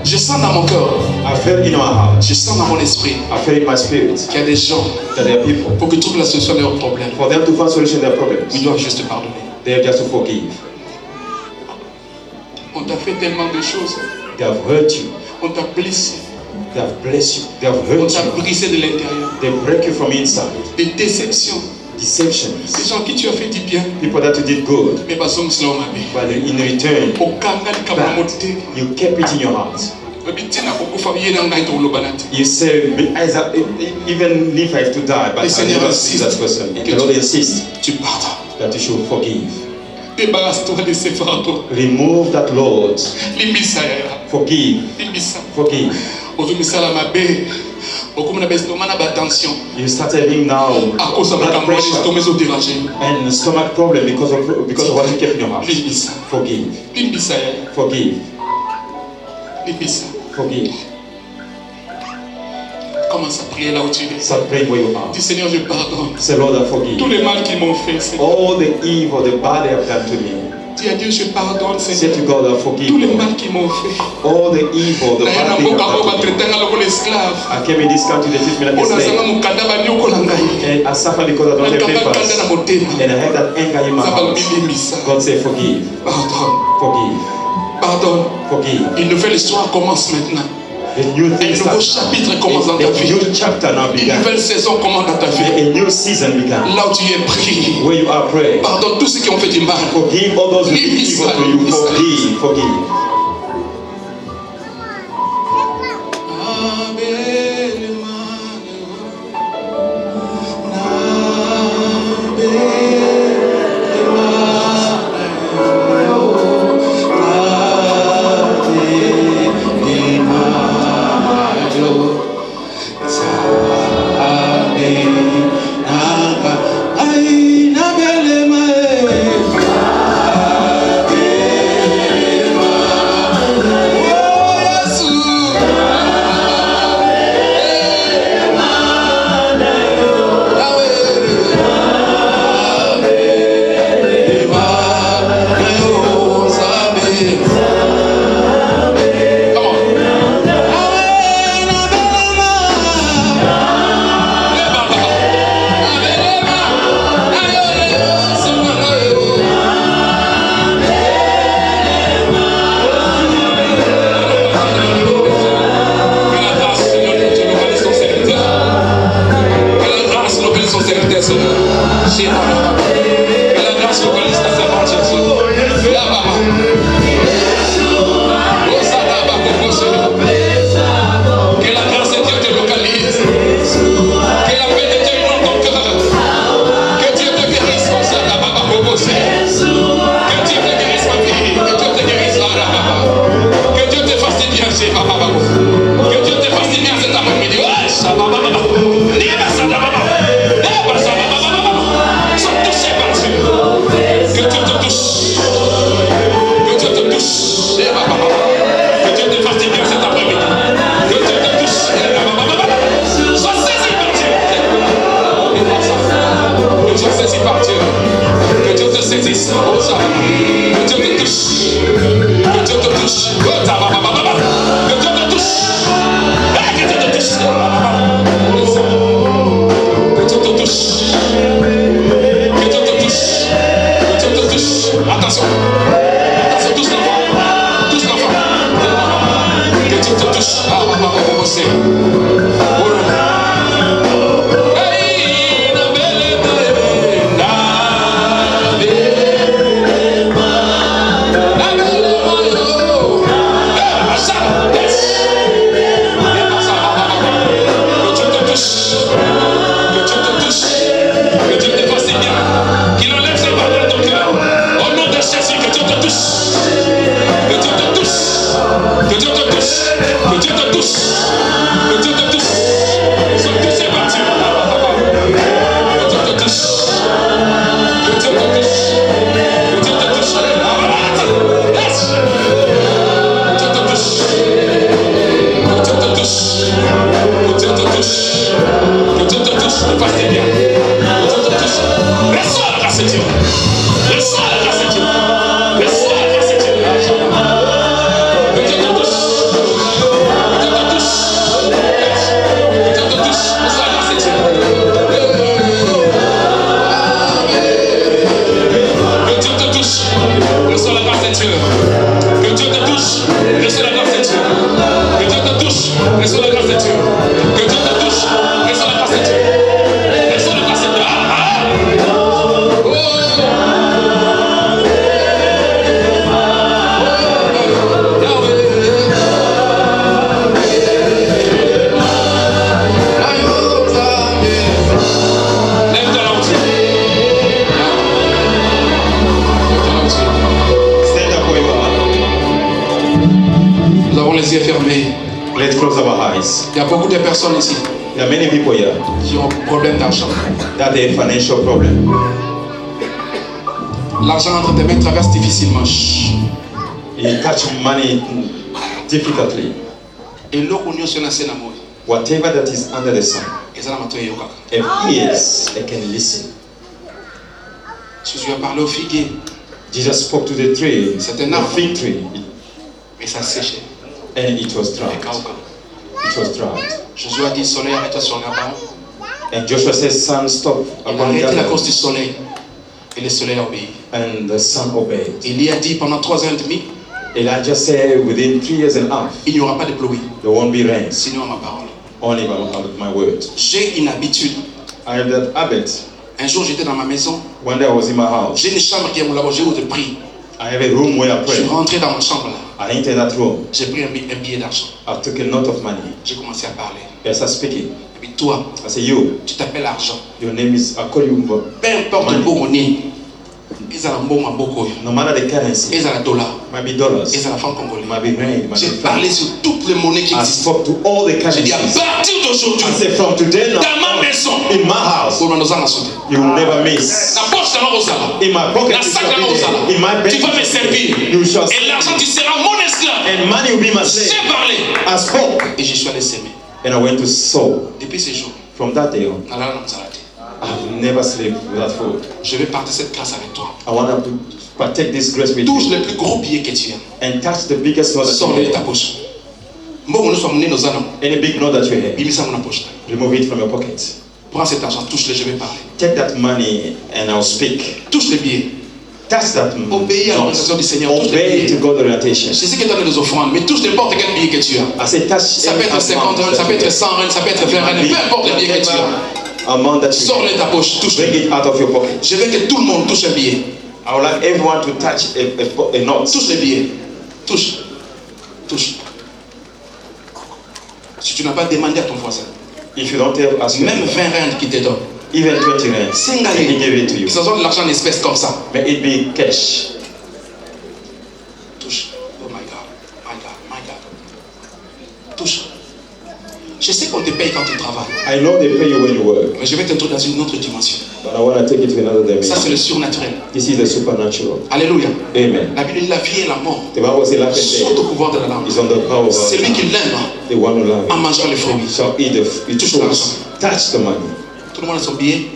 S4: Je sens dans mon cœur,
S2: I feel in my heart,
S4: je sens dans mon esprit
S2: I feel in my spirit
S4: qu'il y a des gens,
S2: that there are people,
S4: pour que trouvent la solution à leurs problèmes,
S2: for them to find solution to their problems,
S4: ils doivent juste pardonner.
S2: they have just to forgive.
S4: On t'a fait tellement de choses,
S2: They have hurt you,
S4: on t'a blessé,
S2: they have blessed you, they have
S4: on
S2: hurt
S4: t'a
S2: you,
S4: brisé de l'intérieur.
S2: they break you from inside.
S4: Des déceptions,
S2: Deceptions,
S4: des gens qui tu as fait du bien,
S2: people that you did good,
S4: mais pas comme cela on m'a dit.
S2: but in return,
S4: Au Kanga de Kabamote,
S2: you kept it in your heart. You say, even if I have to die, but I never see that person. The Lord insists
S4: tu pardonnes.
S2: that you should forgive.
S4: Débarrasse-toi de ces fardeaux.
S2: Remove that load.
S4: Limbisa ya.
S2: Forgive.
S4: Limbisa.
S2: Forgive.
S4: Ozumisala mabe. Okumuna bestomana batension.
S2: You start having now blood pressure and stomach problem because of what you kept in your heart.
S4: Limbisa.
S2: Forgive.
S4: Limbisa ya.
S2: Forgive.
S4: Limbisa.
S2: Forgive.
S4: Commence à prier là où tu es.
S2: Start praying where you are.
S4: Dis Seigneur, je pardonne.
S2: Say, Lord, I forgive.
S4: Tous les mal qu'ils m'ont fait, Seigneur.
S2: All the evil, the bad they have done to me.
S4: Dis à Dieu, je pardonne,
S2: Say
S4: Seigneur.
S2: to God, I forgive.
S4: Tous les mal qu'ils m'ont fait.
S2: All the evil, the bad they have done to me. I came in this country, they treat me like a slave. And I suffer because I don't have papers. And I have that anger in my heart. God say, forgive.
S4: Pardonne.
S2: Forgive.
S4: Pardonne.
S2: Forgive.
S4: Une nouvelle histoire commence maintenant.
S2: A new thing
S4: Un nouveau chapitre commence dans ta
S2: A
S4: vie.
S2: new chapter now
S4: Une
S2: began.
S4: nouvelle saison commence dans ta vie.
S2: A new season began.
S4: Là où tu es pris.
S2: Where you are praying.
S4: Pardonne tous ceux qui ont fait du mal.
S2: Forgive all those who did evil to you. Forgive. Forgive.
S4: les yeux fermés.
S2: Let's close our eyes.
S4: Il y a beaucoup de personnes ici
S2: There are many people here
S4: qui ont un problème d'argent.
S2: that have a financial problem.
S4: L'argent entre tes mains traverse difficilement.
S2: You catch money difficultly.
S4: Et l'eau qu'on y a sur
S2: Whatever that is under the sun,
S4: et ça m'a tué.
S2: if ears, I can listen.
S4: Jésus a parlé au figuier,
S2: Jesus spoke to the tree,
S4: C'est un
S2: the
S4: arbre.
S2: fig tree,
S4: mais ça séchait.
S2: and it was dry.
S4: Et kauka.
S2: It was dry.
S4: Jésus a dit soleil, arrête-toi sur Gabaon.
S2: And Joshua says, sun, stop
S4: Il a
S2: upon
S4: arrêté la
S2: Gabaon.
S4: course du soleil. Et le soleil a obéi.
S2: And the sun obeyed.
S4: Il y a dit pendant 3 ans et demi,
S2: Elijah said, within 3 years and a half,
S4: il n'y aura pas de pluie,
S2: there won't be rain,
S4: sinon à ma parole.
S2: only by my word.
S4: J'ai une habitude.
S2: I have that habit.
S4: Un jour, j'étais dans ma maison.
S2: One day I was in my house.
S4: J'ai une chambre qui est mon laboratoire où je prie.
S2: I have a room where I
S4: Je suis
S2: pray.
S4: rentré dans ma chambre là.
S2: I entered that room.
S4: J'ai pris un billet d'argent.
S2: I took a note of money.
S4: J'ai commencé à parler.
S2: I started speaking.
S4: Et puis toi,
S2: I said, you,
S4: tu t'appelles argent.
S2: your name is, I call you,
S4: Peu importe le beau qu'on est. Ils ont un bon maboko.
S2: no matter the currency,
S4: Ils ont un dollar.
S2: might be dollars,
S4: Ils ont un franc congolais.
S2: might be rand, might
S4: J'ai
S2: be
S4: parlé
S2: francs.
S4: sur toutes les monnaies qui
S2: I
S4: existent.
S2: spoke to all the
S4: J'ai dit à
S2: currencies.
S4: partir d'aujourd'hui,
S2: I said, from today now,
S4: dans ma maison,
S2: in my house,
S4: pour nous en sauter.
S2: you will never miss.
S4: La poche ça va au salaire.
S2: In my pocket,
S4: La
S2: you
S4: sac
S2: shall
S4: là
S2: be
S4: au salaire.
S2: there. In my bank,
S4: Tu vas me servir.
S2: you shall
S4: Et l'argent, tu seras mon esclave.
S2: and money will be my slave.
S4: J'ai parlé.
S2: I spoke,
S4: Et je suis allé s'aimer.
S2: and I went to sow.
S4: Depuis ce jour,
S2: From that day on,
S4: Nala n'a pas arrêté.
S2: I've never slept without food.
S4: Je vais partager cette grâce avec toi.
S2: I want to partake this grace with
S4: Touche
S2: you
S4: le plus gros billet que tu as.
S2: and touch the biggest note that
S4: Sors-le de
S2: you
S4: ta
S2: have.
S4: poche. Mbongo nous sommes menés nos anneaux.
S2: Any big note that you have,
S4: Bimisa mon poche.
S2: remove it from your pocket.
S4: Prends cet argent, touche-le, je vais parler.
S2: Take that money and I'll speak.
S4: Touche le billet.
S2: Touch that
S4: Obéis à
S2: note.
S4: l'orientation du Seigneur. Touche le
S2: Obey
S4: billet.
S2: to God's orientation.
S4: Je sais que tu as des offrandes, mais touche n'importe quel billet que tu as.
S2: I say touch
S4: Ça peut
S2: any
S4: être 50
S2: amount
S4: rand, ça peut
S2: that
S4: être 100 rand, ça peut être 20 rand, peu importe le billet que tu as.
S2: whatever amount that you
S4: Sors-le de ta poche, touche-le.
S2: bring it out of your pocket.
S4: Je veux que tout le monde touche un billet.
S2: I would like everyone to touch a note.
S4: Touche le billet. Touche. Touche. Si tu n'as pas demandé à ton voisin,
S2: If you don't have, ask
S4: même
S2: them,
S4: 20 rand qui te donne,
S2: even 20 rand,
S4: c'est
S2: they give it to
S4: que
S2: you.
S4: ce soit de l'argent en espèces comme ça.
S2: May it be cash.
S4: Touche. Oh my God. My God. My God. Touche. Je sais qu'on te paye quand tu travailles,
S2: I know they pay you when you work,
S4: mais je vais t'introduire dans une autre dimension.
S2: but I want to take it to another
S4: Ça, c'est
S2: dimension.
S4: le surnaturel.
S2: This is the supernatural.
S4: Alléluia.
S2: Amen.
S4: La Bible dit la vie et la mort
S2: The Bible says life and
S4: sont au
S2: death
S4: pouvoir de la langue.
S2: is on the power of
S4: Celui
S2: our
S4: qui
S2: tongue.
S4: l'aime
S2: The one who
S4: en
S2: loves
S4: mangera les fruits.
S2: shall eat the
S4: Touche
S2: fruits.
S4: l'argent.
S2: Touch the money.
S4: Tout le monde a son billet.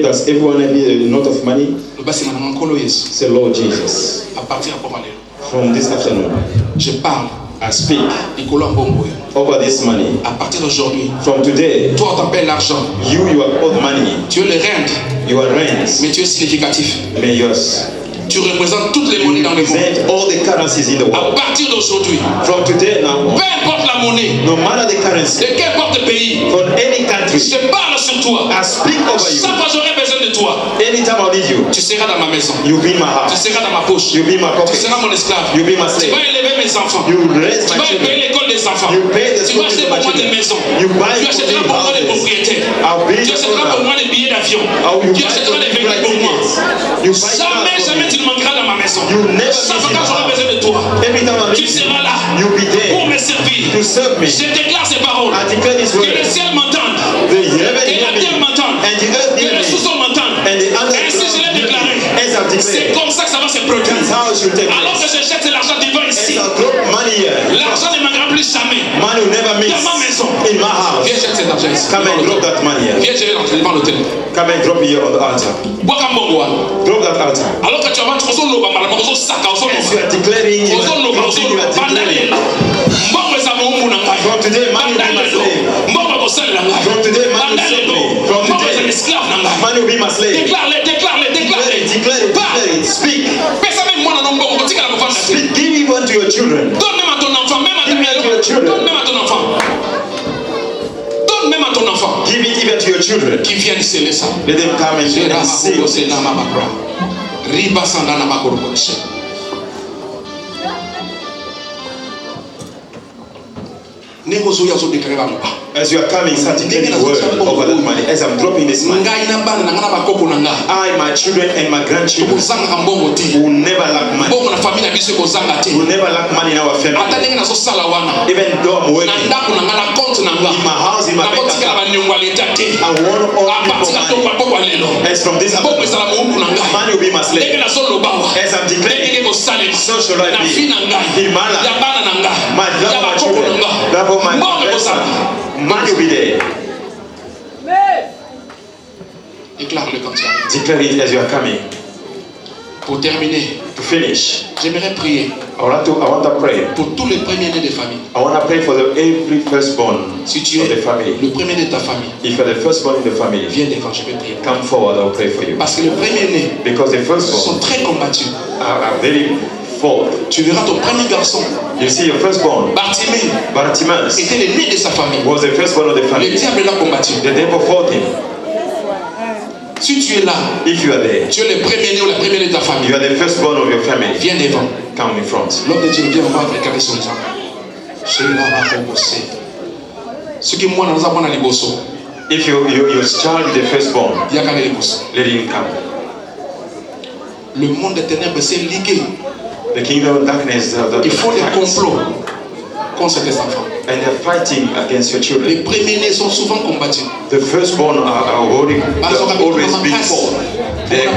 S2: Does everyone have a note of money?
S4: Le bas, c'est dans mon colo, Yesu.
S2: Say, Lord Jesus,
S4: À partir de Alléluia.
S2: from this afternoon,
S4: Je parle.
S2: I speak
S4: Nicolas Mbongo.
S2: over this money.
S4: À partir d'aujourd'hui,
S2: From today,
S4: toi, on t'appelle l'argent.
S2: you are owed money.
S4: Tu es le reine,
S2: You are rents.
S4: mais tu es significatif.
S2: May yours.
S4: Tu représentes toutes les monnaies dans le monde.
S2: Represent all the currencies in the
S4: À
S2: world.
S4: partir d'aujourd'hui,
S2: From today now,
S4: peu importe la monnaie,
S2: no matter the currency,
S4: de qu'importe le pays,
S2: from any country,
S4: je parle sur toi.
S2: I speak over you.
S4: Chaque fois que j'aurai besoin de toi,
S2: Anytime I need you,
S4: tu seras dans ma maison.
S2: you be in my
S4: Tu
S2: house.
S4: seras dans ma poche.
S2: You be in my
S4: Tu
S2: pocket.
S4: seras mon esclave.
S2: You be my
S4: Tu
S2: slave.
S4: vas élever mes enfants.
S2: You raise
S4: Tu
S2: my
S4: vas payer
S2: children.
S4: l'école des enfants.
S2: You pay the
S4: Tu vas
S2: school
S4: acheter
S2: fees
S4: pour
S2: of my
S4: moi des
S2: children.
S4: maisons.
S2: You buy
S4: Tu achèteras pour moi des
S2: houses.
S4: propriétaires.
S2: I'll be
S4: Tu
S2: the
S4: achèteras pour
S2: owner.
S4: moi des billets d'avion.
S2: You
S4: Tu
S2: buy
S4: achèteras des
S2: the
S4: vêtements pour moi.
S2: tickets. You buy
S4: Jamais,
S2: cars for
S4: jamais
S2: me.
S4: tu ne manqueras dans ma maison.
S2: You never
S4: Chaque
S2: miss
S4: fois
S2: in
S4: que
S2: my
S4: j'aurai
S2: house.
S4: besoin de toi,
S2: Every time I
S4: tu
S2: need
S4: seras là
S2: you, you'll be
S4: pour
S2: there
S4: me servir.
S2: to serve me.
S4: Je déclare ces paroles.
S2: I declare this
S4: Que
S2: word.
S4: le ciel m'entende.
S2: The heaven
S4: Que la terre
S2: hear me.
S4: m'entende.
S2: And the earth
S4: Que
S2: hear
S4: le
S2: me.
S4: sous-sol m'entende.
S2: And the
S4: Ainsi je l'ai déclaré.
S2: as I've
S4: C'est
S2: declared.
S4: comme ça que ça va se produire.
S2: That's how it should take
S4: Alors que
S2: place.
S4: je jette l'argent divin
S2: As
S4: ici,
S2: I drop money here,
S4: l'argent ne manquera plus jamais.
S2: money will never miss
S4: Dans ma maison.
S2: in my house.
S4: Viens jette cet argent ici.
S2: Come and drop that money here.
S4: Viens gérer devant l'hôtel.
S2: Come and drop it here on the altar.
S4: Wakambongwa.
S2: Drop that altar.
S4: Alors que tu avances, on loba malama, on saka, on
S2: As you
S4: loba.
S2: are declaring, you
S4: On loba,
S2: are declaring.
S4: Mbongo eza mungu na ngai.
S2: From today, money will be my slave.
S4: Mbongo kosalela ngai.
S2: From today, money will serve me. From
S4: Mbongo
S2: today,
S4: eza esclave na ngai.
S2: money will be my slave.
S4: Déclare-le, déclare-le,
S2: Declare it,
S4: déclare-le.
S2: declare it,
S4: Parle.
S2: declare it. Speak.
S4: Pesa même mwana na mbongo, kotika na kufanya te.
S2: Speak. Give it one to your children.
S4: Donne même à ton enfant, même à
S2: Give it to your children.
S4: Donne même à ton enfant. Donne même à ton enfant.
S2: Give it even to your children.
S4: Qui viennent sceller ça.
S2: Let them come and see.
S4: Riba sandana makorokoshe.
S2: As you are coming, starting to the word over that money. As I'm dropping this money, I, my children and my grandchildren will never lack money. Will never lack money in our family. Even though I'm working in my house, in my bank account, I want all people money. As from this money will be my slave. As I'm declaring, so shall I be. In my life, my love, my children, love of my money will be there. Declare it as you are coming.
S4: Pour terminer,
S2: to finish,
S4: j'aimerais prier
S2: I want to pray
S4: pour tous les premiers-nés des familles.
S2: I want to pray for every firstborn
S4: Si tu es
S2: of the family.
S4: le premier-né de ta famille,
S2: If you're the firstborn in the family,
S4: viens devant, je vais prier.
S2: come forward, I'll pray for you.
S4: Parce que les premiers-nés
S2: Because the
S4: sont
S2: firstborn
S4: très combattus.
S2: are very fought.
S4: Tu verras ton premier garçon,
S2: You see, your firstborn,
S4: Bartimée, était le né de sa famille.
S2: was the firstborn of the
S4: Le
S2: family.
S4: diable l'a combattu.
S2: The devil fought him.
S4: Si tu es là,
S2: If you are there,
S4: tu es le premier-né ou la première-née de ta famille,
S2: you are the firstborn of your family.
S4: viens devant.
S2: Come in front.
S4: L'homme de Dieu vient, on va regarder son exemple. Ce qui moi dans un liboso,
S2: If your child is the firstborn,
S4: il y a qu'à les liboso.
S2: let him come.
S4: Le monde des ténèbres s'est ligué.
S2: The kingdom of darkness,
S4: Ils font des complots contre cet enfant.
S2: and they're fighting against your
S4: Les
S2: children.
S4: premiers-nés sont souvent combattus.
S2: The firstborn are always been fought. They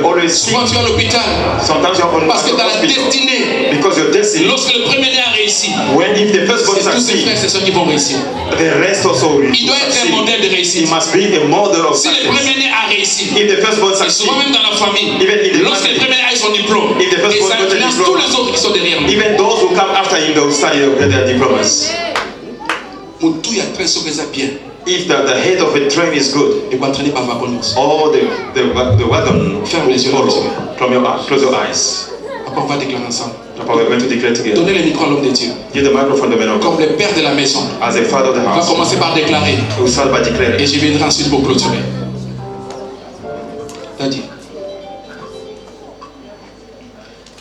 S2: always seek.
S4: Souvent tu es à l'hôpital
S2: Sometimes you're on
S4: parce que dans la
S2: hospital
S4: destinée,
S2: because your destiny.
S4: lorsque le premier-né a réussi,
S2: When if the firstborn
S4: c'est tous ses frères
S2: succeeds,
S4: et sœurs qui vont réussir.
S2: the rest also will
S4: Il doit être un
S2: succeed.
S4: modèle de
S2: He
S4: réussite.
S2: must be a model of
S4: Si le
S2: success.
S4: premier-né a réussi,
S2: If the firstborn
S4: et
S2: succeeds,
S4: souvent même dans la famille,
S2: Even in the
S4: lorsque le
S2: family,
S4: premier-né a son diplôme,
S2: if the first
S4: et
S2: one
S4: ça
S2: got a
S4: influence
S2: diploma,
S4: tous les autres qui sont derrière lui.
S2: even those who come after him, they will study to get their diplomas.
S4: Mon tout y a très sûr que ça bien.
S2: If the head of a train is good,
S4: Et pour entraîner par vagonus.
S2: all the wagon
S4: Ferme les yeux,
S2: follow
S4: Monsieur.
S2: from your eyes. Close your eyes.
S4: Après on va déclarer ensemble.
S2: We're going to declare together.
S4: Donnez le micro à l'homme de Dieu.
S2: Give the microphone to the man of
S4: Comme
S2: God.
S4: le père de la maison.
S2: As a father of the
S4: On va
S2: house,
S4: commencer par déclarer.
S2: we'll start by declaring.
S4: Et je viendrai ensuite pour clôturer. Daddy.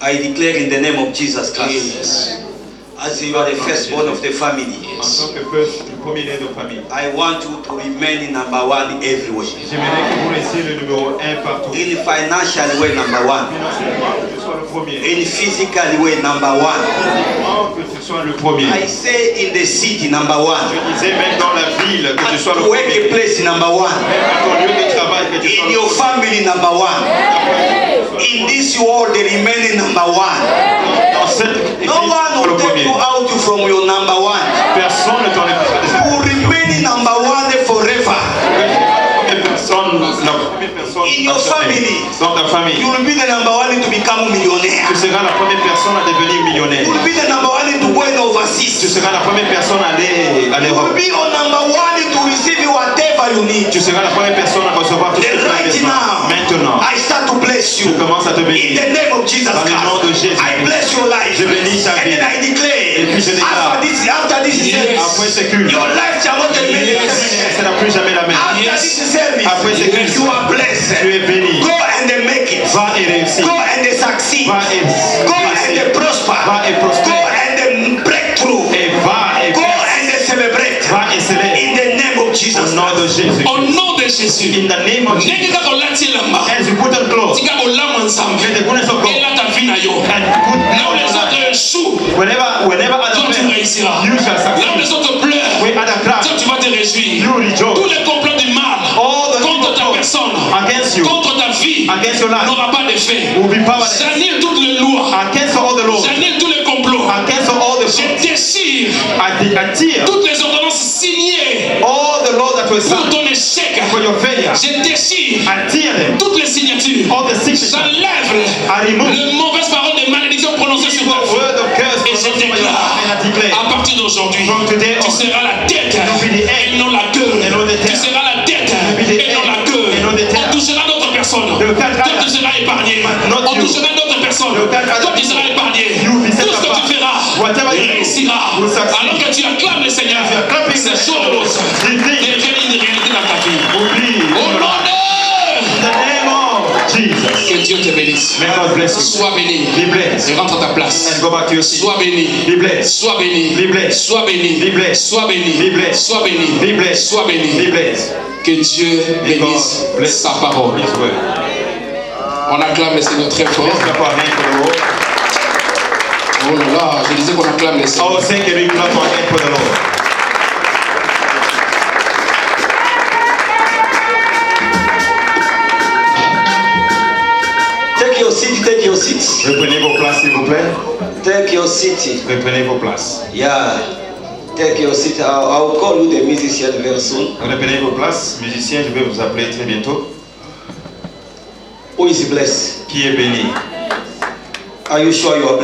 S1: I declare in the name of Jesus Christ,
S4: Yes.
S1: as you are the firstborn of the family,
S2: En tant que premier-né de famille,
S1: I want you to remain number one everywhere.
S2: j'aimerais que vous restiez le numéro 1 partout.
S1: In financial way, number one.
S2: Financièrement, que tu sois le premier.
S1: In physical way, number one.
S2: Physiquement, que tu sois le premier.
S1: I say in the city, number one.
S2: Je disais même dans la ville que tu sois
S1: At
S2: le premier.
S1: workplace, number one.
S2: Même à ton lieu de travail que tu sois
S1: In
S2: le
S1: your family, number one. In this world, the remaining number one.
S2: Dans cette église,
S1: No one
S2: le
S1: will take
S2: premier.
S1: you out from your number one.
S2: Personne ne t'enlèvera de
S1: You will remain number one forever.
S2: la première personne
S1: In your
S2: dans ta
S1: family.
S2: dans ta famille.
S1: You will be the number one to become millionaire.
S2: Tu seras la première personne à devenir millionnaire.
S1: You will be the number one to go in
S2: Tu
S1: overseas.
S2: seras la première personne à aller à
S1: You will
S2: l'Europe.
S1: be on number one to receive whatever you need.
S2: Tu seras la première personne à recevoir tout ce que
S1: And
S2: tu as
S1: right
S2: besoin.
S1: now,
S2: Maintenant,
S1: I start to bless
S2: je
S1: you.
S2: commence à te
S1: In
S2: bénir.
S1: the name of Jesus
S2: Dans le nom de
S1: Christ,
S2: Jésus.
S1: I bless your life.
S2: Je bénis ta
S1: And
S2: vie.
S1: then I declare,
S2: Et puis je déclare.
S1: after this service,
S2: Après ce culte,
S1: your life shall not remain the
S2: ne
S1: same.
S2: sera plus jamais la même.
S1: After this service,
S2: Après ce culte,
S1: you are blessed.
S2: tu es béni.
S1: Go and they make it.
S2: Va et réussis.
S1: Go and they succeed.
S2: Va et
S1: Go and they prosper.
S2: Va et
S1: Go
S2: prospère.
S1: and they break through.
S2: Et va et
S1: Go and they celebrate.
S2: va et célèbre.
S1: In the name of Jesus.
S2: Au nom de Jésus.
S4: Au nom de Jésus.
S2: In the name of Jesus.
S4: Ndenge kaka olati elamba.
S2: As you put on clothes,
S4: Tika olama nzambe.
S2: let the goodness of God
S4: Elata vie na yo.
S2: and put
S4: Là où les autres échouent,
S2: whenever other
S4: toi tu
S2: men,
S4: réussiras.
S2: you shall
S4: Là où
S2: succeed.
S4: les autres pleurent,
S2: When other
S4: toi
S2: cry,
S4: tu vas te réjouir.
S2: you rejoice.
S4: Tous les complots du mal
S2: All the
S4: contre ta
S2: evil
S4: personne,
S2: against you,
S4: contre ta vie,
S2: against your life,
S4: n'aura pas d'effet.
S2: will be powerless.
S4: J'annule toutes les lois.
S2: Against all the laws,
S4: J'annule tous les complots.
S2: against all the
S4: Je déchire
S2: I tear
S4: toutes les ordonnances signées
S2: all the laws that were
S4: pour
S2: signed
S4: ton échec.
S2: for your failure.
S4: Je déchire
S2: I tear them.
S4: toutes les signatures.
S2: All the sickness.
S4: J'enlève
S2: I remove
S4: les mauvaises paroles de malédiction prononcées sur
S2: evil
S4: ta vie.
S2: word of curse
S4: Et je
S2: pronounced over your
S4: déclare,
S2: life, and I declare
S4: à partir d'aujourd'hui,
S2: from today
S4: tu
S2: on,
S4: seras la tête
S2: will be the head
S4: et non la queue.
S2: and not the tail.
S4: Tu seras la tête
S2: will be the
S4: et non la
S2: head
S4: queue.
S2: and not the tail.
S4: On touchera d'autres personnes.
S2: The cat-
S4: Toi, tu seras épargné.
S2: Not
S4: On
S2: you.
S4: touchera d'autres personnes.
S2: The cat-
S4: Toi, tu seras épargné.
S2: You will be set
S4: Tout ce que
S2: apart.
S4: tu feras
S2: Whatever you do
S4: réussira.
S2: will succeed.
S4: Alors que tu acclames le Seigneur,
S2: If you are clapping
S4: ces
S2: the
S4: choses
S2: Lord,
S4: deviennent une réalité dans ta vie.
S2: Oublie.
S4: Au nom de
S2: In the name of Jesus.
S4: que Dieu te bénisse.
S3: bénisse.
S2: May God bless you.
S3: Sois béni.
S2: Be blessed.
S3: Et rentre à ta place.
S2: And go back to your seat.
S3: Sois béni.
S2: Be blessed.
S3: Sois béni.
S2: Be blessed.
S3: Sois béni.
S2: Be blessed.
S3: Sois béni.
S2: Be blessed.
S3: Sois béni.
S2: Be blessed.
S3: Sois béni.
S2: Be blessed.
S3: Que Dieu
S2: May God
S3: bénisse
S2: bless
S3: sa parole.
S2: His word.
S3: On acclame le Seigneur très fort.
S2: Let's clap our hands for the Lord.
S3: Oh là là, je disais qu'on acclame le
S2: I
S3: Seigneur.
S2: was saying, can we clap our hands for the Lord?
S1: Take your seat, take your seat.
S2: Reprenez vos places, s'il vous plaît.
S1: Take your seat.
S2: Reprenez vos places.
S1: Yeah. Take your seat. I'll call you the musician very soon.
S2: Reprenez vos places. Musiciens, je vais vous appeler très bientôt.
S1: Who is blessed?
S2: Qui est béni?
S1: Are you sure you are blessed?